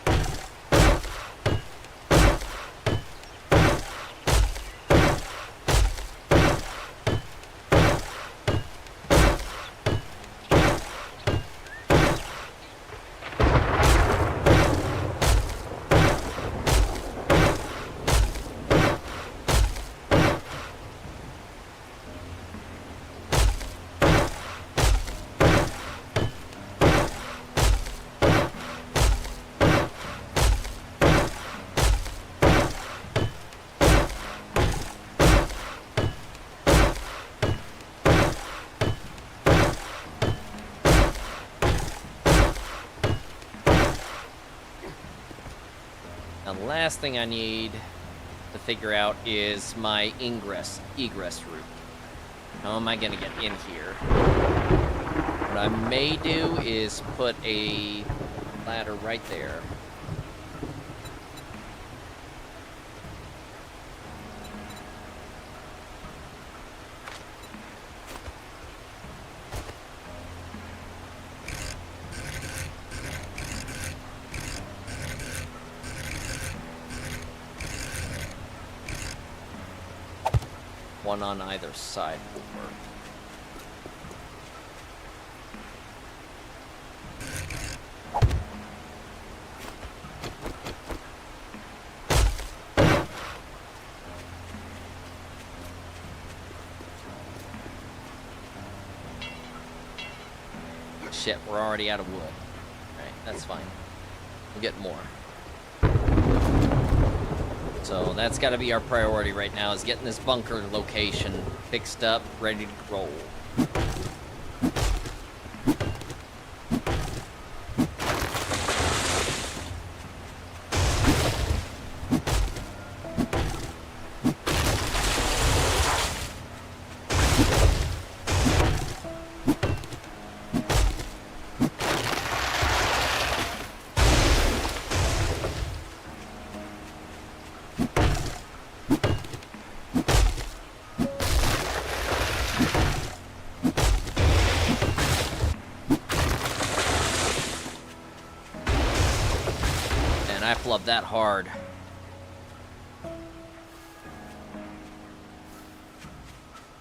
last thing I need to figure out is my egress route. How am I gonna get in here? What I may do is put a ladder right there. One on either side will work. Shit, we're already out of wood. Alright, that's fine. We'll get more. So that's got to be our priority right now, is getting this bunker location fixed up, ready to roll. I flubbed that hard.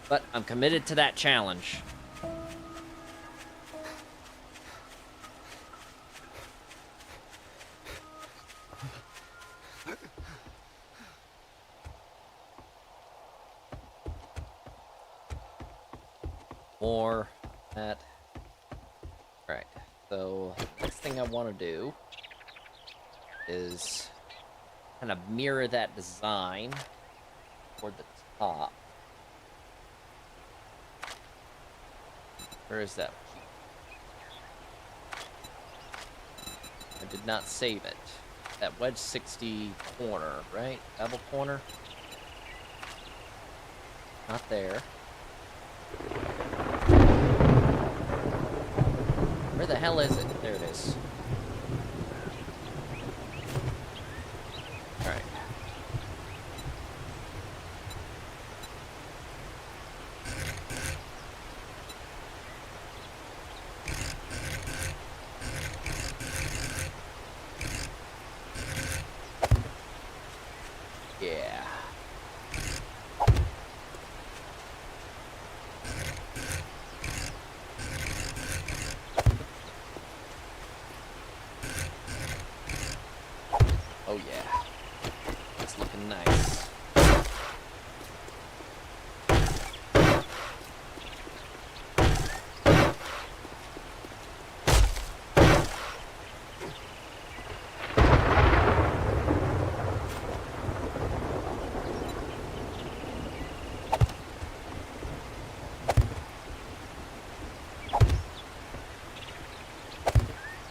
But I'm committed to that challenge. More that. Alright, so next thing I want to do is kind of mirror that design toward the top. Where is that? I did not save it. That wedge 60 corner, right? Double corner? Not there. Where the hell is it? There it is. Alright. Yeah. Oh yeah. It's looking nice.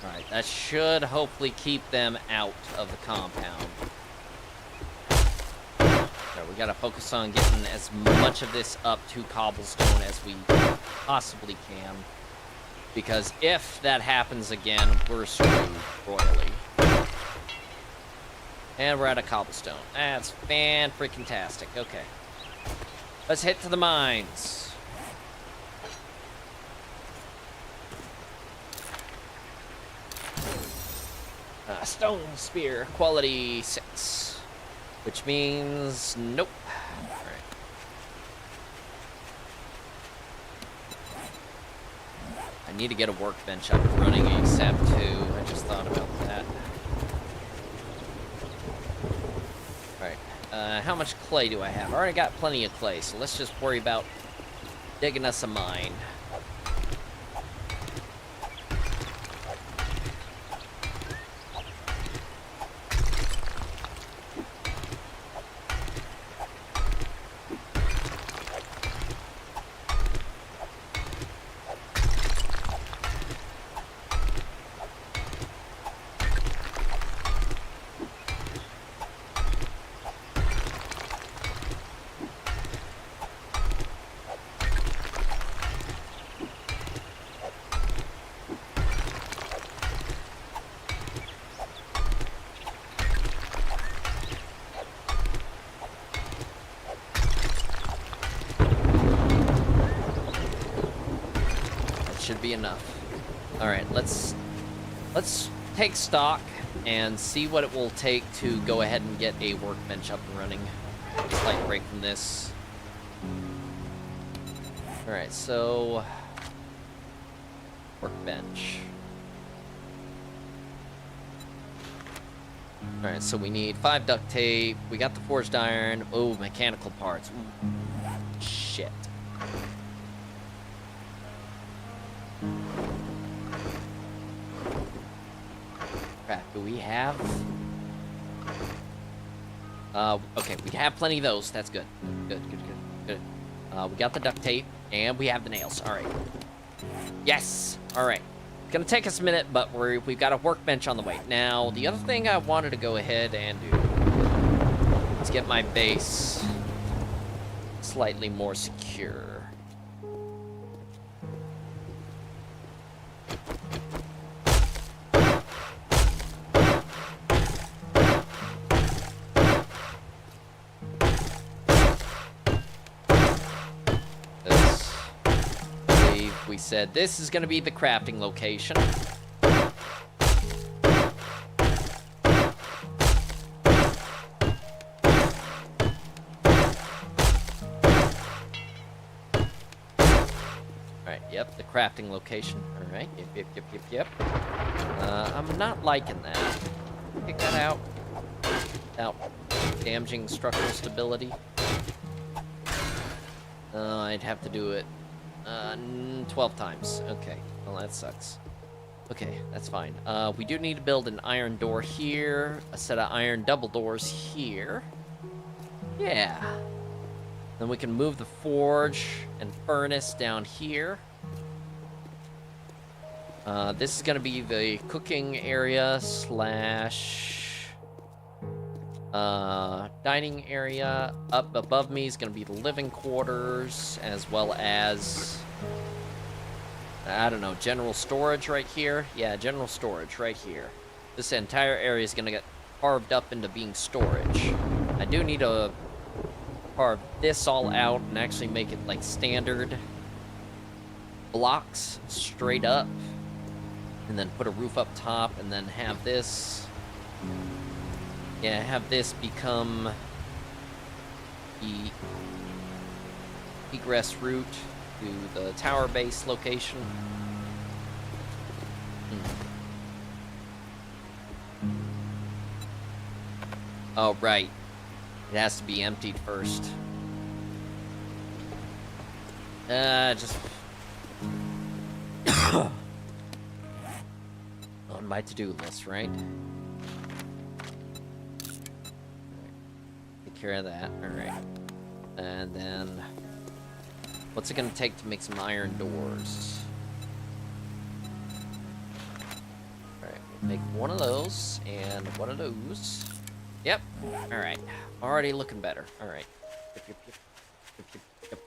Alright, that should hopefully keep them out of the compound. So we gotta focus on getting as much of this up to cobblestone as we possibly can. Because if that happens again, we're screwed royally. And we're out of cobblestone. That's fan-freaking-tastic. Okay. Let's head to the mines. Stone spear, quality 6. Which means nope. Alright. I need to get a workbench up and running ASAP too. I just thought about that. Alright. How much clay do I have? I already got plenty of clay, so let's just worry about digging us a mine. Should be enough. All right, let's take stock and see what it will take to go ahead and get a workbench up and running. Slight break from this. All right, so workbench. All right, so we need 5 duct tape. We got the forged iron. Oh, mechanical parts. Ooh. Shit. Crap, do we have... okay, we have plenty of those. That's good. Good. We got the duct tape, and we have the nails. All right. Yes! All right. It's gonna take us a minute, but we've got a workbench on the way. Now, the other thing I wanted to go ahead and do is get my base slightly more secure. We said this is going to be the crafting location. Alright, yep, the crafting location. Alright, yep. I'm not liking that. Pick that out. Without damaging structural stability. I'd have to do it 12 times. Okay, well that sucks. Okay, that's fine. We do need to build an iron door here, a set of iron double doors here. Yeah. Then we can move the forge and furnace down here. This is gonna be the cooking area slash dining area. Up above me is gonna be the living quarters, as well as I don't know, general storage right here. Yeah, general storage right here. This entire area is gonna get carved up into being storage. I do need to carve this all out and actually make it like standard blocks straight up, and then put a roof up top, and then have this. Yeah, have this become the egress route to the tower base location. Oh, right. It has to be emptied first. Just... on my to-do list, right? Take care of that. Alright. And then... what's it gonna take to make some iron doors? Alright, we'll make one of those, and one of those. Yep. Alright. Already looking better. Alright. Yep.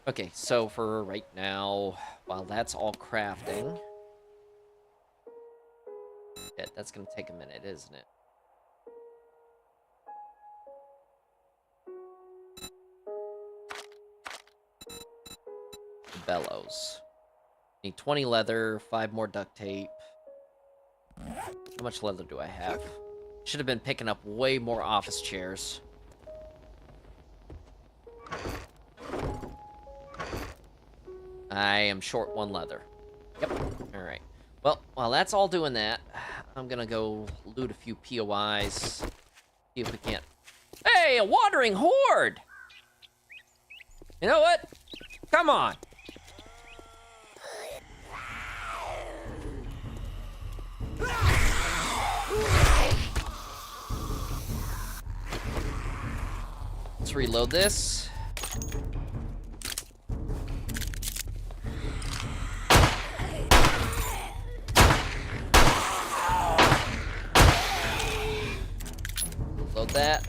Okay, so for right now, while that's all crafting... yeah, that's gonna take a minute, isn't it? Bellows. Need 20 leather, 5 more duct tape. How much leather do I have? Should have been picking up way more office chairs. I am short 1 leather. Yep. Alright. Well, while that's all doing that, I'm gonna go loot a few POIs. See if we can't... Hey, a wandering horde! You know what? Come on! Let's reload this. Load that.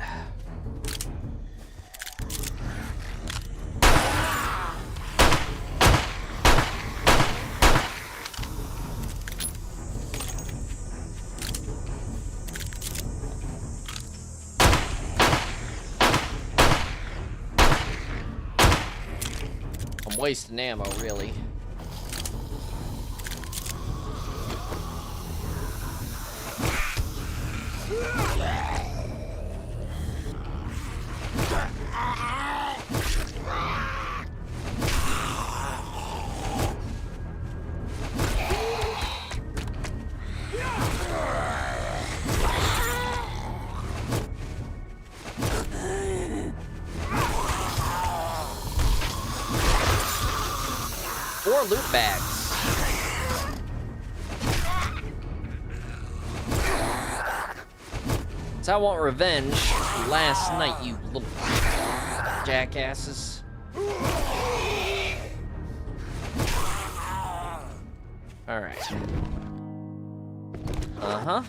I'm wasting ammo, really. more loot bags. So I want revenge last night, you little jackasses. Alright. Uh-huh.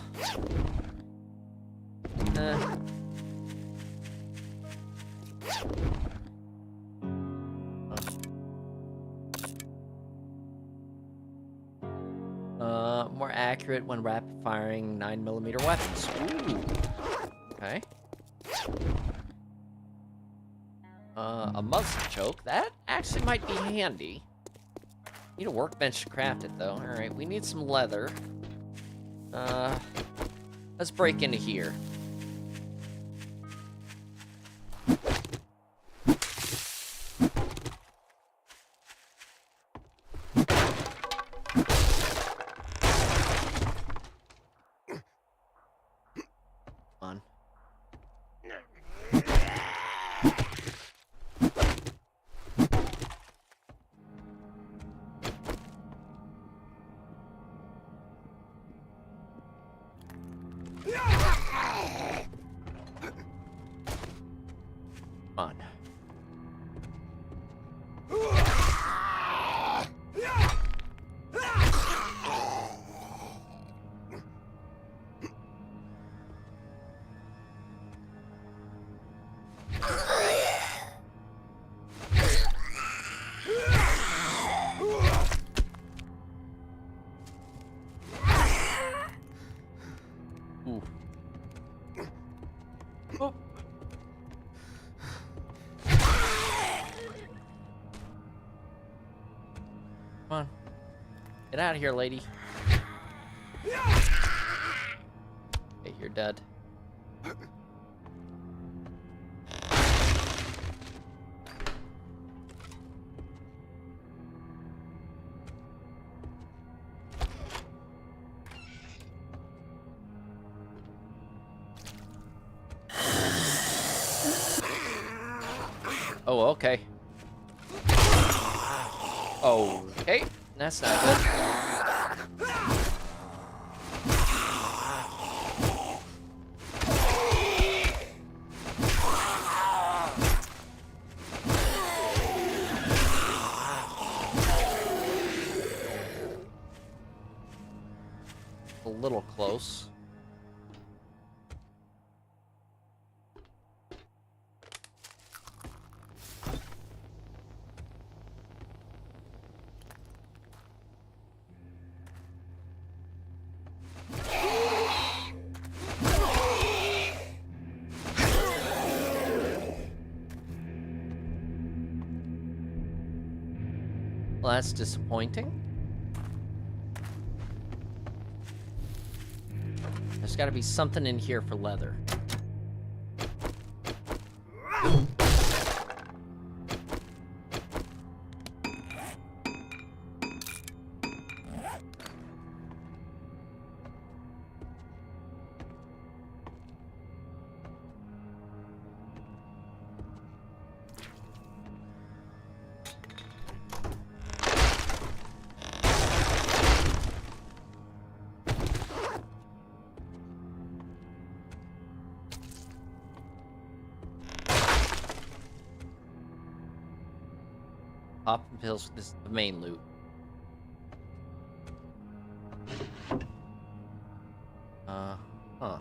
More accurate when rapid firing 9mm weapons. Ooh. Okay. A muzzle choke. That actually might be handy. Need a workbench to craft it, though. Alright, we need some leather. Let's break into here. On. On. Ooh. Oh. Come on. Get out of here, lady. Okay, you're dead. Oh, okay. Okay, that's not good. A little close. Well, that's disappointing. There's got to be something in here for leather. Popping pills. This is the main loot. Huh.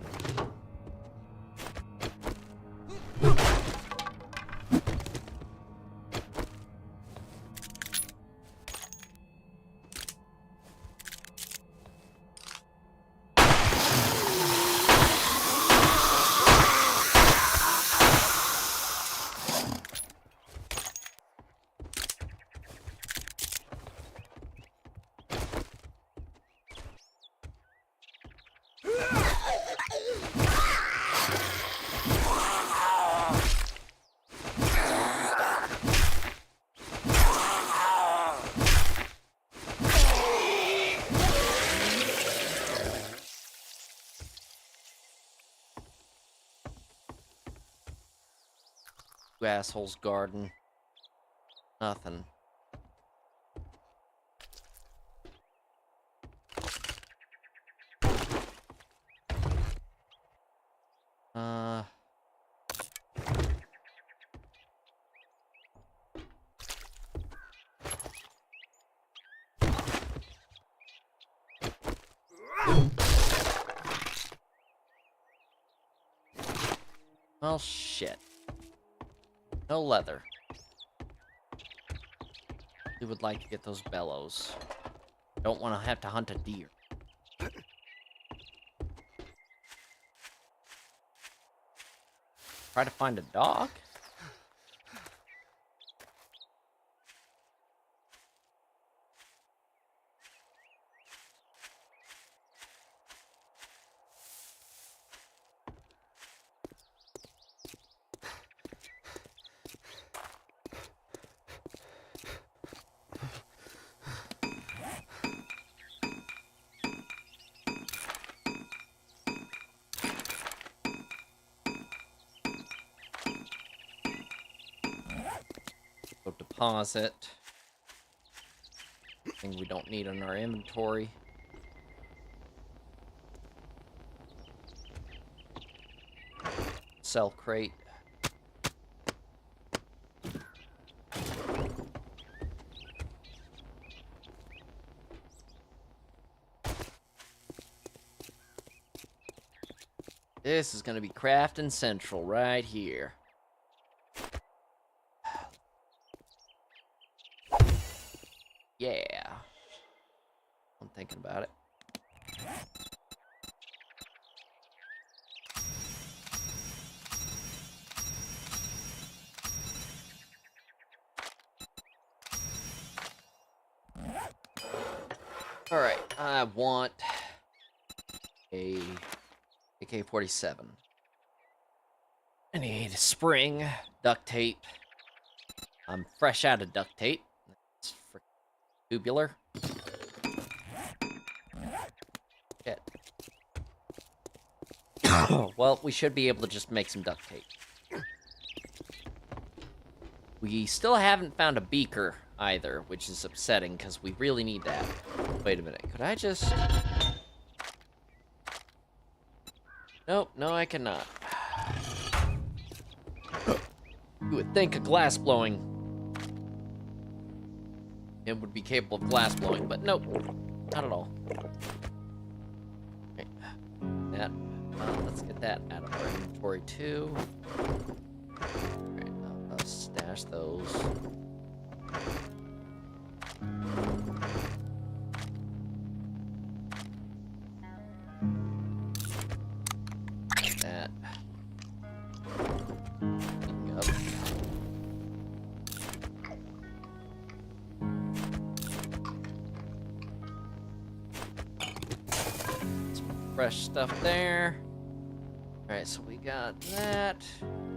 You assholes garden. Nothing. Well, shit. No leather. We would like to get those bellows. Don't want to have to hunt a deer. Try to find a dog? Go deposit. Thing we don't need in our inventory. Sell crate. This is gonna be crafting central right here. Yeah. I'm thinking about it. Alright, I want a AK-47. I need spring, duct tape. I'm fresh out of duct tape. It's for tubular. Shit. Well, we should be able to just make some duct tape. We still haven't found a beaker either, which is upsetting because we really need that. Wait a minute, could I just... Nope, no I cannot. You would think a glass blowing it would be capable of glass blowing, but nope, not at all. Okay. That, let's get that out of our inventory too. Alright, I'll stash those. That. Up. Some fresh stuff there. Alright, so we got that.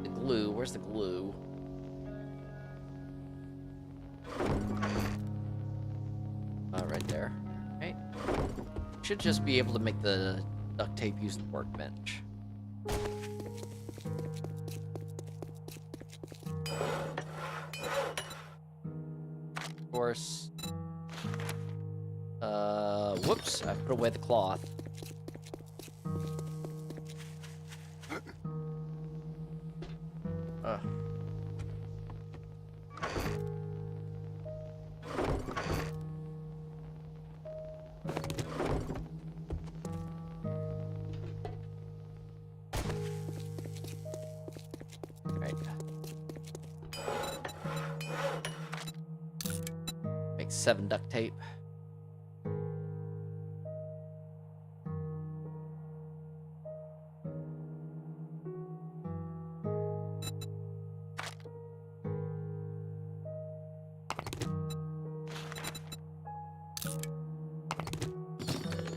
The glue. Where's the glue? Oh, right there. Right. Should just be able to make the duct tape using the workbench. Of course. Whoops, I put away the cloth. Right. Make 7 duct tape.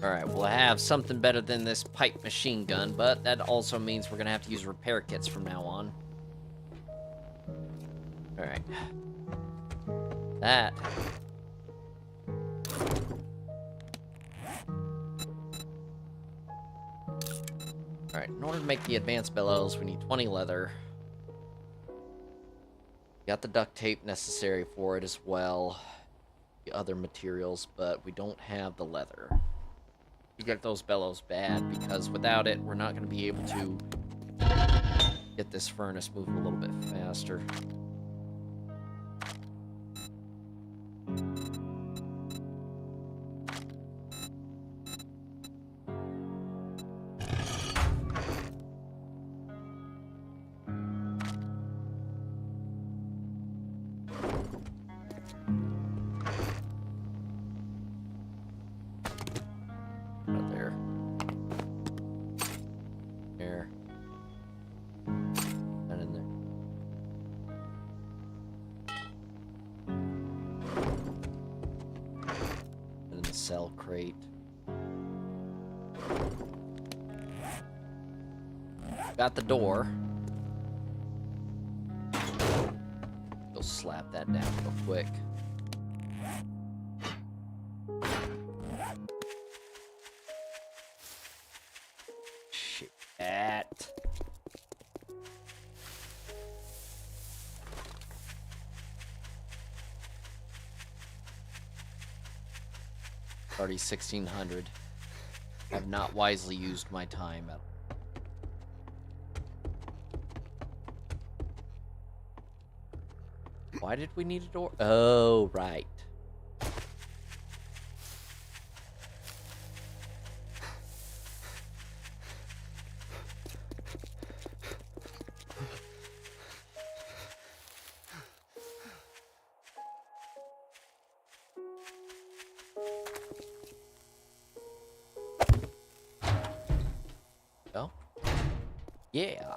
Alright, we'll have something better than this pipe machine gun, but that also means we're gonna have to use repair kits from now on. Alright. That. Alright, in order to make the advanced bellows, we need 20 leather. Got the duct tape necessary for it as well. The other materials, but we don't have the leather. You get those bellows bad, because without it, we're not going to be able to get this furnace moving a little bit faster. cell crate. Got the door. Go slap that down real quick. Shit. Already 1600. I've not wisely used my time at all. Why did we need a door? Oh, right. Oh. Yeah.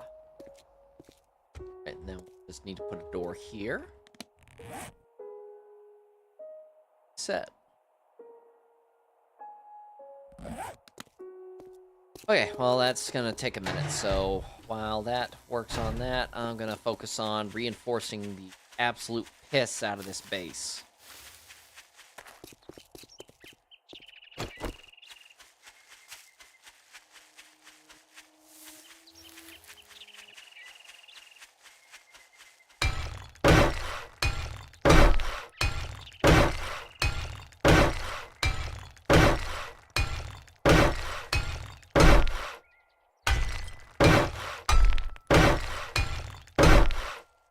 And then we just need to put a door here. Set. Okay, well, that's gonna take a minute, so while that works on that, I'm gonna focus on reinforcing the absolute piss out of this base.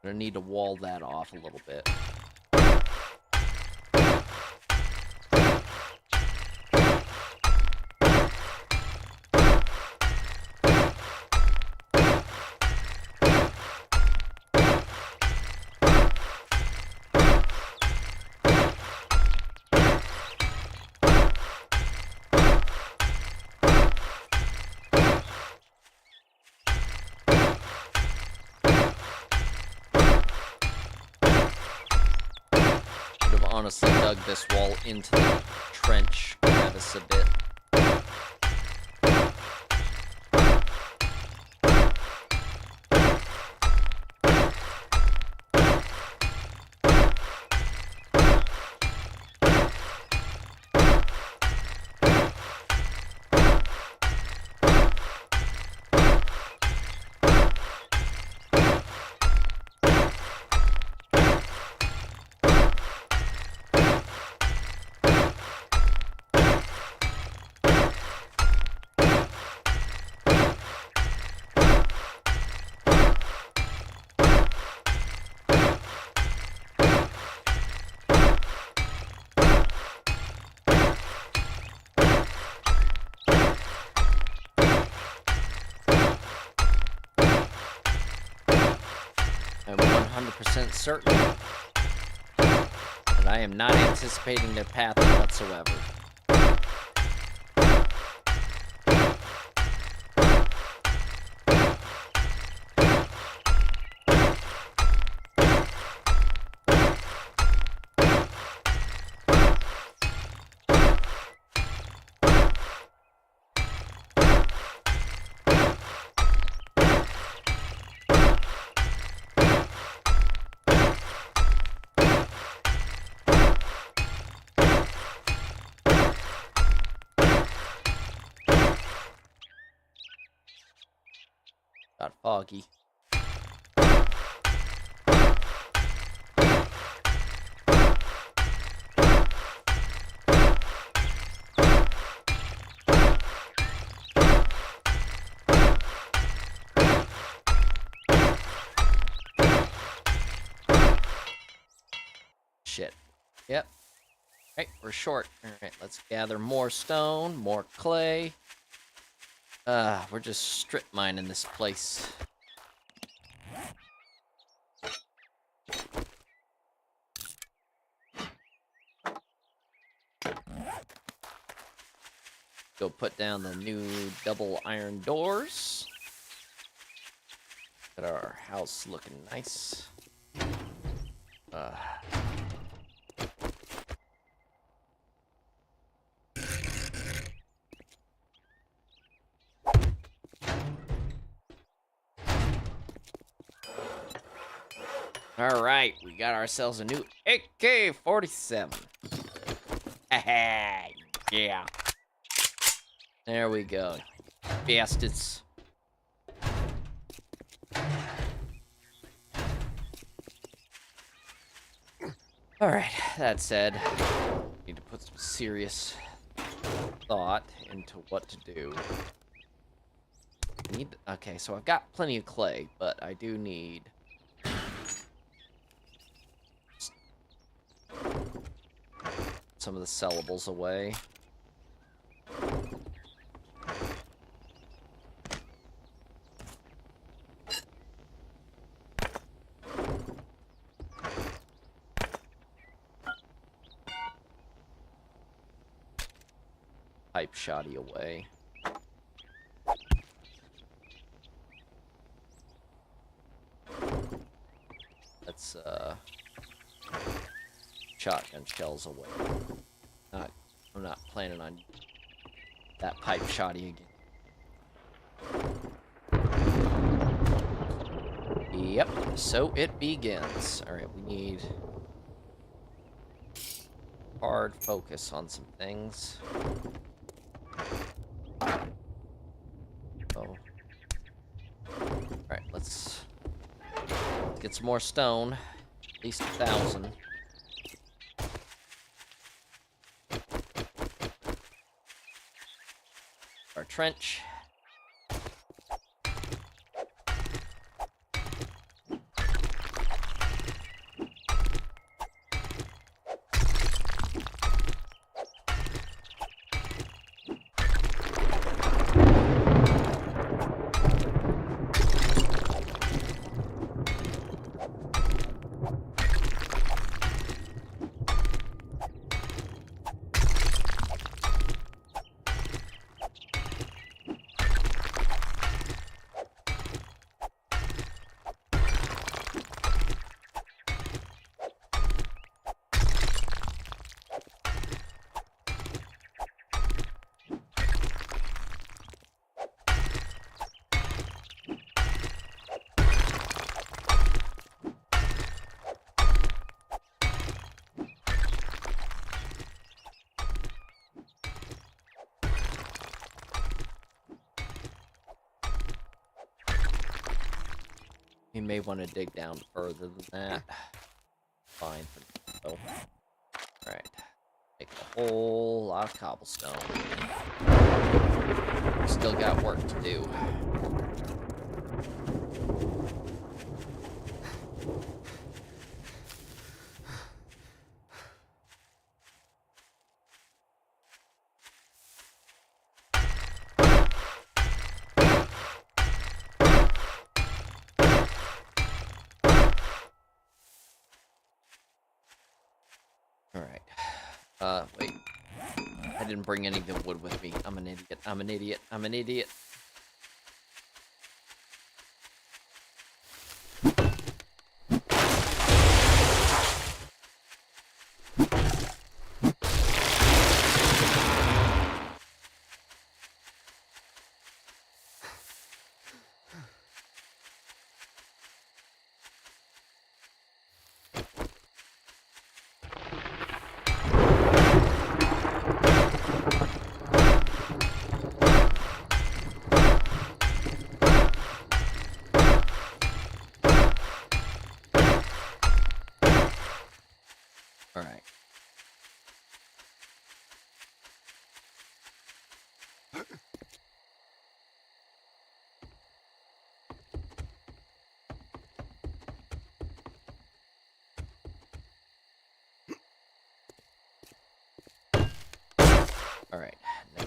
Gonna need to wall that off a little bit. Honestly dug this wall into the trench crevice a bit. I'm 100% certain that I am not anticipating their path whatsoever. Got foggy. Shit. Yep. Alright, we're short. Alright, let's gather more stone, more clay. We're just strip mining this place. Go put down the new double iron doors. Got our house looking nice. Alright, we got ourselves a new AK-47. Yeah. There we go. Bastards. Alright, that said, need to put some serious thought into what to do. Okay, so I've got plenty of clay, but I do need some of the sellables away. Pipe shoddy away. Let's shotgun shells away. I'm not planning on that pipe shoddy again. Yep, so it begins. Alright, we need hard focus on some things. Oh. Alright, let's get some more stone. At least 1,000. Our trench. You may want to dig down further than that. Fine for now. Alright. Make a whole lot of cobblestone. Still got work to do. Alright. Wait. I didn't bring any of the wood with me. I'm an idiot. I'm an idiot. I'm an idiot. Alright. Alright. Now,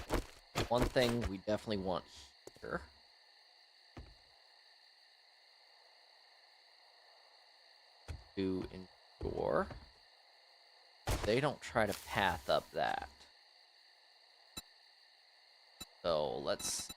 one thing we definitely want here. To ensure they don't try to path up that. So let's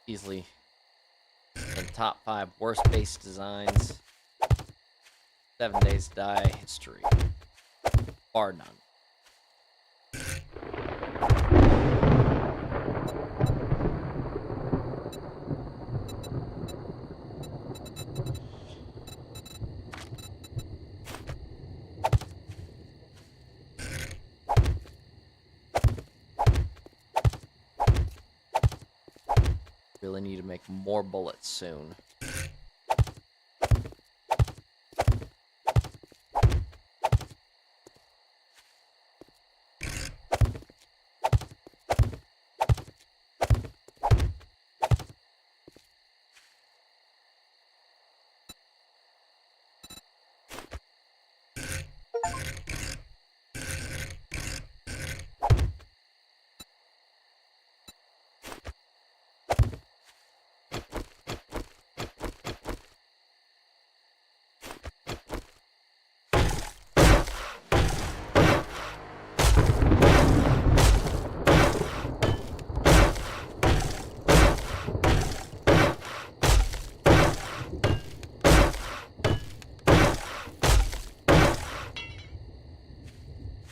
easily in the top 5 worst base designs. 7 Days to Die history. Bar none. Really need to make more bullets soon.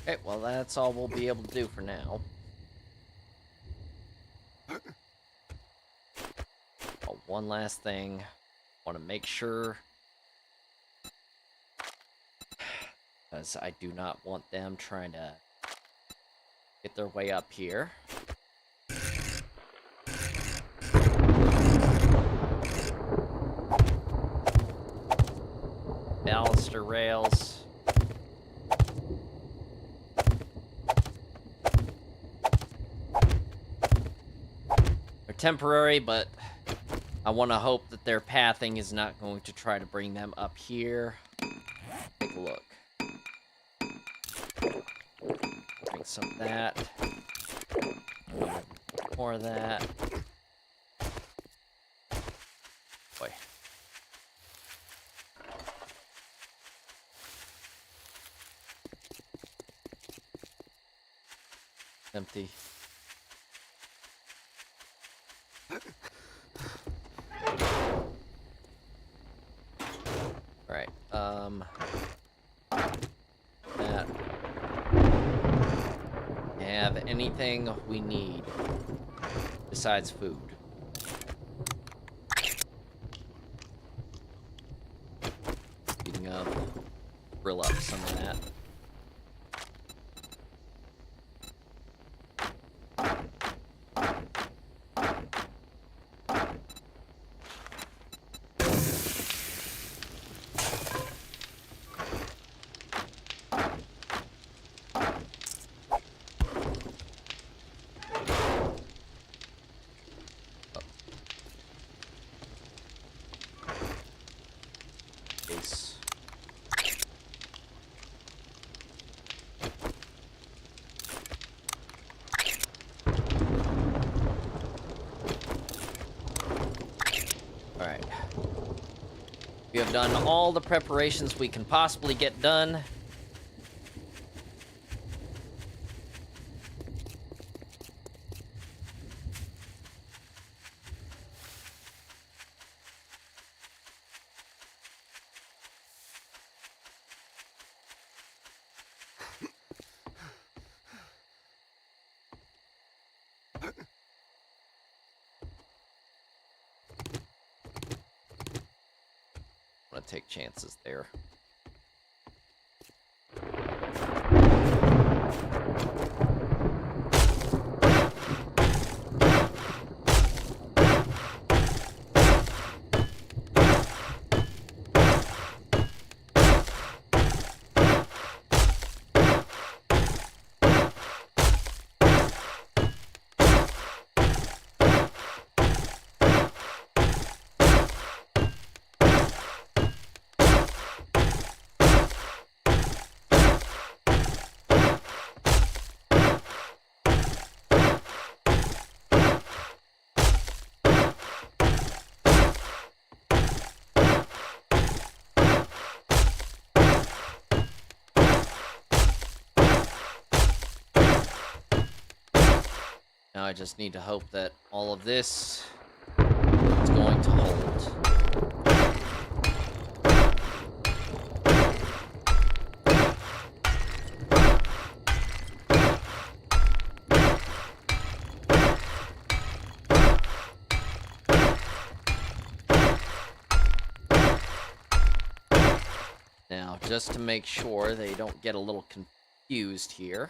Okay, well that's all we'll be able to do for now. Oh, one last thing. Want to make sure, because I do not want them trying to get their way up here. Baluster rails. They're temporary, but I want to hope that their pathing is not going to try to bring them up here. Take a look. Make some of that. More of that. Boy. Empty. Alright, that. Have anything we need besides food? Speaking of, grill up some of that. Base. Alright. We have done all the preparations we can possibly get done. I'm gonna take chances there. Now I just need to hope that all of this going to hold. Now, just to make sure they don't get a little confused here.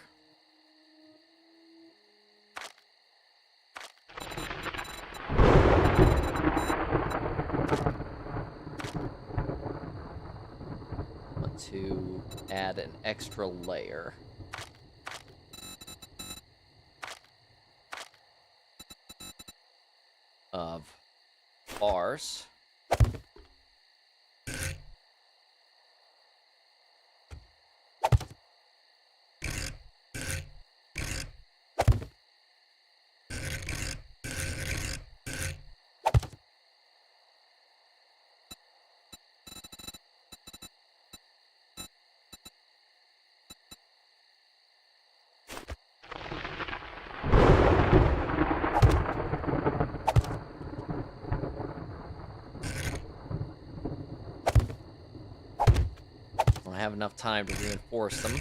Want to add an extra layer. Of bars. I have enough time to reinforce them.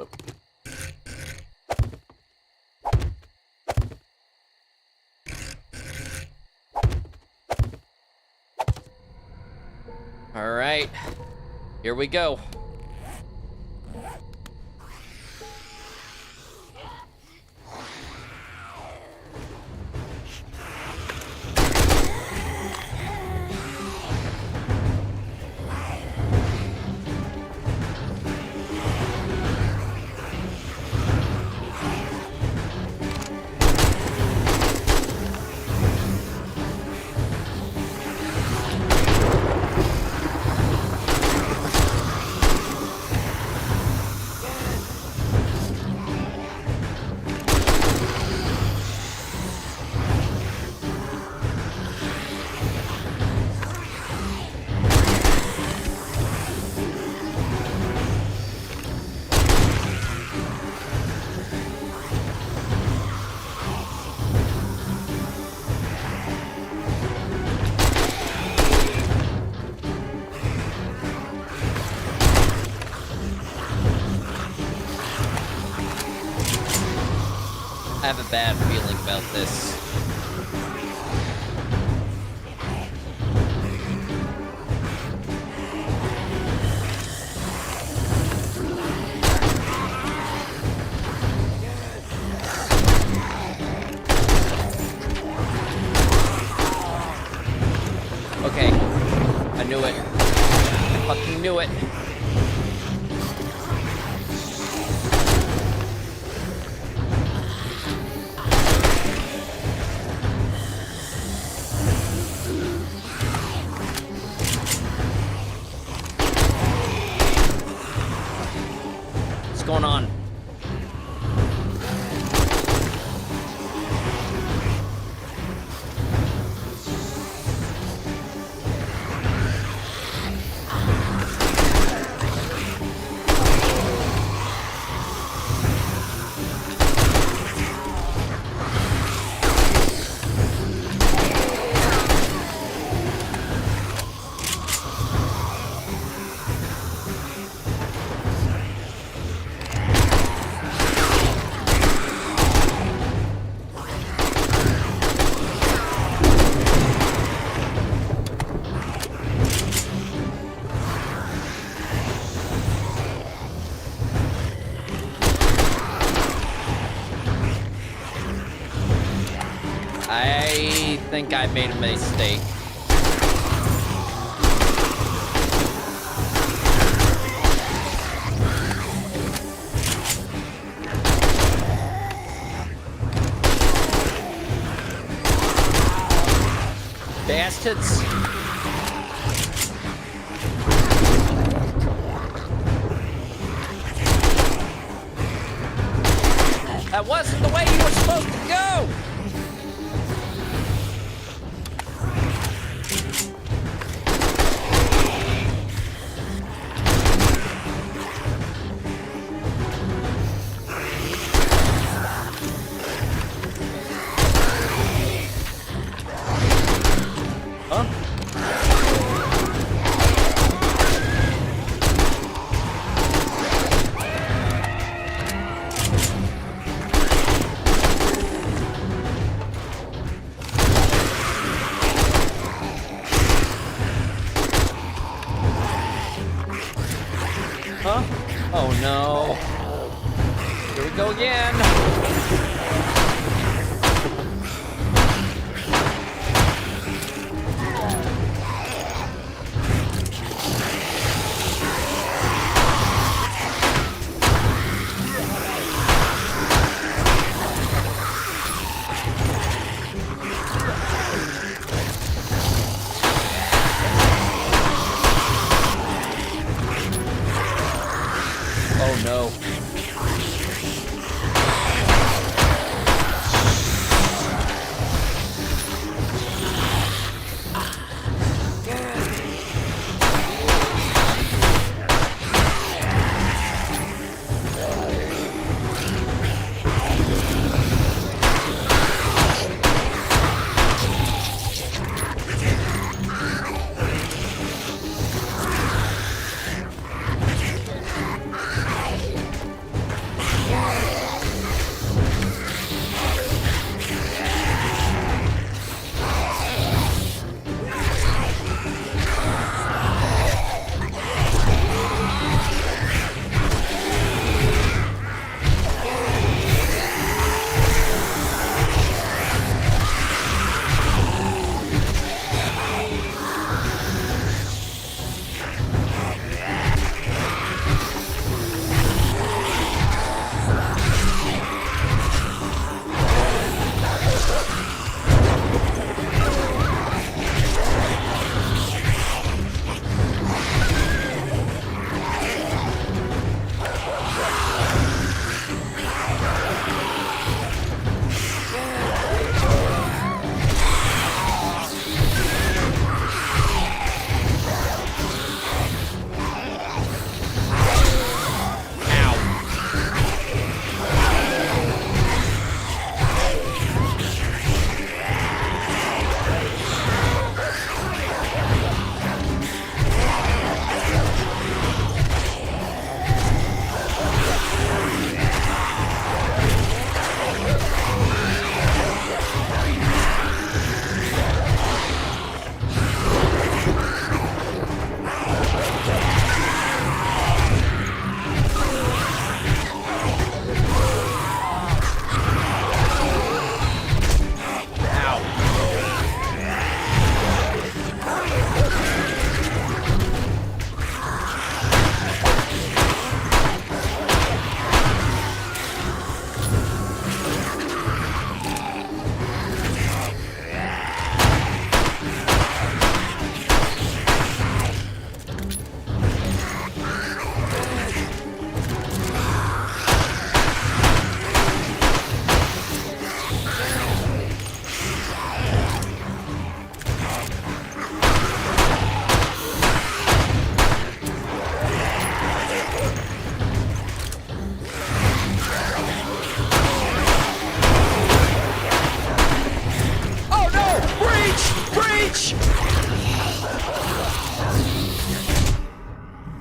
Oh. All right, here we go. I have a bad feeling about this. Okay, I knew it. I fucking knew it. What's going on? I think I made a mistake. Bastards. That wasn't the way you were supposed to go! Huh? Oh no. Here we go again. Oh no.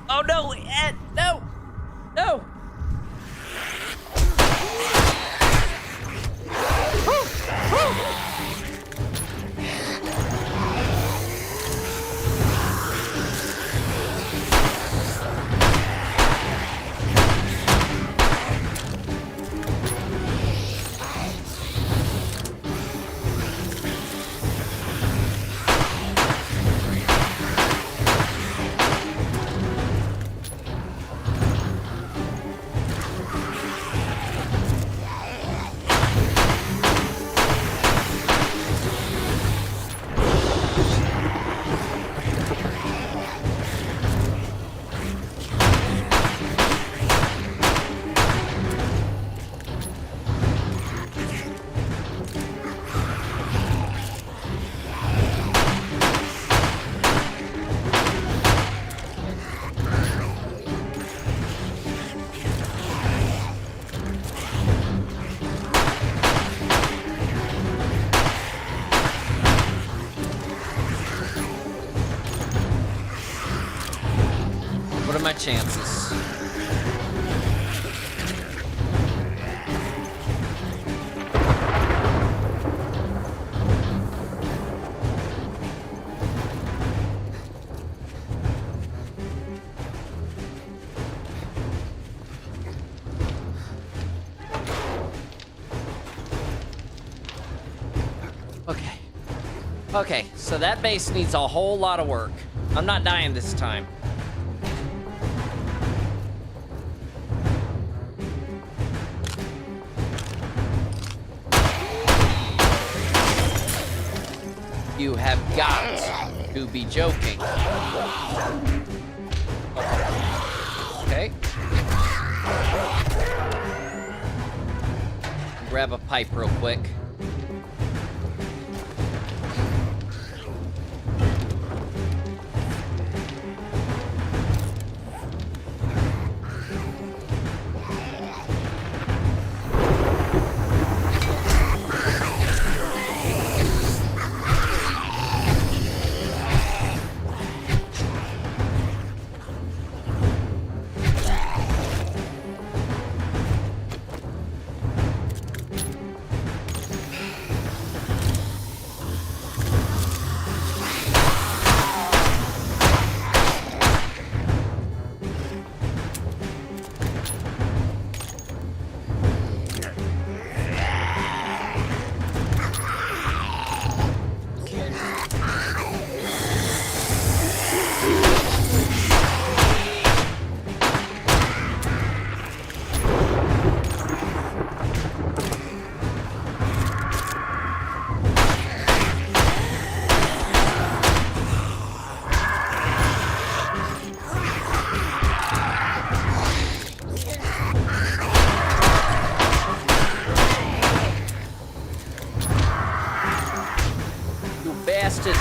Oh no, Ed, no, no. What are my chances? Okay, so that base needs a whole lot of work. I'm not dying this time. You have got to be joking. Okay. Grab a pipe real quick. Bastards.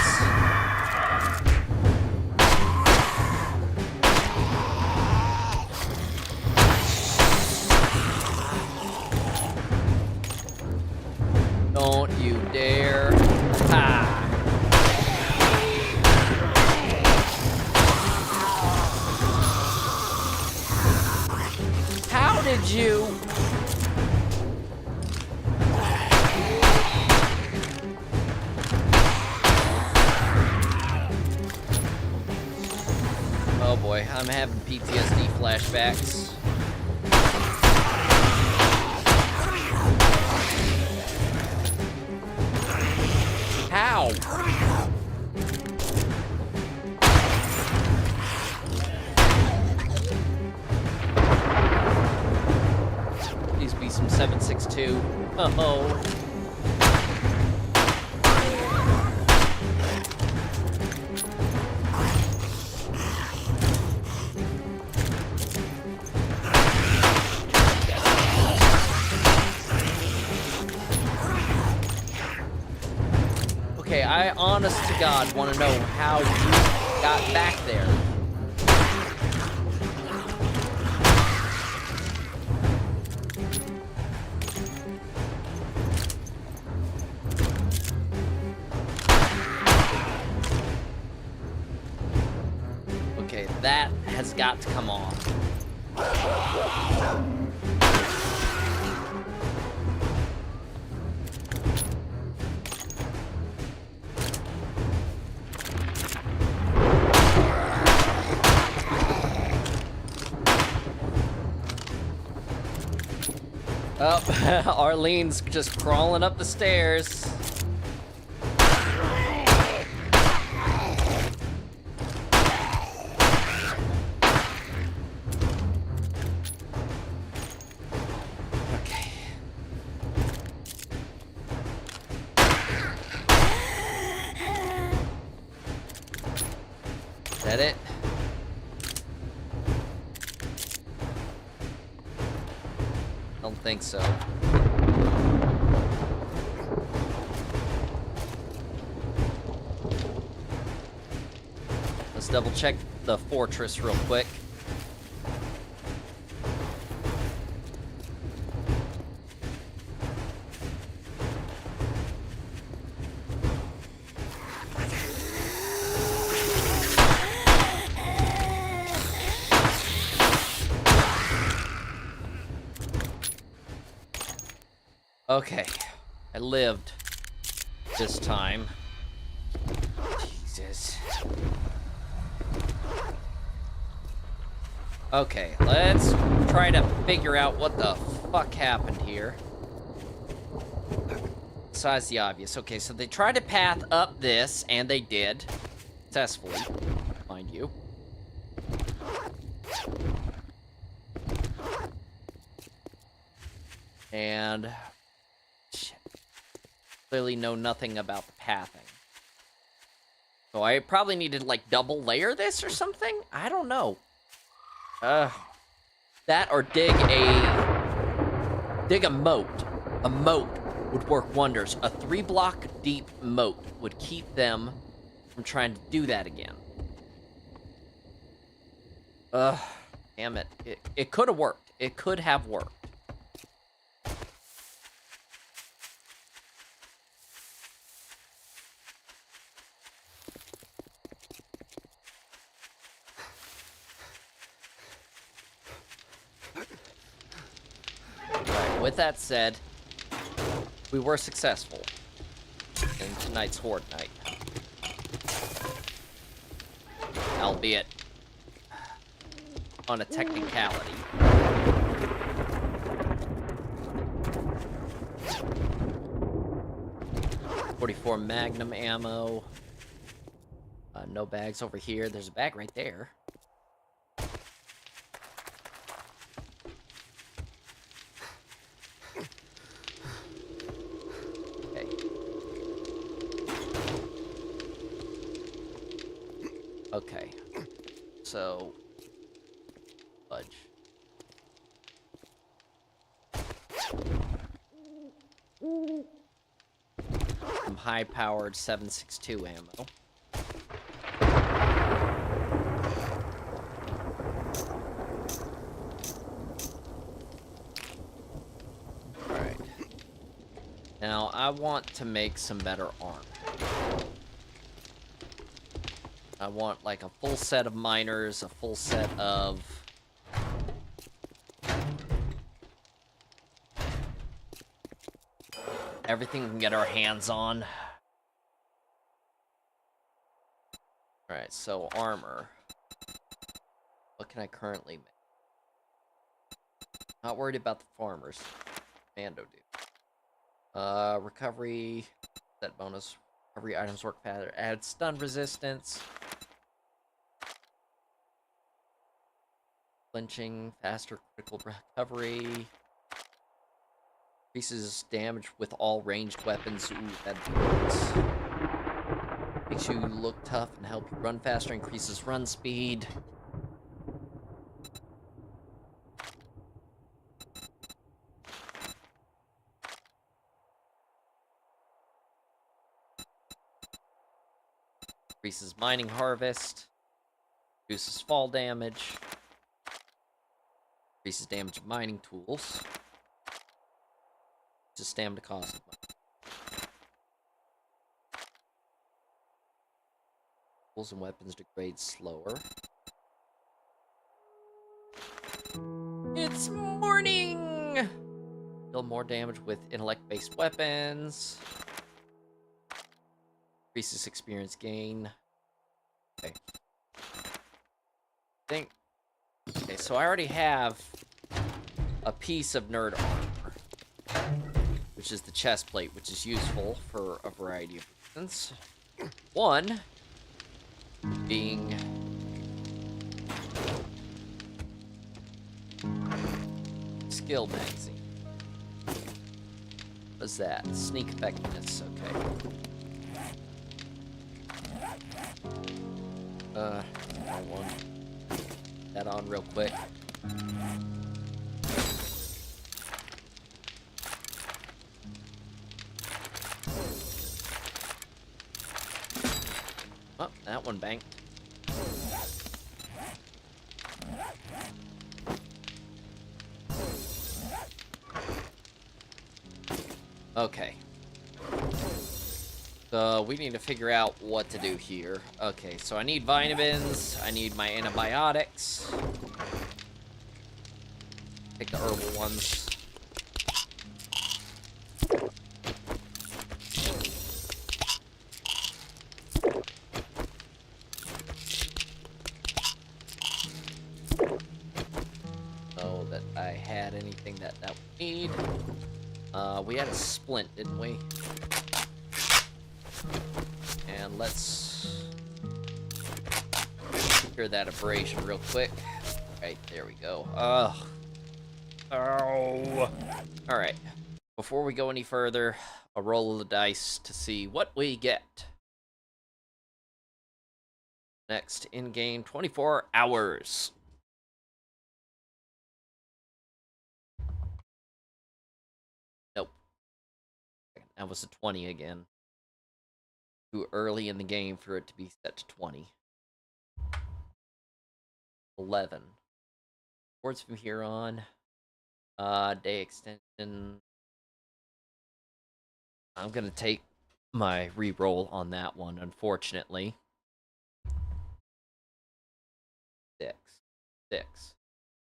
Don't you dare. Ha. How did you? Oh boy, I'm having PTSD flashbacks. How? Please be some 762. Oh. Okay, I honest to God want to know how you got back there. Okay, that has got to come off. Oh, Arlene's just crawling up the stairs. Okay. Is that it? Don't think so. Let's double check the fortress real quick. Okay, I lived this time. Jesus. Okay, let's try to figure out what the fuck happened here. besides the obvious. Okay, so they tried to path up this, and they did. Successfully, mind you. And... shit. Clearly know nothing about the pathing. So I probably need to, like, double layer this or something? I don't know. That or dig a moat. A moat would work wonders. A 3-block deep moat would keep them from trying to do that again. Damn it. It could have worked. It could have worked. Right, with that said, we were successful in tonight's Horde night. Albeit on a technicality. .44 Magnum ammo. No bags over here. There's a bag right there. Okay. Okay. So... fudge. Some high-powered 7.62 ammo. Alright. Now, I want to make some better armor. I want, like, a full set of miners, a full set of... everything we can get our hands on. Alright, so armor. What can I currently make? Not worried about the farmers. Mando do. Recovery. That bonus. Recovery items work faster. Add stun resistance. Flinching. Faster critical recovery. Increases damage with all ranged weapons. Ooh, that works. Makes you look tough and help you run faster. Increases run speed. Increases mining harvest. Reduces fall damage. Increases damage of mining tools. Just stamina cost of money. Tools and weapons degrade slower. It's morning! Deal more damage with intellect-based weapons. Increases experience gain. Okay. Okay, so I already have a piece of nerd armor, which is the chest plate, which is useful for a variety of reasons. One being skill magazine. What's that? Sneak effectiveness, okay. Wrong one. That on real quick. Oh, that one banked. Okay. So we need to figure out what to do here. Okay, so I need vitamins. I need my antibiotics. Take the herbal ones. So that I had anything that would need. We had a splint, didn't we? And let's cure that abrasion real quick. Right, there we go. Ugh. Oh. Alright. Before we go any further, a roll of the dice to see what we get. Next, in-game 24 hours. Nope. That was a 20 again. Too early in the game for it to be set to 20. 11. Words from here on. Day extension. I'm gonna take my re-roll on that one, unfortunately. 6.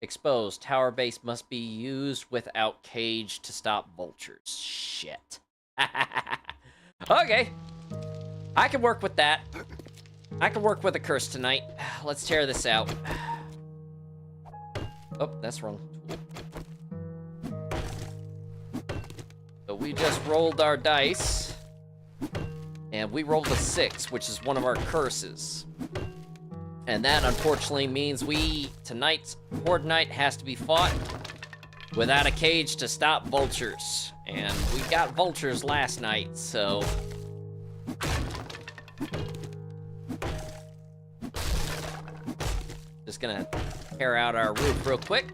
Exposed. Tower base must be used without cage to stop vultures. Shit. Okay. I can work with that. I can work with a curse tonight. Let's tear this out. Oh, that's wrong. So we just rolled our dice. And we rolled a 6, which is one of our curses. And that, unfortunately, means tonight's Horde Night has to be fought without a cage to stop vultures. And we got vultures last night, so... Just gonna tear out our roof real quick.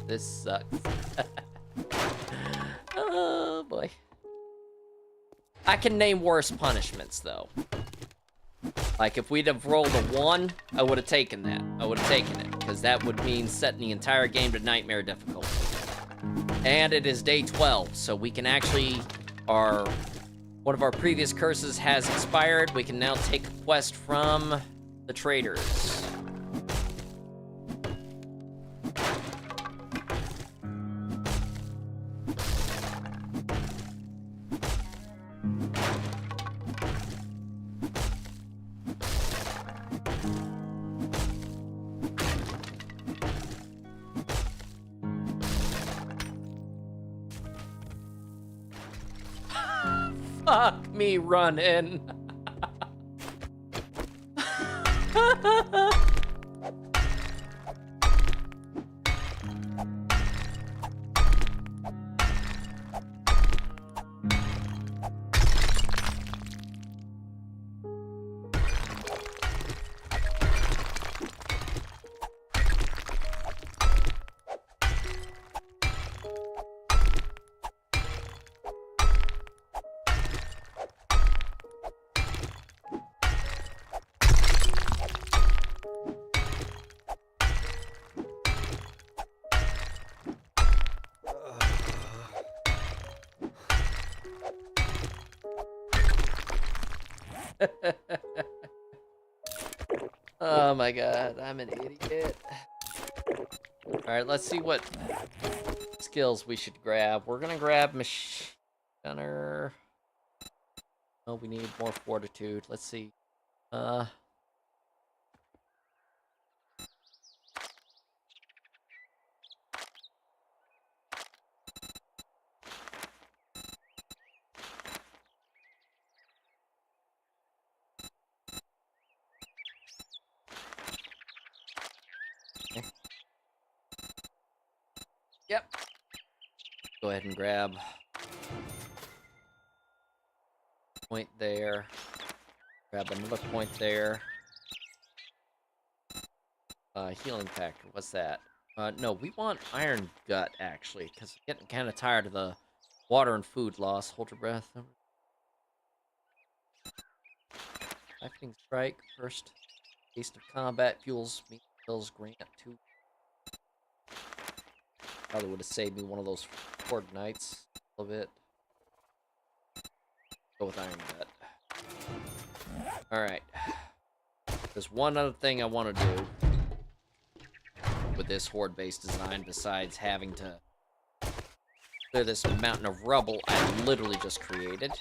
This sucks. Oh, boy. I can name worse punishments, though. Like, if we'd have rolled a 1, I would have taken that. I would have taken it, because that would mean setting the entire game to nightmare difficulty. And it is day 12, so we can actually... One of our previous curses has expired. We can now take a quest from the traders. Fuck me running. Oh my god, I'm an idiot. Alright, let's see what skills we should grab. We're gonna grab machine gunner. Oh, we need more fortitude. Let's see. Okay. Yep. Go ahead and grab point there. Grab another point there. Healing factor, what's that? No, we want iron gut, actually, because I'm getting kind of tired of the water and food loss. Hold your breath. Lightning strike, first taste of combat, fuels, meat kills, grant 2. Probably would have saved me one of those Horde nights a little bit. Go with iron gut. Alright. There's one other thing I want to do with this Horde-based design besides having to clear this mountain of rubble I literally just created.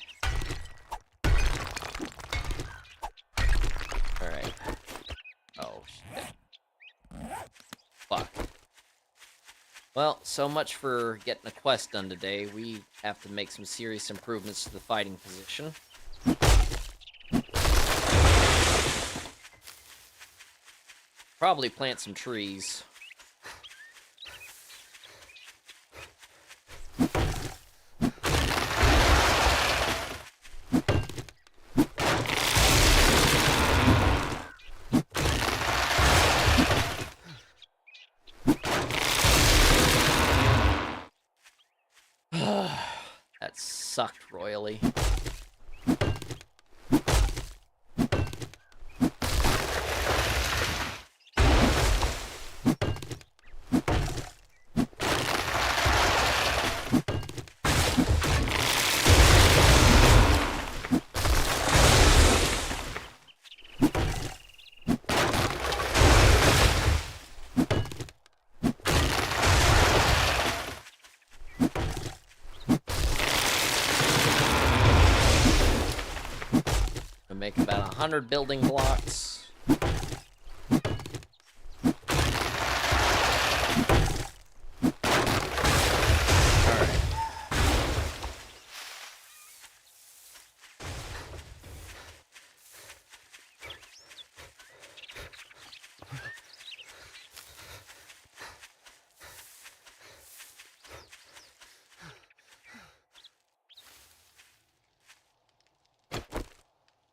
Well, so much for getting a quest done today. We have to make some serious improvements to the fighting position. Probably plant some trees. That sucked royally. Make about 100 building blocks. Alright.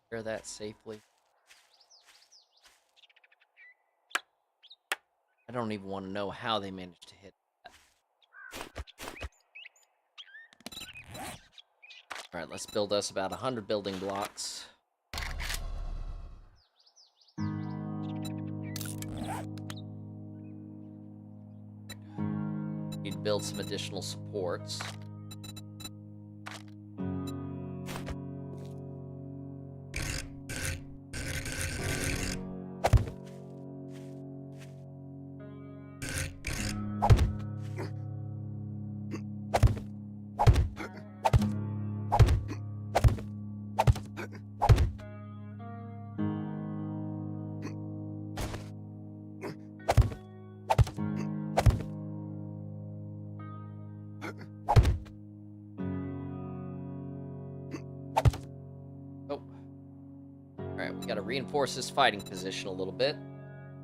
Clear that safely. I don't even want to know how they managed to hit that. Alright, let's build us about 100 building blocks. Need to build some additional supports. Alright, we gotta reinforce this fighting position a little bit.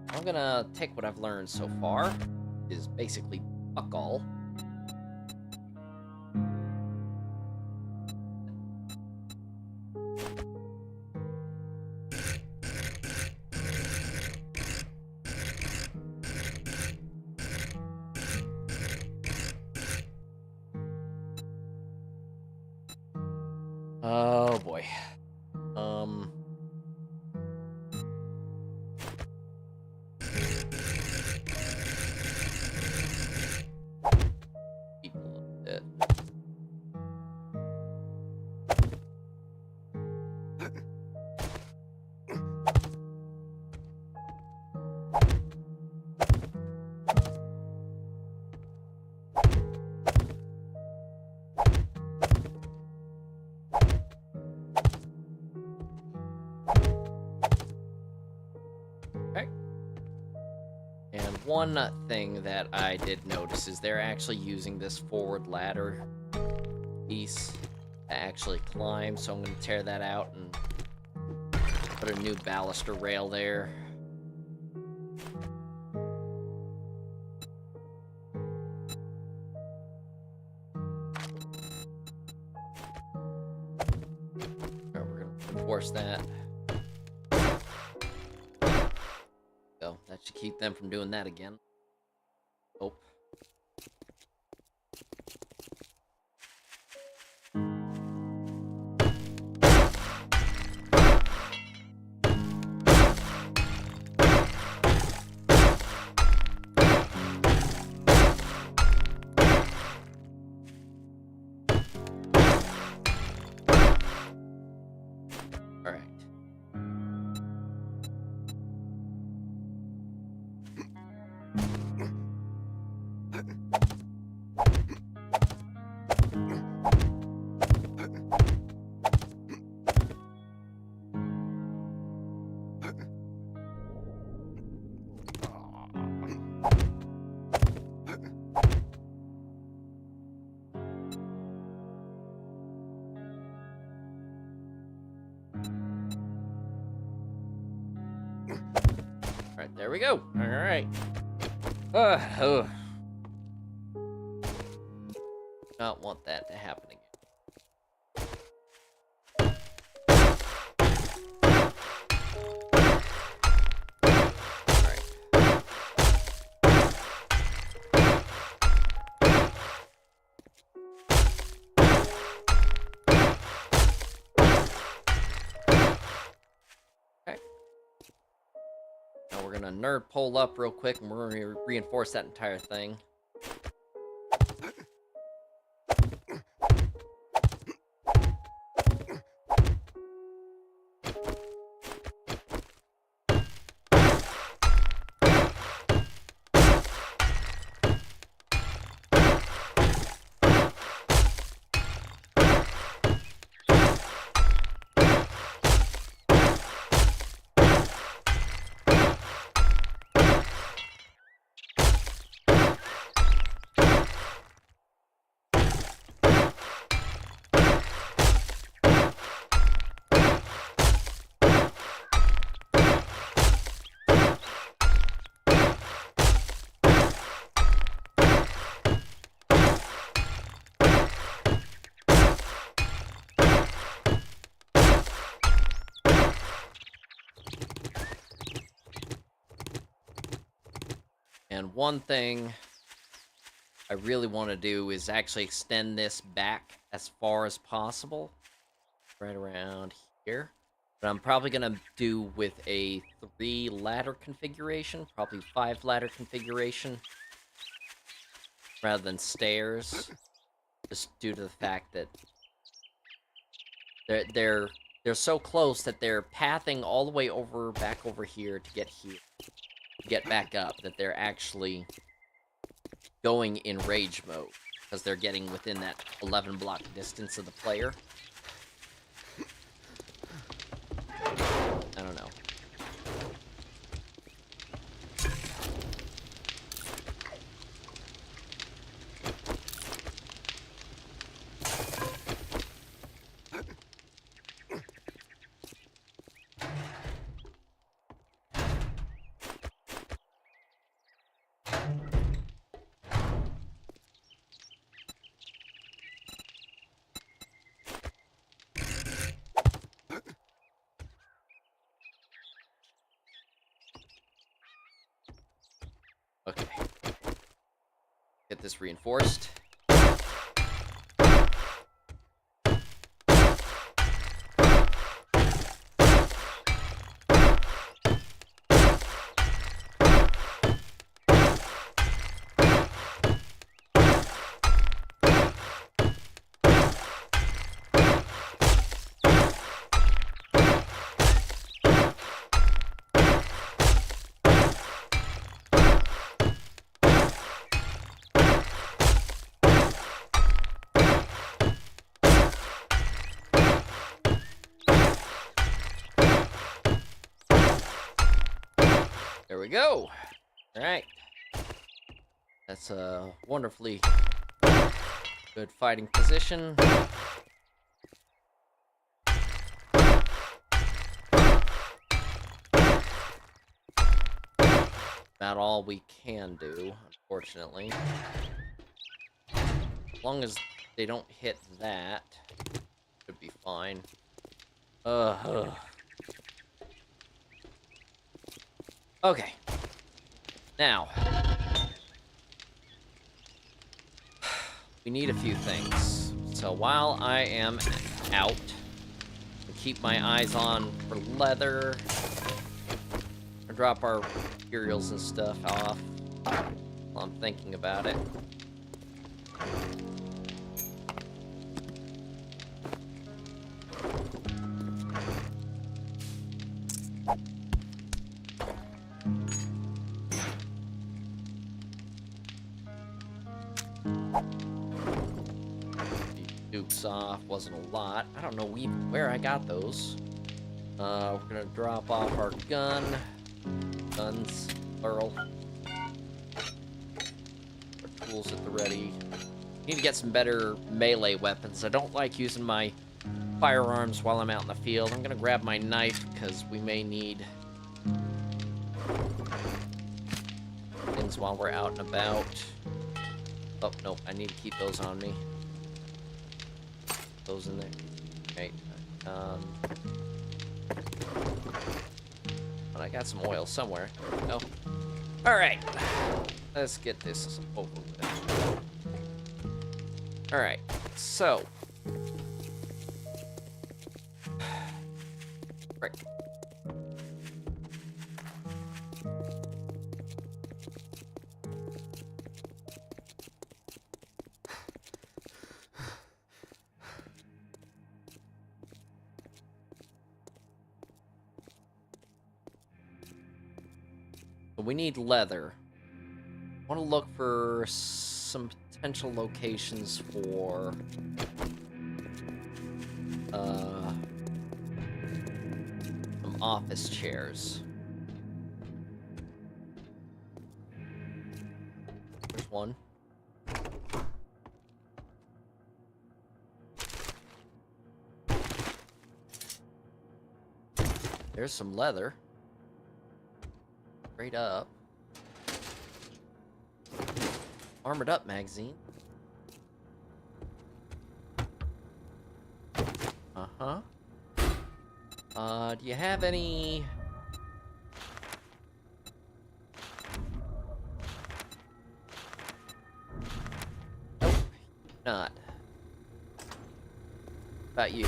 I'm gonna take what I've learned so far, is basically fuck all. Oh boy. Keep a little bit. Okay. And one thing that I did notice is they're actually using this forward ladder piece to actually climb, so I'm going to tear that out and put a new baluster rail there. Alright, we're going to enforce that. So that should keep them from doing that again. Oh. Alright. Alright, there we go. Alright. Oh. Not want that to happen again. We're gonna nerd pole up real quick, and we're gonna reinforce that entire thing. And one thing I really want to do is actually extend this back as far as possible. Right around here. But I'm probably going to do with a 3 ladder configuration. Probably 5 ladder configuration. Rather than stairs. Just due to the fact that they're so close that they're pathing all the way back over here to get here. Get back up, that they're actually going in rage mode because they're getting within that 11 block distance of the player. I don't know. Okay. Get this reinforced. There we go. All right. That's a wonderfully good fighting position. Not all we can do, unfortunately. As long as they don't hit that, should be fine. Okay. Now, we need a few things. So while I am out, I keep my eyes on for leather. Or drop our materials and stuff off while I'm thinking about it. Dukes off wasn't a lot. I don't know where I got those. We're gonna drop off our guns, plural. Our tools at the ready. Need to get some better melee weapons. I don't like using my firearms while I'm out in the field. I'm gonna grab my knife because we may need things while we're out and about. Oh, no, I need to keep those on me. Those in there. Okay. But I got some oil somewhere. Oh. Alright. Let's get this over with. Alright. So. Right. We need leather. I want to look for some potential locations for some office chairs. There's one. There's some leather. Straight up. Armored up magazine. Uh-huh. Do you have any... Nope. Not. About you?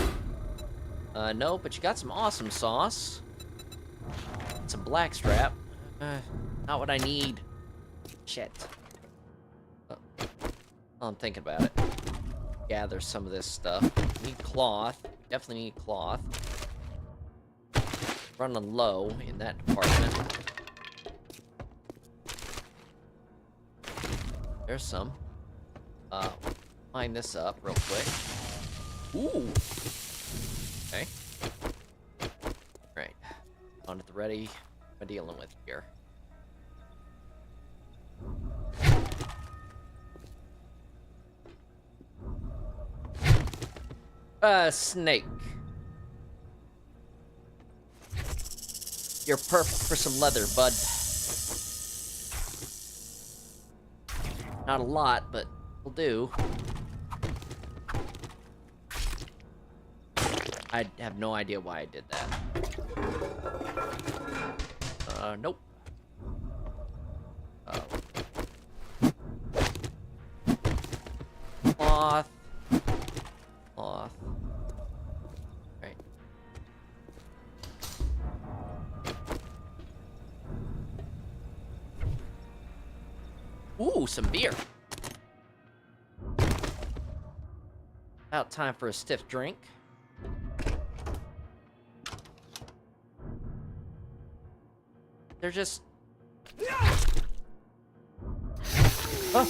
No, but you got some awesome sauce. Some blackstrap. Not what I need. Shit. Oh, I'm thinking about it. Gather some of this stuff. Need cloth. Definitely need cloth. Running low in that department. There's some. Line this up real quick. Ooh. Okay. Right. On at the ready. What am I dealing with here? Snake. You're perfect for some leather, bud. Not a lot, but will do. I have no idea why I did that. Nope. Cloth. Cloth. Right. Ooh, some beer. About time for a stiff drink. They're just... Oh.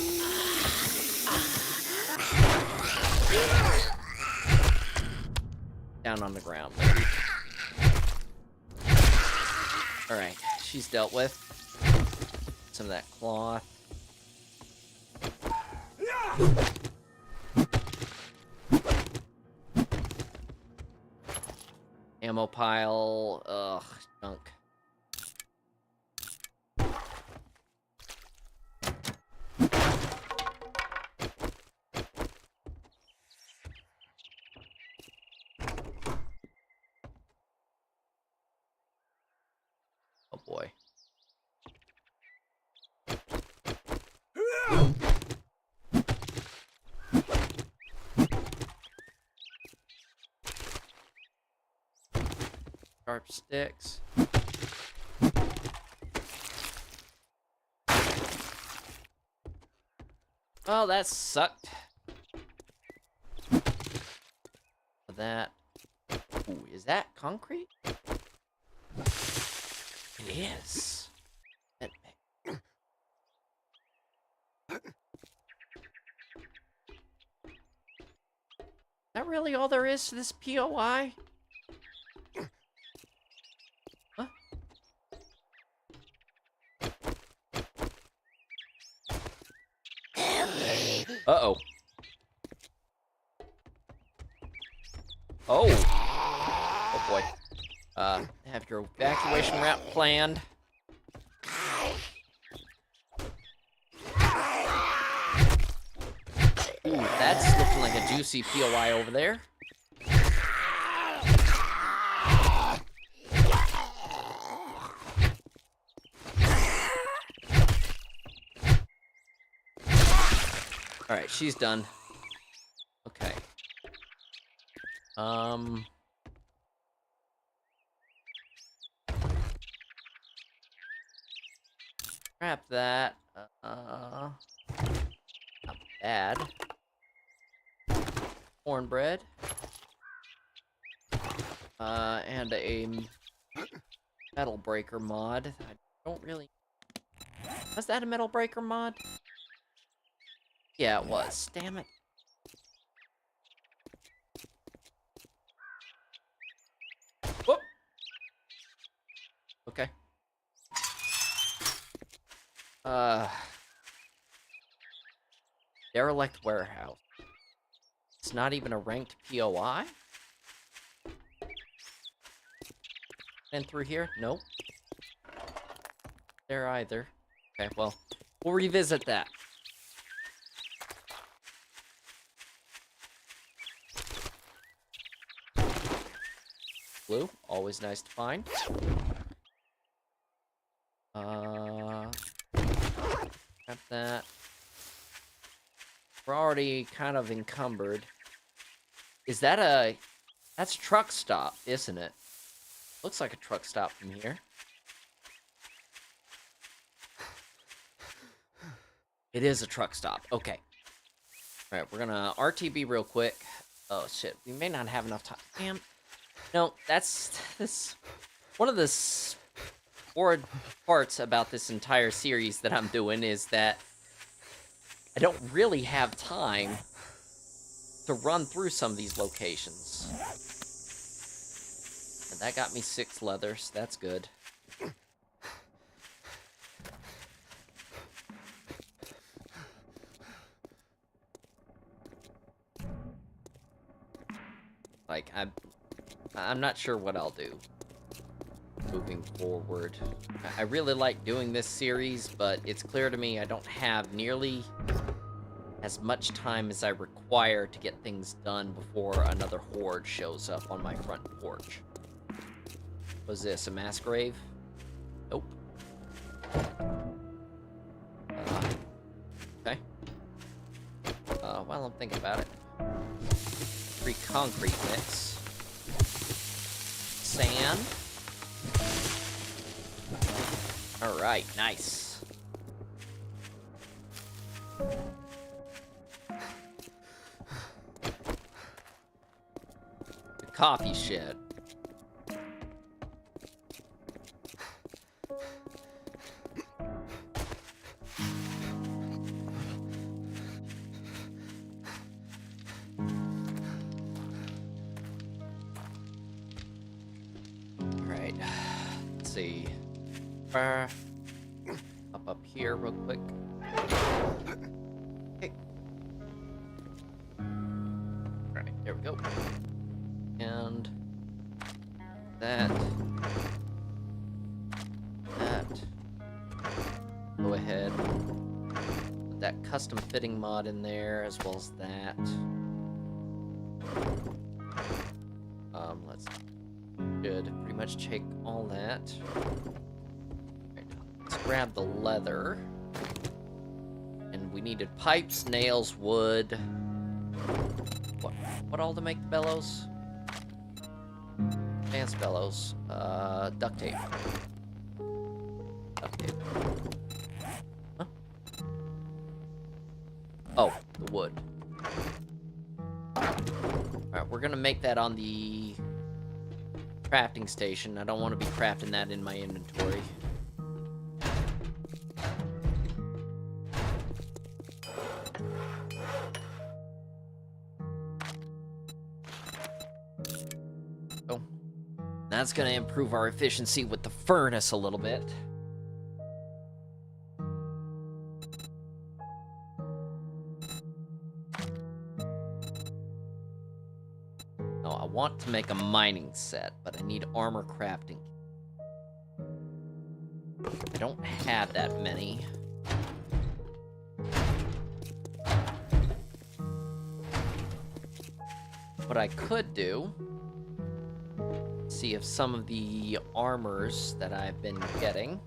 Down on the ground, maybe. Alright, she's dealt with. Some of that cloth. Ammo pile. Ugh, junk. Oh boy. Sharp sticks. Well, that sucked. That. Ooh, is that concrete? It is. Is that really all there is to this POI? Huh? Uh-oh. Oh. Oh boy. Have your evacuation route planned. juicy POI over there. Alright, she's done. Okay. Scrap that. Not bad. Cornbread. And a metal breaker mod. I don't really... Was that a metal breaker mod? Yeah, it was. Damn it. Whoop! Okay. Derelict warehouse. It's not even a ranked POI? And through here? Nope. There either. Okay, well, we'll revisit that. Blue, always nice to find. Got that. We're already kind of encumbered. Is that a... That's truck stop, isn't it? Looks like a truck stop from here. It is a truck stop. Okay. Alright, we're gonna RTB real quick. Oh, shit. We may not have enough time. Damn. No, that's... This... One of the horrid parts about this entire series that I'm doing is that I don't really have time to run through some of these locations. And that got me 6 leathers. That's good. Like, I'm not sure what I'll do moving forward. I really like doing this series, but it's clear to me I don't have nearly as much time as I require to get things done before another horde shows up on my front porch. Was this a mass grave? Nope. Okay. While I'm thinking about it. 3 concrete mix. Sand. Alright, nice. The coffee shed. Alright, let's see. Up here real quick. Okay. Alright, there we go. And that. Go ahead. Put that custom fitting mod in there as well as that. Let's should pretty much take all that. Let's grab the leather. And we needed pipes, nails, wood. What all to make the bellows? Advanced bellows. Duct tape. Duct tape. Huh? Oh, the wood. Alright, we're gonna make that on the crafting station. I don't want to be crafting that in my inventory. Oh. That's going to improve our efficiency with the furnace a little bit. No, I want to make a mining set, but I need armor crafting. I don't have that many. what I could do, see if some of the armors that I've been getting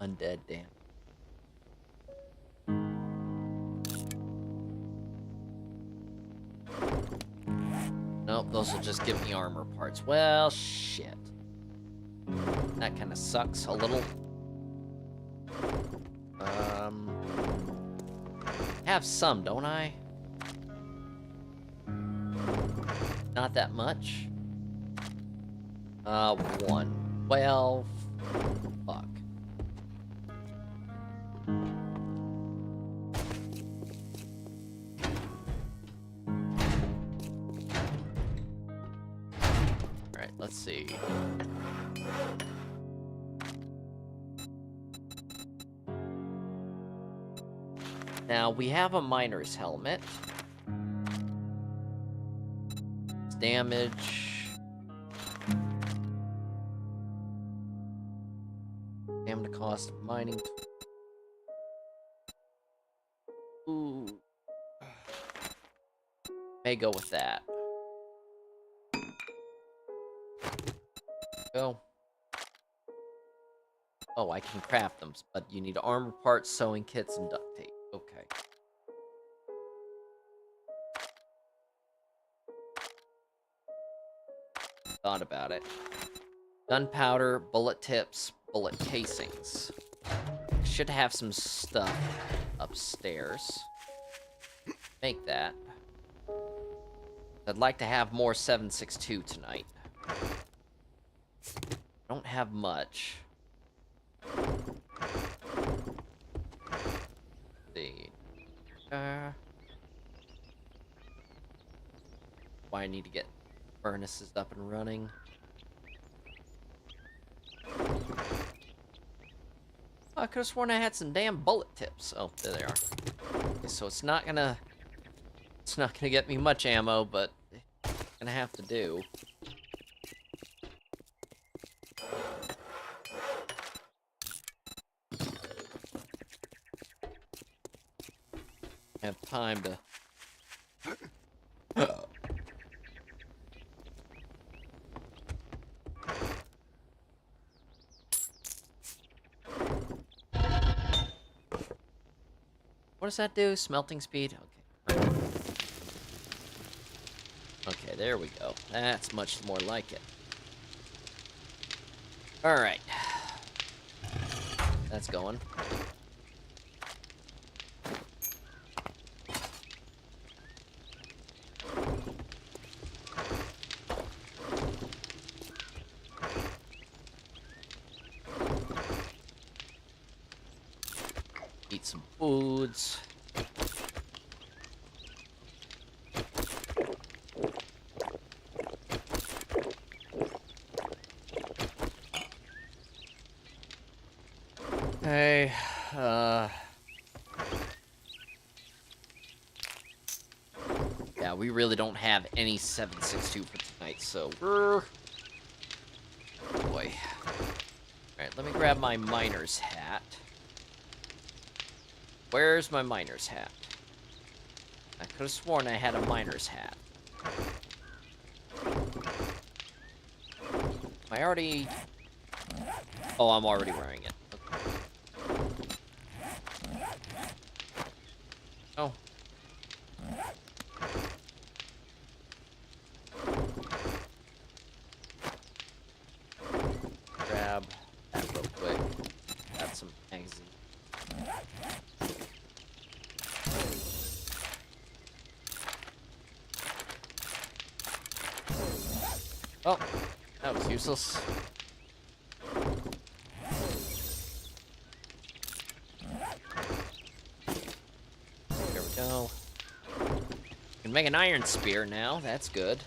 undead, damn. Nope, those will just give me armor parts. Well, shit. That kind of sucks a little. Have some, don't I? Not that much. One. Well, fuck. Alright, let's see. Now, we have a miner's helmet. It's damage. Damn the cost of mining. Ooh. May go with that. Go. Oh, I can craft them, but you need armor parts, sewing kits, and duct tape. Okay. Thought about it. Gunpowder, bullet tips, bullet casings. Should have some stuff upstairs. Make that. I'd like to have more 7.62 tonight. Don't have much. See. Why I need to get furnaces up and running. Oh, I could have sworn I had some damn bullet tips. Oh, there they are. Okay, so it's not gonna get me much ammo, but it's gonna have to do. Have time to what does that do? Smelting speed? Okay. Okay, there we go. That's much more like it. Alright. That's going. Eat some foods. Hey, yeah, we really don't have any 7.62 for tonight, so boy. Alright, let me grab my miner's hat. Where's my miner's hat? I could have sworn I had a miner's hat. Am I already... Oh, I'm already wearing it. Okay. Oh. Grab that real quick. Got some magazines. Oh, that was useless. There we go. Can make an iron spear now. That's good.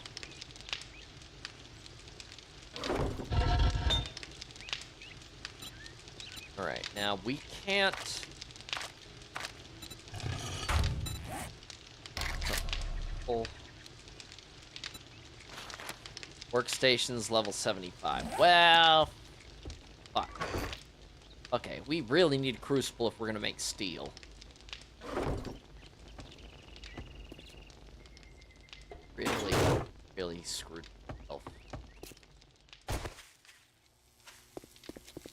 Alright, now we can't... Full. Workstations level 75. Well... Fuck. Okay, we really need a crucible if we're gonna make steel. Really screwed myself.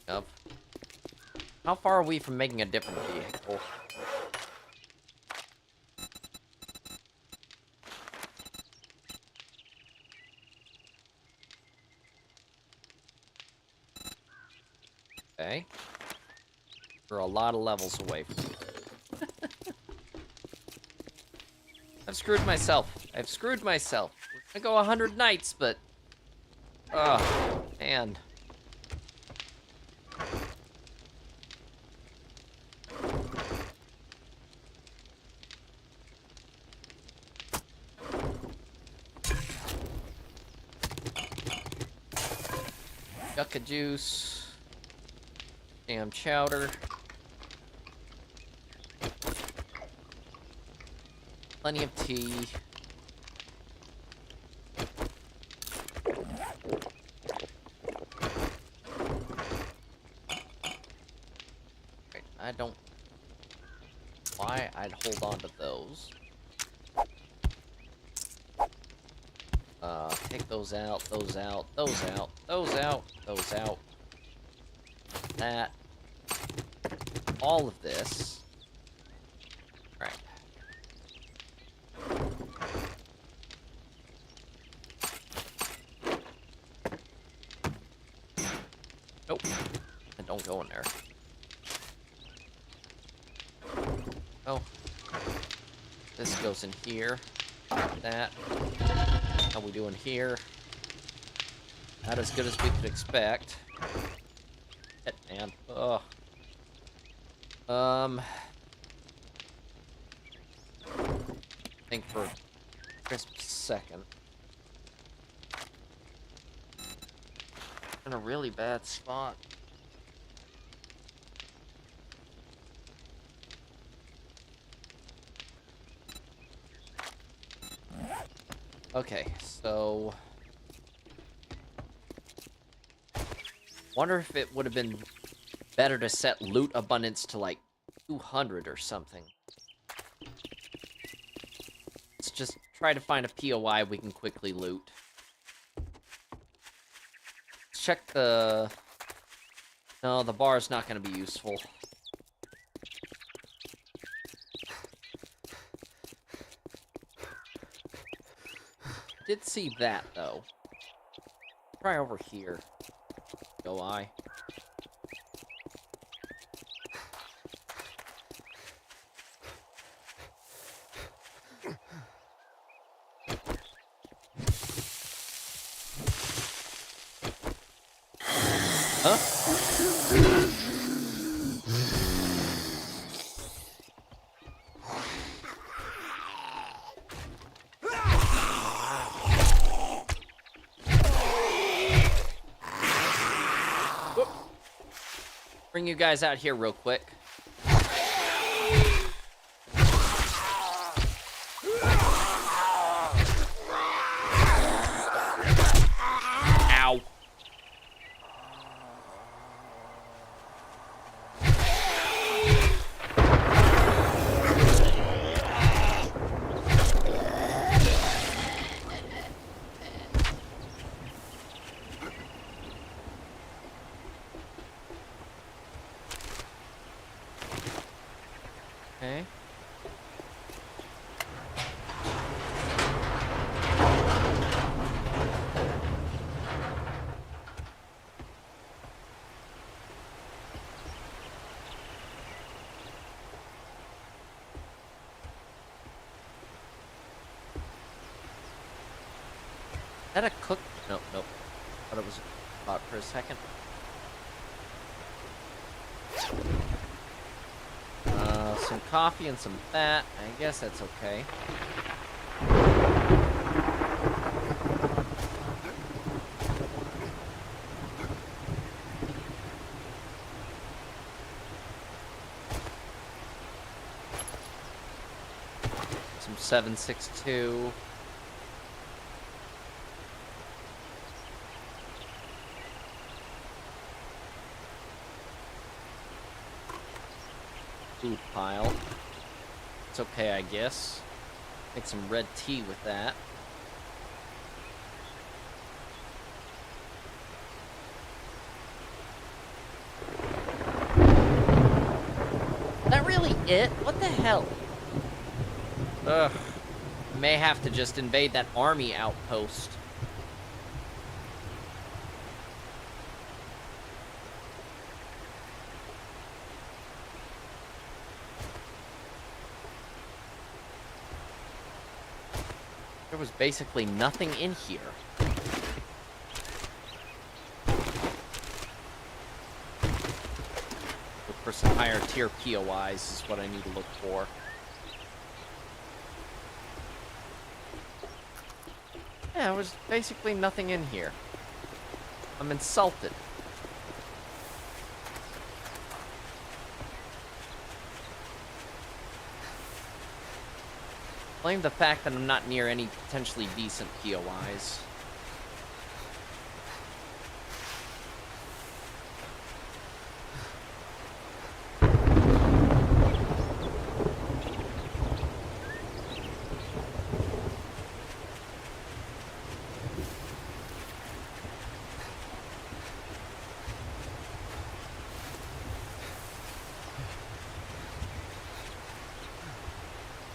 Up. How far are we from making a different vehicle? Okay. We're a lot of levels away from it. I've screwed myself. I've screwed myself. We're gonna go 100 nights, but... Oh, man. Yucca juice. Damn chowder. Plenty of tea. Right, I don't... Why I'd hold on to those. Take those out, those out, those out, those out, those out. That. All of this. Right. Nope. And don't go in there. Oh. This goes in here. That. How we doing here? Not as good as we could expect. Shit, man. Ugh. Think for a crisp second. In a really bad spot. Okay, so... Wonder if it would have been better to set loot abundance to, like, 200 or something. Let's just try to find a POI we can quickly loot. Let's check the... No, the bar's not going to be useful. Did see that, though. Try over here. Go I. Huh? Whoop. Bring you guys out here real quick. Ow. Okay. Is that a cook? Nope, nope. Thought it was a pot for a second. Some coffee and some fat. I guess that's okay. from 762. Food pile. It's okay, I guess. Make some red tea with that. Is that really it? What the hell? Ugh. May have to just invade that army outpost. There was basically nothing in here. Look for some higher tier POIs is what I need to look for. Yeah, there was basically nothing in here. I'm insulted. Blame the fact that I'm not near any potentially decent POIs.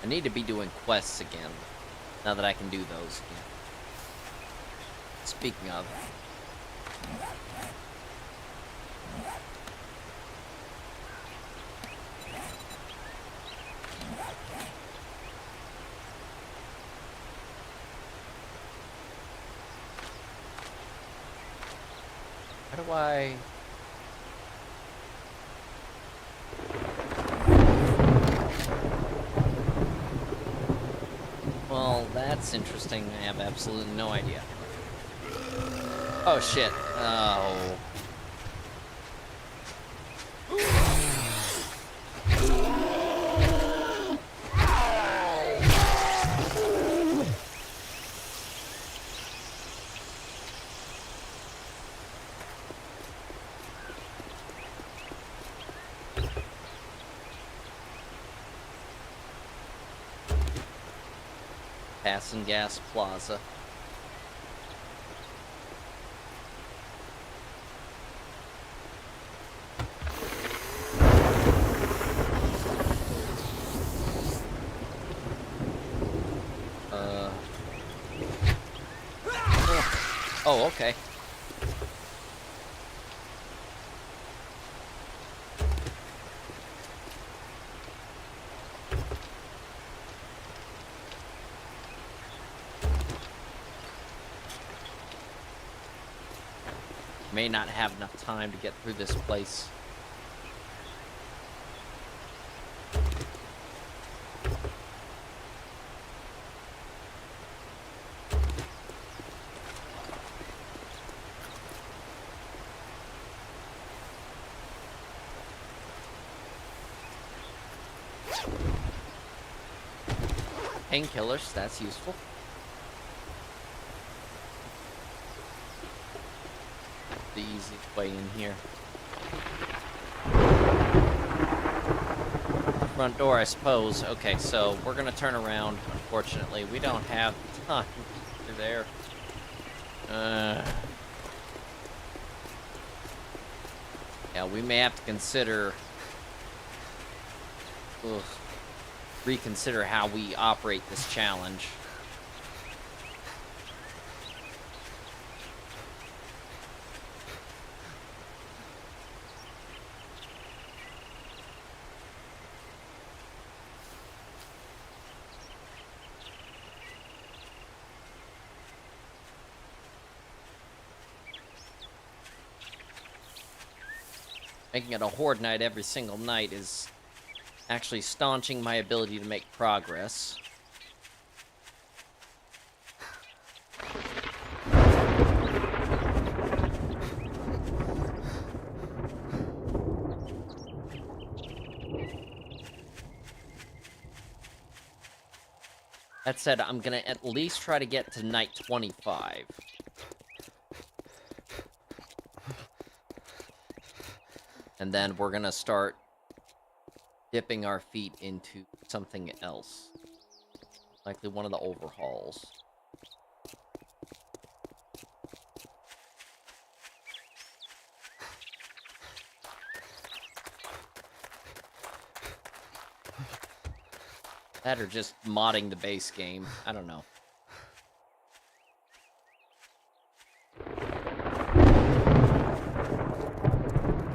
I need to be doing quests again, now that I can do those again. Speaking of... How do I... Well, that's interesting. I have absolutely no idea. Oh, shit. Oh. Passing Gas Plaza. Oh, okay. May not have enough time to get through this place. Painkillers, that's useful. The easiest way in here. Front door, I suppose. Okay, so we're gonna turn around. Unfortunately, we don't have time to there. Yeah, we may have to consider... reconsider how we operate this challenge. Making it a Horde night every single night is actually staunching my ability to make progress. That said, I'm gonna at least try to get to night 25. And then we're gonna start dipping our feet into something else. Likely one of the overhauls. That or just modding the base game. I don't know.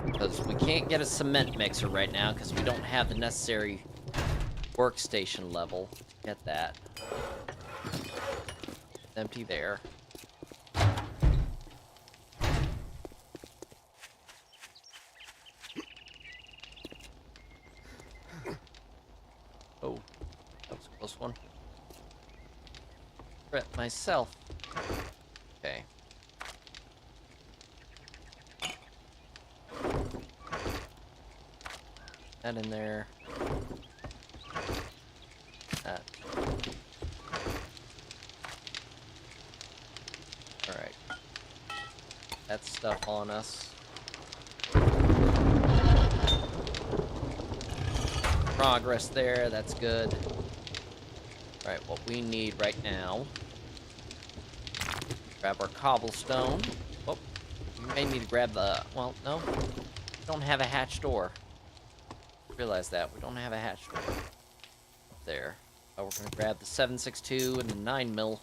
Because we can't get a cement mixer right now because we don't have the necessary workstation level. Get that. Empty there. Oh, that was a close one. Threat myself. Okay. That in there. That. Alright. That stuff on us. Progress there, that's good. Alright, what we need right now. Grab our cobblestone. Oh, we may need to grab the... Well, no. We don't have a hatch door. Realize that. We don't have a hatch door. Up there. Oh, we're going to grab the 7.62 and the 9mm.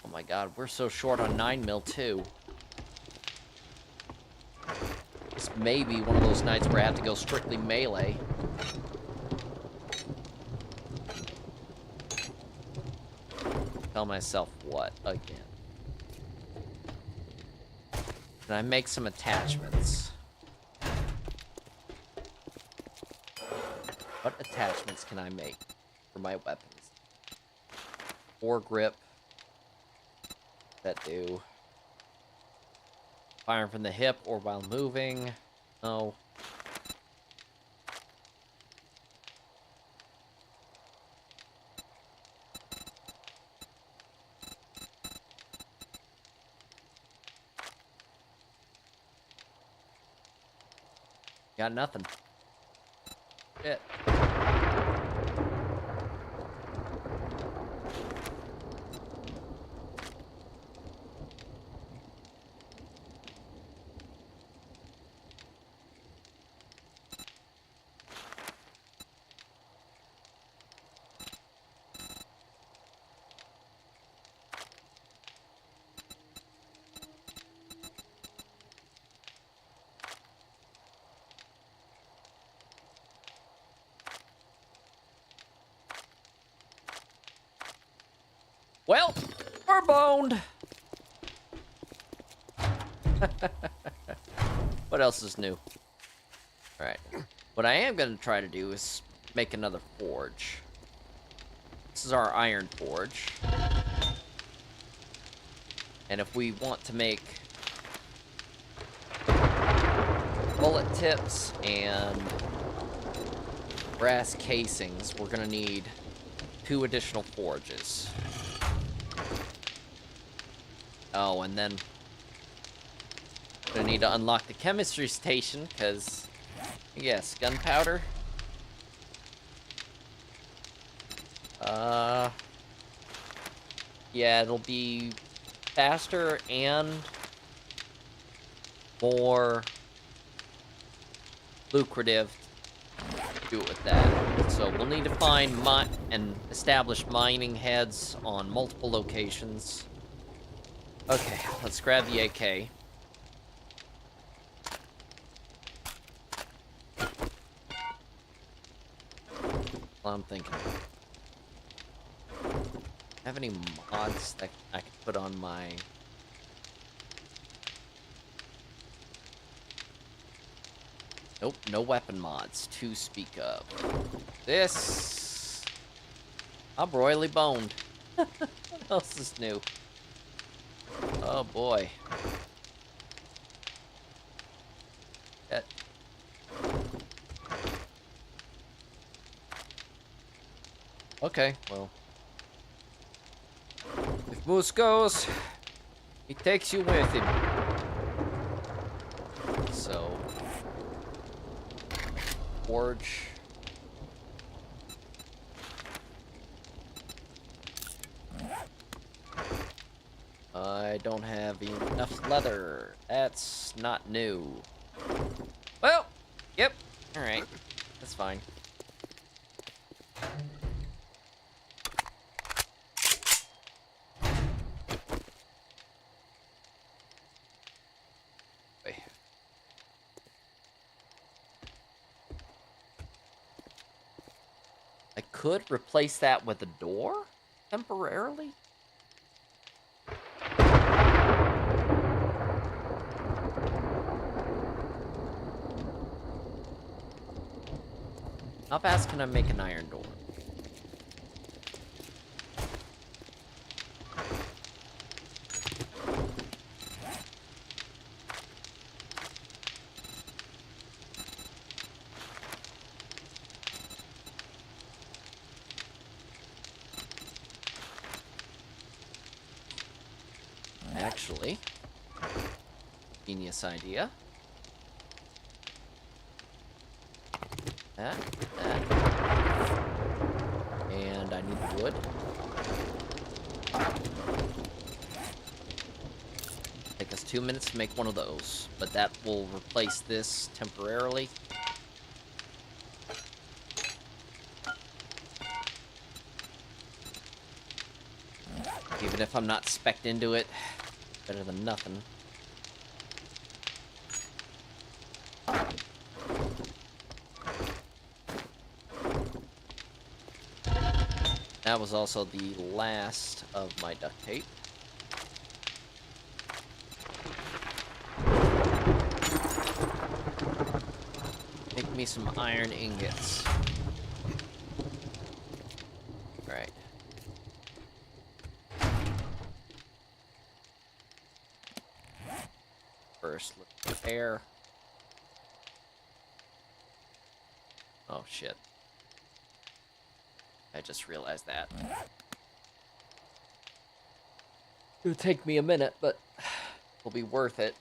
Oh my god, we're so short on 9mm too. This may be one of those nights where I have to go strictly melee. Tell myself what again? Can I make some attachments? What attachments can I make for my weapons? Foregrip. That do. Firing from the hip or while moving. No. Got nothing. Shit. Well, we're boned. What else is new? Alright. What I am going to try to do is make another forge. This is our iron forge. And if we want to make bullet tips and brass casings, we're going to need 2 additional forges. Oh, and then gonna need to unlock the chemistry station, because, yes, gunpowder. Yeah, it'll be faster and more lucrative to do it with that. So we'll need to find and establish mining heads on multiple locations. Okay, let's grab the AK. Well, I'm thinking. Have any mods that I could put on my... Nope, no weapon mods to speak of. This... I'm royally boned. What else is new? Oh boy. That... Okay, well... Moose goes, he takes you with him. So, forge. I don't have enough leather. That's not new. Well, yep. Alright. That's fine. Wait. I could replace that with a door temporarily. How fast can I make an iron door? Actually, genius idea. That. And I need wood. Take us 2 minutes to make one of those, but that will replace this temporarily. Even if I'm not spec'd into it, better than nothing. That was also the last of my duct tape. Make me some iron ingots. Alright. First, let's repair. Oh, shit. I just realized that. It'll take me a minute, but it'll be worth it.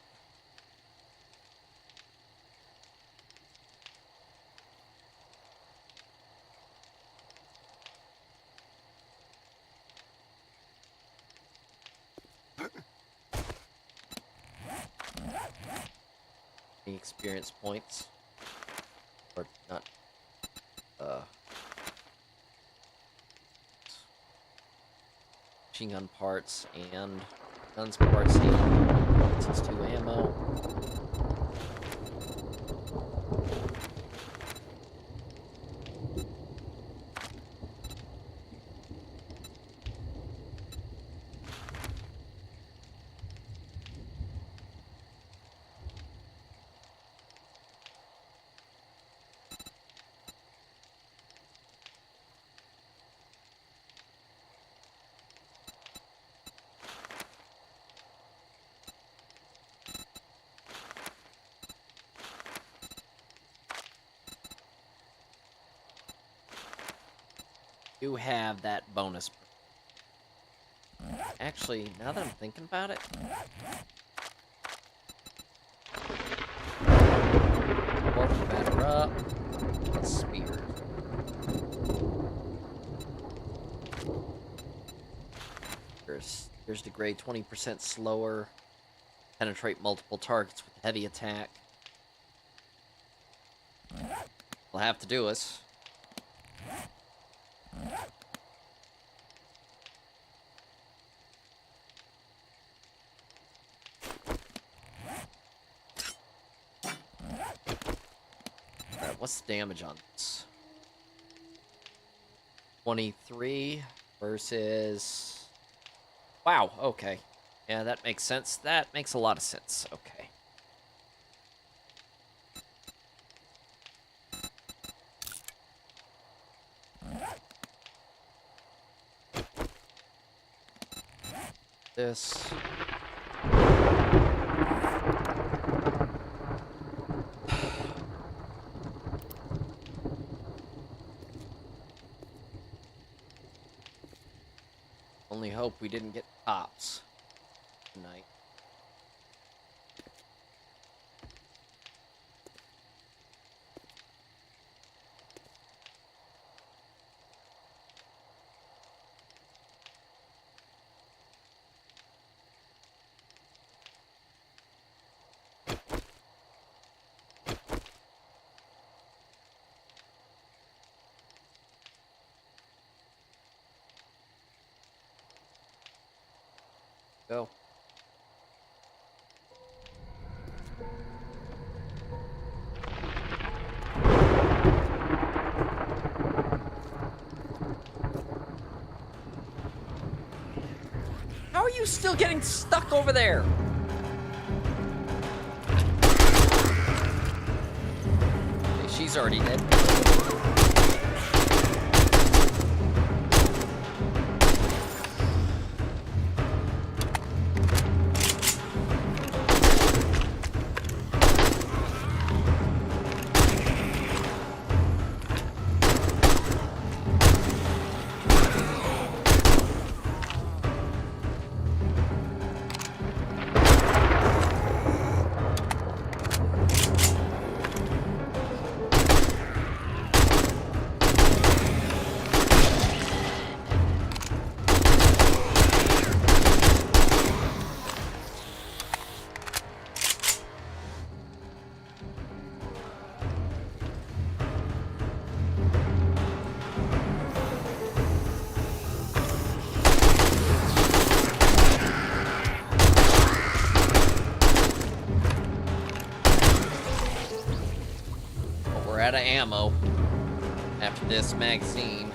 Any experience points? Or not? Machine gun parts and guns parts and 6.2 ammo. Do have that bonus. Actually, now that I'm thinking about it, warp batter up. Spear. Here's degrade 20% slower. Penetrate multiple targets with heavy attack. Will have to do us. What's the damage on this? 23 versus... Wow, okay. Yeah, that makes sense. That makes a lot of sense. Okay. This... Only hope we didn't get cops tonight. Go. How are you still getting stuck over there? Okay, she's already dead. We're out of ammo after this magazine.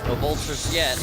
No vultures yet.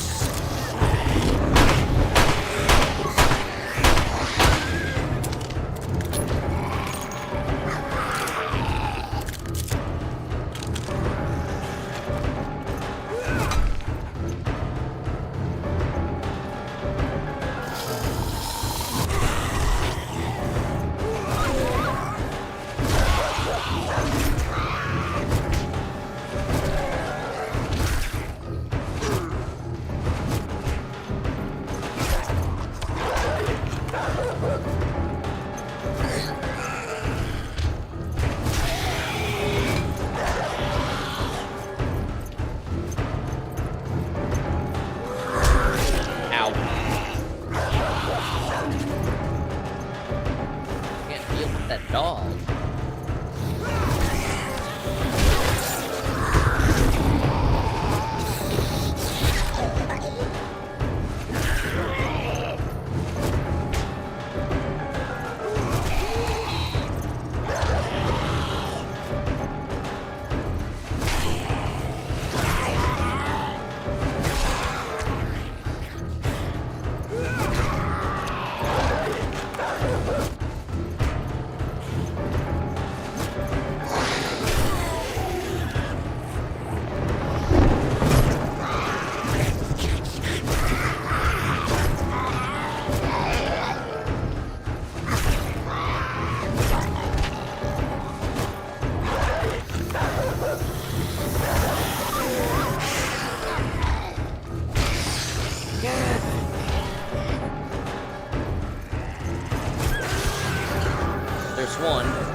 There's one.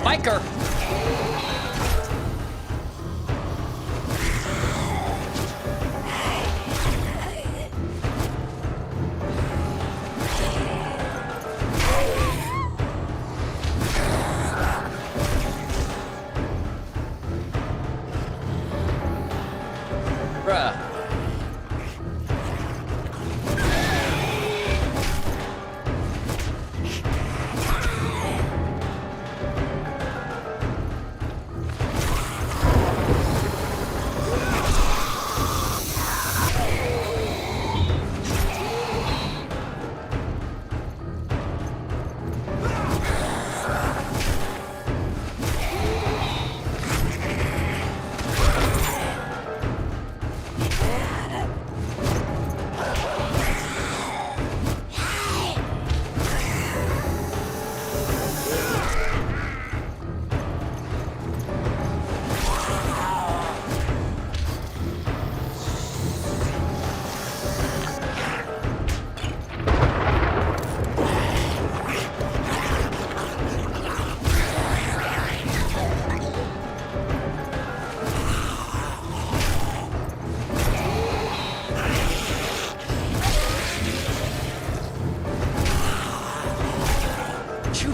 Biker! Bruh.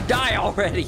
Die already!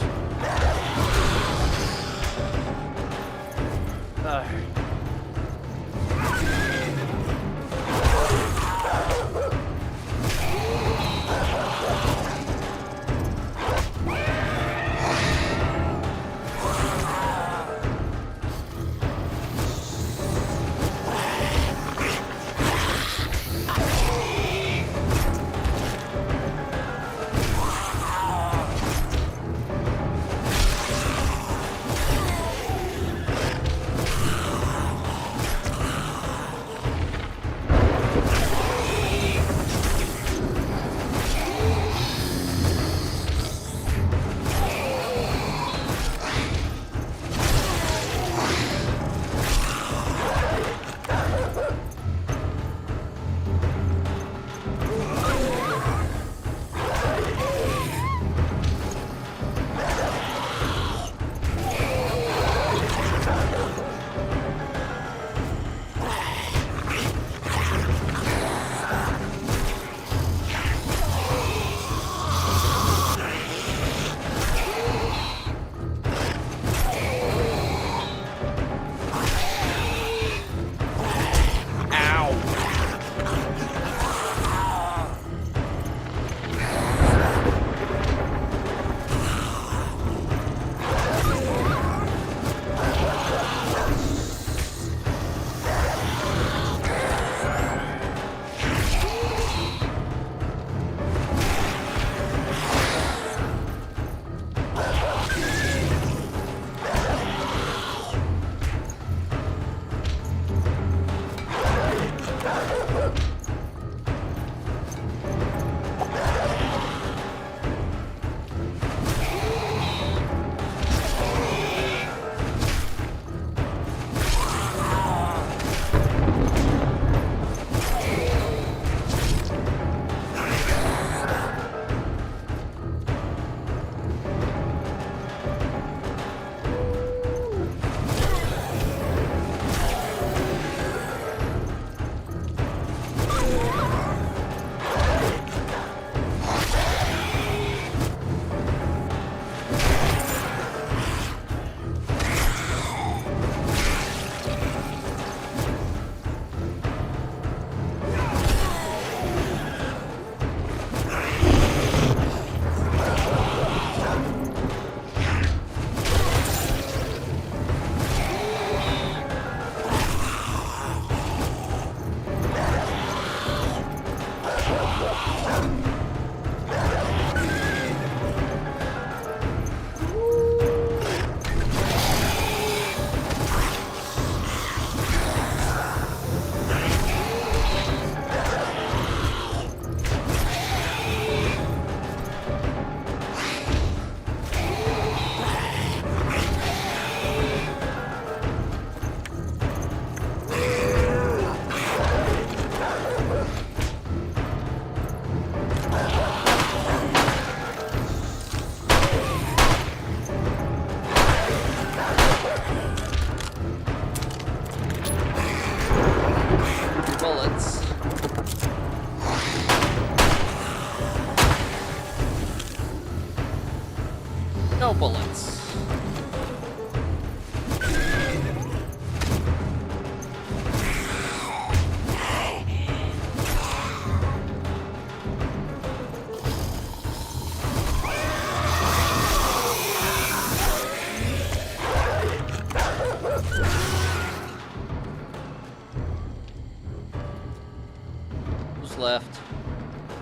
lift.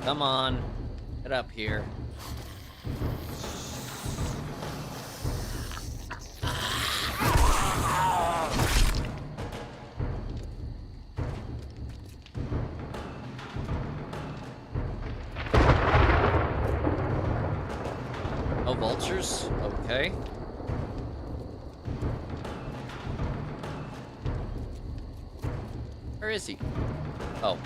Come on. Get up here. No vultures? Okay. Where is he? Oh.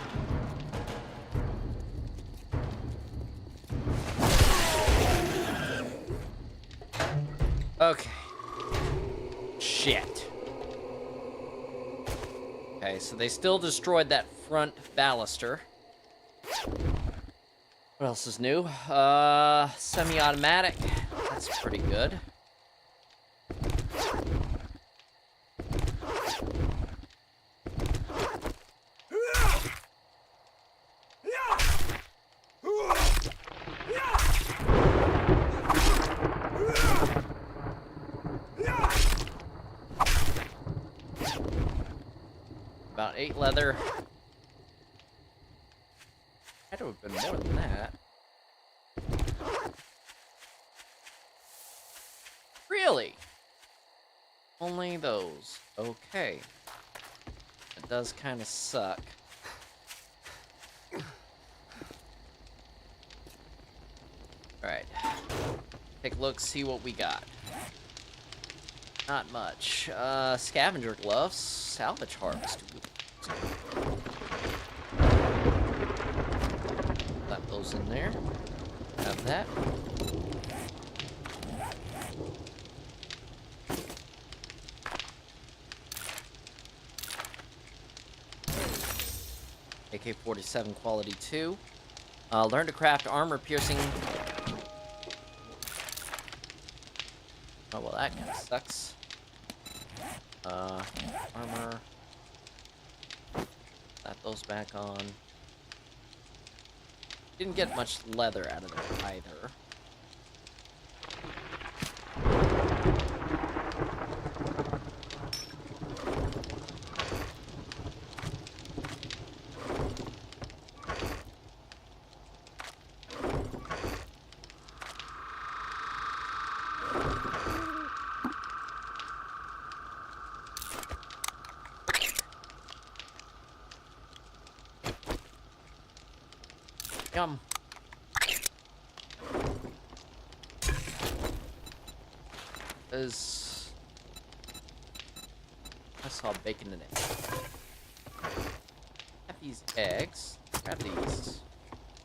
Okay. Shit. Okay, so they still destroyed that front baluster. What else is new? Semi-automatic. That's pretty good. About 8 leather. Had to have been more than that. Really? Only those. Okay. It does kind of suck. Alright. Take a look, see what we got. Not much. Scavenger gloves. Salvage harvest. Slap those in there. Have that. AK-47 quality 2. Learn to craft armor piercing. Oh, well, that kind of sucks. Armor. Slap those back on. Didn't get much leather out of it either. Yum. I saw bacon in it. Have these eggs. Grab these.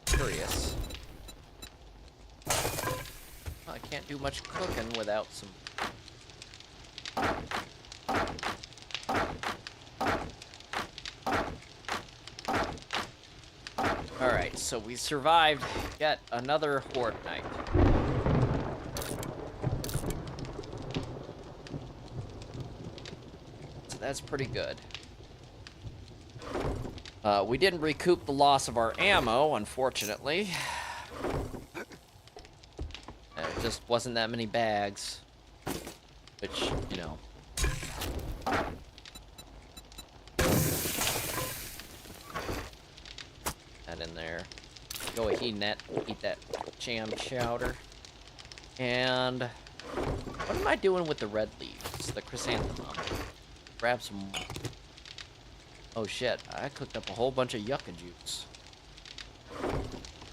Curious. Well, I can't do much cooking without some. Alright, so we survived yet another Horde night. So that's pretty good. We didn't recoup the loss of our ammo, unfortunately. It just wasn't that many bags. Which, you know. In there. Go ahead and eat that jam chowder. And what am I doing with the red leaves? The chrysanthemum. Grab some. Oh shit, I cooked up a whole bunch of yucca juice.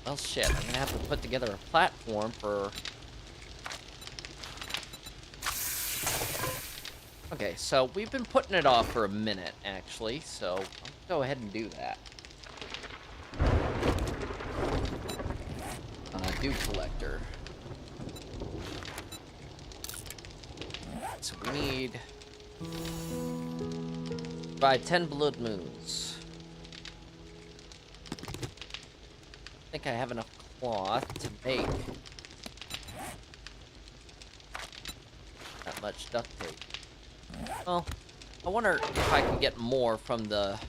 Well shit, I'm gonna have to put together a platform for. Okay, so we've been putting it off for a minute actually, so I'll go ahead and do that. Dew collector. So we need by 10 blood moons. I think I have enough cloth to make that much duct tape. Well, I wonder if I can get more from the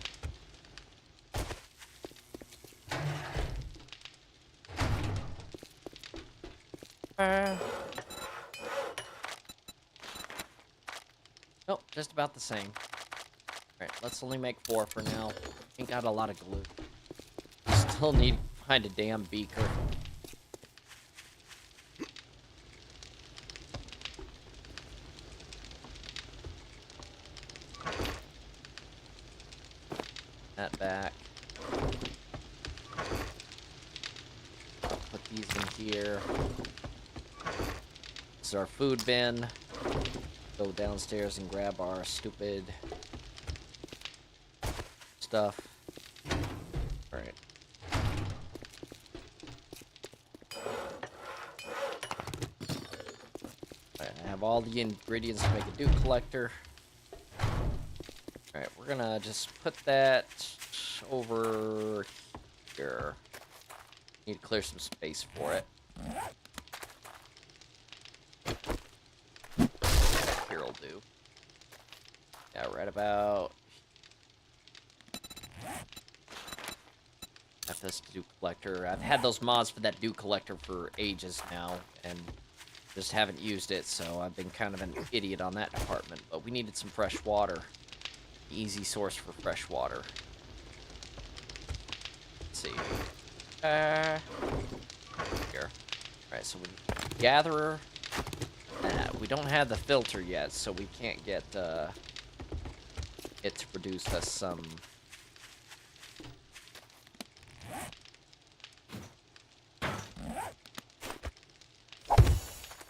nope, just about the same. Alright, let's only make 4 for now. Ain't got a lot of glue. Just Still need to find a damn beaker. That back. I'll put these in here. This is our food bin. Go downstairs and grab our stupid stuff. Alright. I have all the ingredients to make a dew collector. Alright, we're gonna just put that over here. Need to clear some space for it. Here'll do. Yeah, right about. Got this dew collector. I've had those mods for that dew collector for ages now, and just haven't used it, so I've been kind of an idiot on that department. But we needed some fresh water. Easy source for fresh water. Let's see. Here. Alright, so we gatherer. We don't have the filter yet, so we can't get it to produce us some.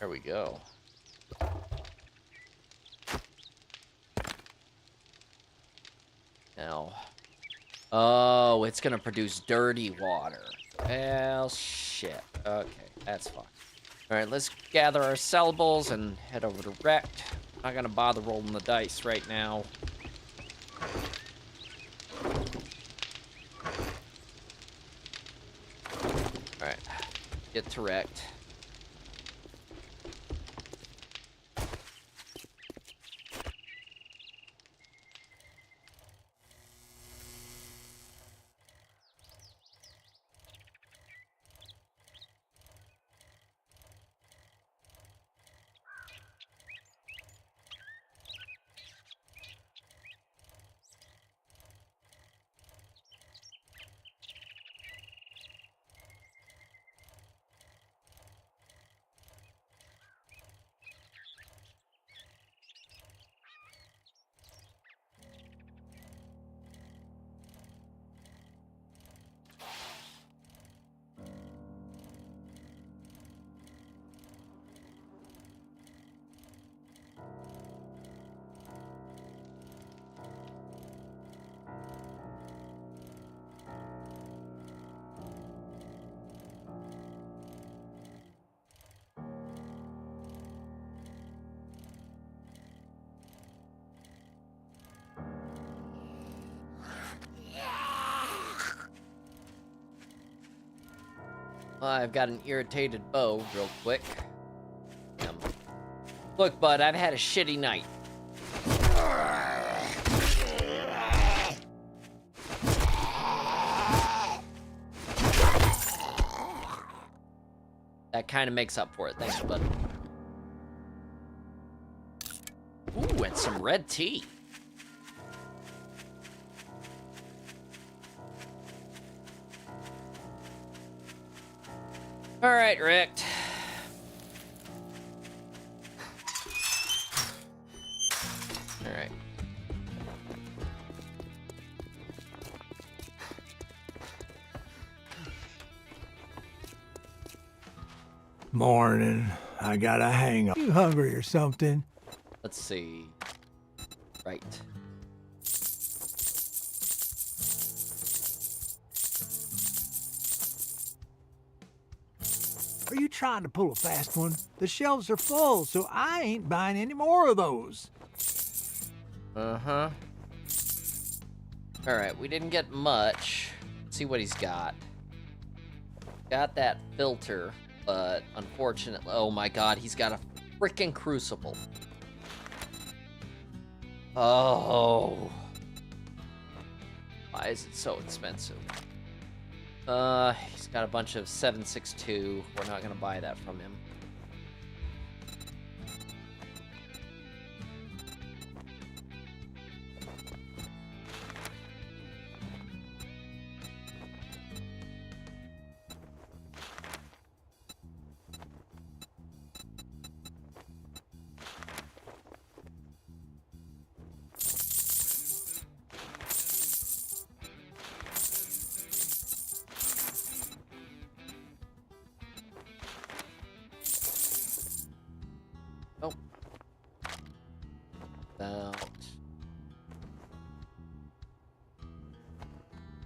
There we go. Now, oh, it's gonna produce dirty water. Well, shit. Okay, that's fine. Alright, let's gather our sellables and head over to Wrecked. Not gonna bother rolling the dice right now. Alright, get to Wrecked. I've got an irritated bow real quick. Look, bud, I've had a shitty night. That kind of makes up for it. Thanks, bud. Ooh, and some red tea. All right, Wrecked. All right. Morning. I got a hang up. You hungry or something? Let's see. Right. Are you trying to pull a fast one? The shelves are full, so I ain't buying any more of those. Uh-huh. Alright, we didn't get much. Let's see what he's got. Got that filter, but unfortunately... Oh my god, he's got a freaking crucible. Oh. Why is it so expensive? He's got a bunch of 7.62. We're not gonna buy that from him. About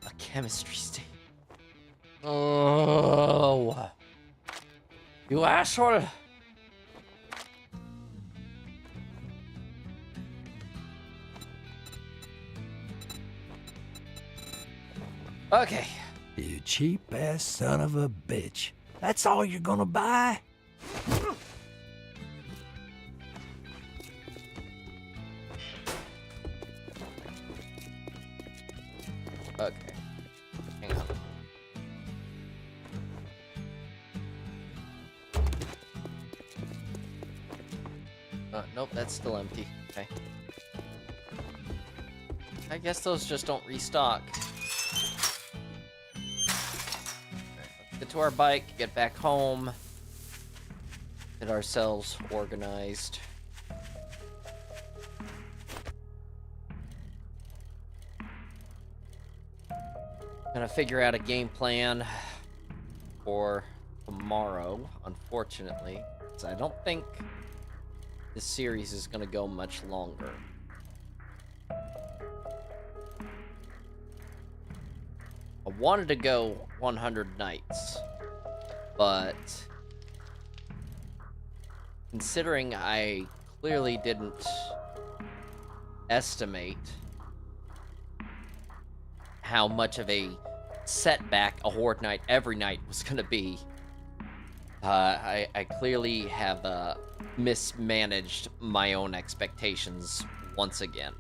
a chemistry station. Oh, you asshole! Okay. You cheap-ass son of a bitch. That's all you're gonna buy? Okay. Hang on. Nope, that's still empty. Okay. I guess those just don't restock. Right, get to our bike, get back home, get ourselves organized. Gonna figure out a game plan for tomorrow, unfortunately, because I don't think this series is gonna go much longer. I wanted to go 100 nights, but considering I clearly didn't estimate how much of a setback a Horde night every night was going to be, I clearly have mismanaged my own expectations once again.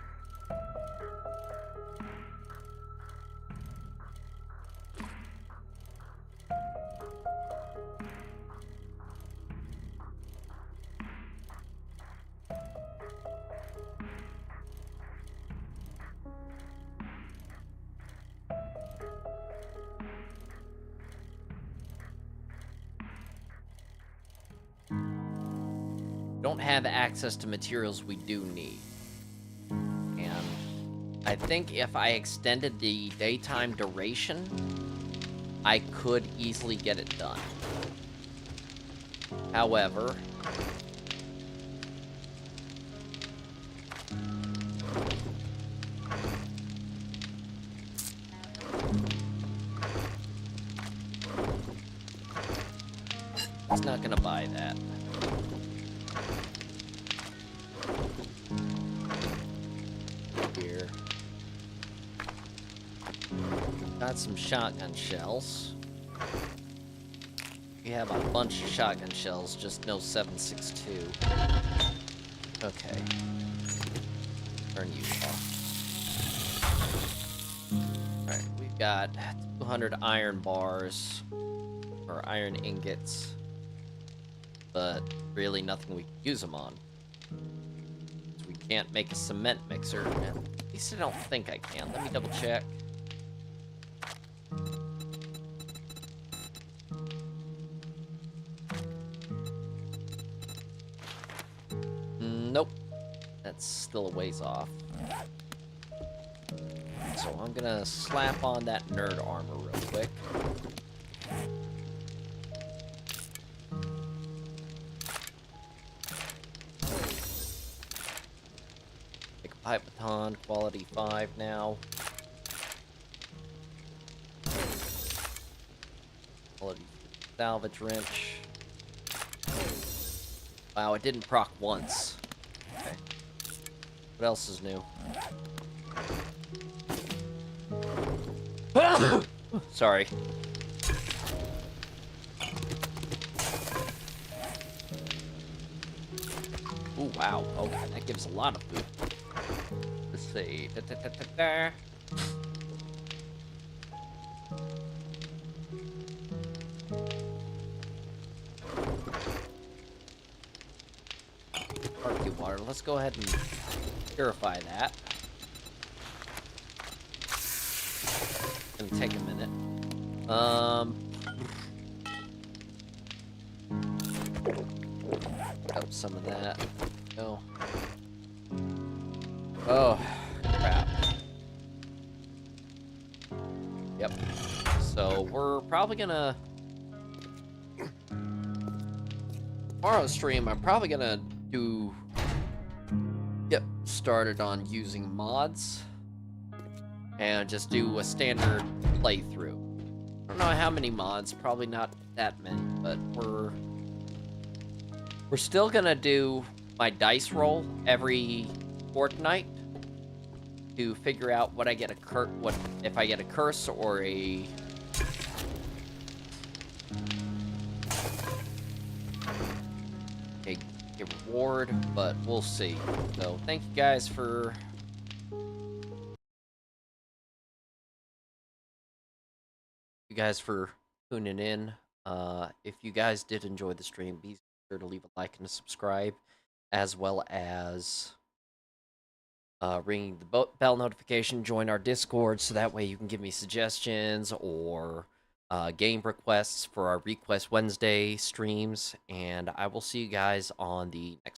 Don't have access to materials we do need. And I think if I extended the daytime duration, I could easily get it done. However, it's not gonna buy that. Here. Got some shotgun shells. We have a bunch of shotgun shells, just no 7.62. Okay. Turn you off. Alright, we've got 200 iron bars, or iron ingots, but really nothing we can use them on. So we can't make a cement mixer, and at least I don't think I can. Let me double check. Nope. That's still a ways off. So I'm gonna slap on that nerd armor real quick. Take a pipe baton, quality 5 now. Quality salvage wrench. Wow, it didn't proc once. Okay. What else is new? Sorry. Ooh, wow. Okay, that gives a lot of food. Let's see. Barbecue water. Let's go ahead and purify that. Gonna take a minute. Oh, some of that. No. Oh, crap. Yep. So we're probably gonna tomorrow's stream. I'm probably gonna do started on using mods and just do a standard playthrough. I don't know how many mods, probably not that many, but we're still gonna do my dice roll every fortnight to figure out what I get if I get a curse or a reward, but we'll see. So thank you guys for tuning in. If you guys did enjoy the stream, be sure to leave a like and a subscribe, as well as ringing the bell notification, join our Discord, so that way you can give me suggestions or game requests for our Request Wednesday streams, and I will see you guys on the next